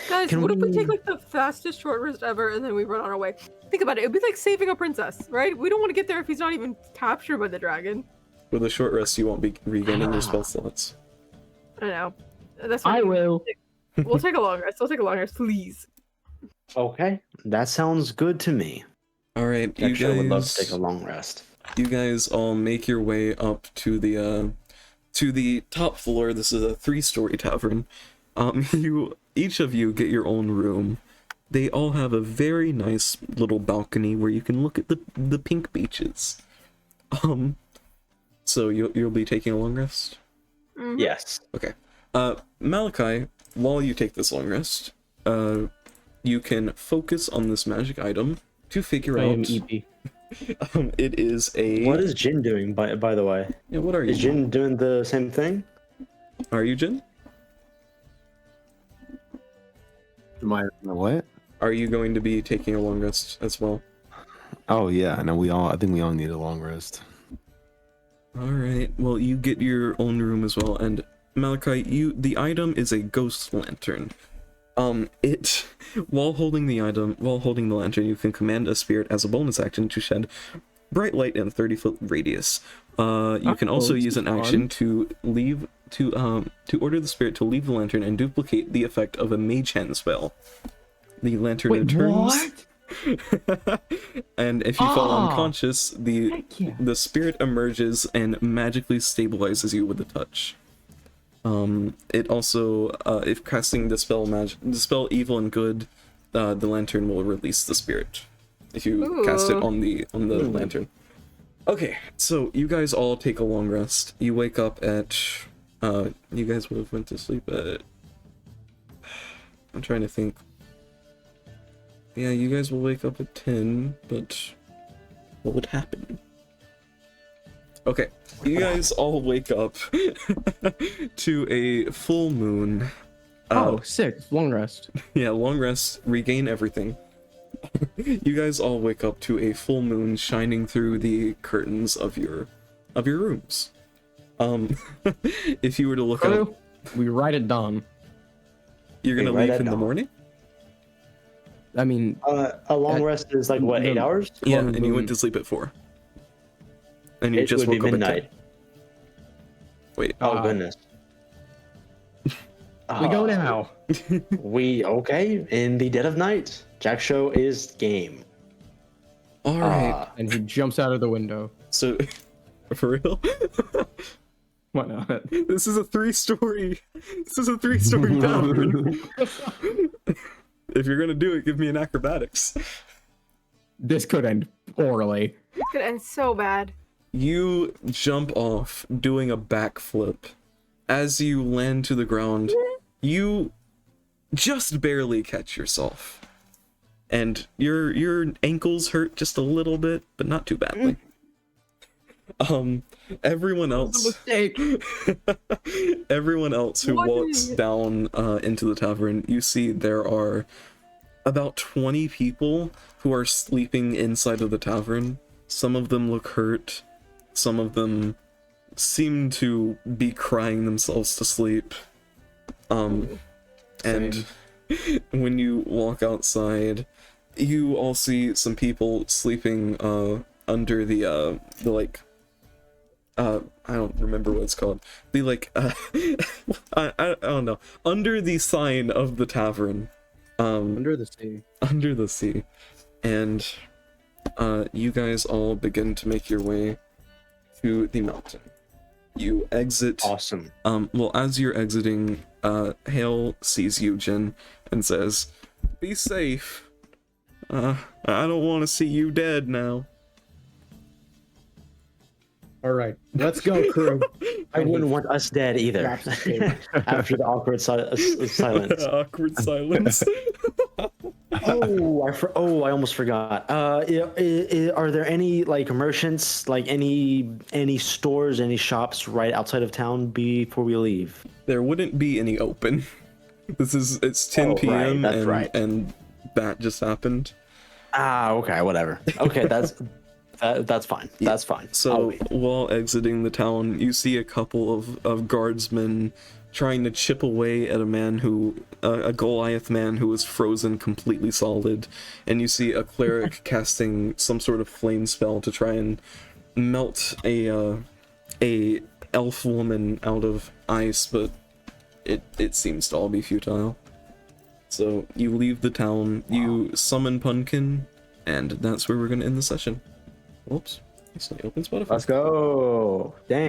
Speaker 3: Guys, what if we take like the fastest short rest ever and then we run on our way? Think about it. It'd be like saving a princess, right? We don't want to get there if he's not even captured by the dragon.
Speaker 2: With a short rest, you won't be regaining your spell slots.
Speaker 3: I know. That's
Speaker 1: I will.
Speaker 3: We'll take a long rest. We'll take a long rest, please.
Speaker 4: Okay, that sounds good to me.
Speaker 2: All right,
Speaker 4: Actually, I would love to take a long rest.
Speaker 2: You guys all make your way up to the top floor. This is a 3-story tavern. Each of you get your own room. They all have a very nice little balcony where you can look at the pink beaches. So you'll be taking a long rest?
Speaker 3: Mm-hmm.
Speaker 4: Yes.
Speaker 2: Okay. Malachi, while you take this long rest, you can focus on this magic item to figure out.
Speaker 1: EP.
Speaker 2: It is a.
Speaker 4: What is Jin doing, by the way?
Speaker 2: Yeah, what are you?
Speaker 4: Is Jin doing the same thing?
Speaker 2: Are you Jin?
Speaker 5: Am I what?
Speaker 2: Are you going to be taking a long rest as well?
Speaker 5: Oh yeah, no, I think we all need a long rest.
Speaker 2: All right. Well, you get your own room as well, and Malachi, the item is a ghost lantern. While holding the lantern, you can command a spirit as a bonus action to shed bright light in a 30-foot radius. You can also use an action to order the spirit to leave the lantern and duplicate the effect of a mage hand spell. The lantern returns.
Speaker 1: What?
Speaker 2: And if you fall unconscious, the spirit emerges and magically stabilizes you with a touch. It also, if casting dispel evil and good, the lantern will release the spirit. If you cast it on the lantern. Okay, so you guys all take a long rest. You wake up at, you guys would have went to sleep at, I'm trying to think. Yeah, you guys will wake up at 10, but what would happen? Okay, you guys all wake up to a full moon.
Speaker 1: Sick. Long rest.
Speaker 2: Yeah, long rest, regain everything. You guys all wake up to a full moon shining through the curtains of your rooms. If you were to look up,
Speaker 1: We ride at dawn.
Speaker 2: you're gonna
Speaker 4: Wait, right
Speaker 2: leave
Speaker 4: at
Speaker 2: in the
Speaker 4: dawn.
Speaker 2: morning.
Speaker 1: I mean,
Speaker 4: A long
Speaker 1: At-
Speaker 4: rest is like what, 8
Speaker 1: no.
Speaker 4: hours?
Speaker 2: Yeah,
Speaker 1: Full
Speaker 2: and you went
Speaker 1: moon.
Speaker 2: to sleep at 4. And you
Speaker 4: It
Speaker 2: just
Speaker 4: would be
Speaker 2: woke up at 10.
Speaker 4: midnight.
Speaker 2: Wait,
Speaker 4: Oh
Speaker 1: Uh,
Speaker 4: goodness.
Speaker 1: we go now.
Speaker 4: We okay in the dead of night. Jack Show is game.
Speaker 2: all right.
Speaker 1: And he jumps out of the window.
Speaker 2: So, for real,
Speaker 1: Why not?
Speaker 2: this is a 3-story. This is a 3-story tavern. If you're gonna do it, give me an acrobatics.
Speaker 1: This could end poorly.
Speaker 6: It's gonna end so bad.
Speaker 2: You jump off, doing a backflip. As you land to the ground, you just barely catch yourself. And your ankles hurt just a little bit, but not too badly. Everyone else
Speaker 1: Mistake.
Speaker 2: everyone else who
Speaker 6: What an
Speaker 2: walks
Speaker 6: idiot.
Speaker 2: down into the tavern, you see there are about 20 people who are sleeping inside of the tavern. Some of them look hurt. Some of them seem to be crying themselves to sleep. And when you walk outside, you all see some people sleeping under the like I don't remember what it's called. The like I don't know. Under the sign of the tavern.
Speaker 1: Under the sea.
Speaker 2: Under the sea. And you guys all begin to make your way to the mountain. You exit.
Speaker 4: Awesome.
Speaker 2: Well, as you're exiting, Hale sees you, Jin, and says, "Be safe. I don't want to see you dead now."
Speaker 7: All right, let's go, crew.
Speaker 4: I wouldn't want us dead either.
Speaker 7: Drops the table.
Speaker 4: After the awkward silence.
Speaker 2: Awkward silence.
Speaker 4: I almost forgot. Are there any like merchants, like any stores, any shops right outside of town before we leave?
Speaker 2: There wouldn't be any open. It's 10
Speaker 4: Oh,
Speaker 2: p.m.
Speaker 4: right, that's
Speaker 2: and,
Speaker 4: right.
Speaker 2: and that just happened.
Speaker 4: Okay, whatever. Okay, that's fine. That's fine. I'll
Speaker 2: So
Speaker 4: wait.
Speaker 2: while exiting the town, you see a couple of guardsmen trying to chip away at a man a Goliath man who was frozen completely solid, and you see a cleric casting some sort of flame spell to try and melt a elf woman out of ice, but it seems to all be futile. So you leave the town, you summon Punkin, and that's where we're gonna end the session. Whoops. It's not open Spotify.
Speaker 4: Let's go. Dang.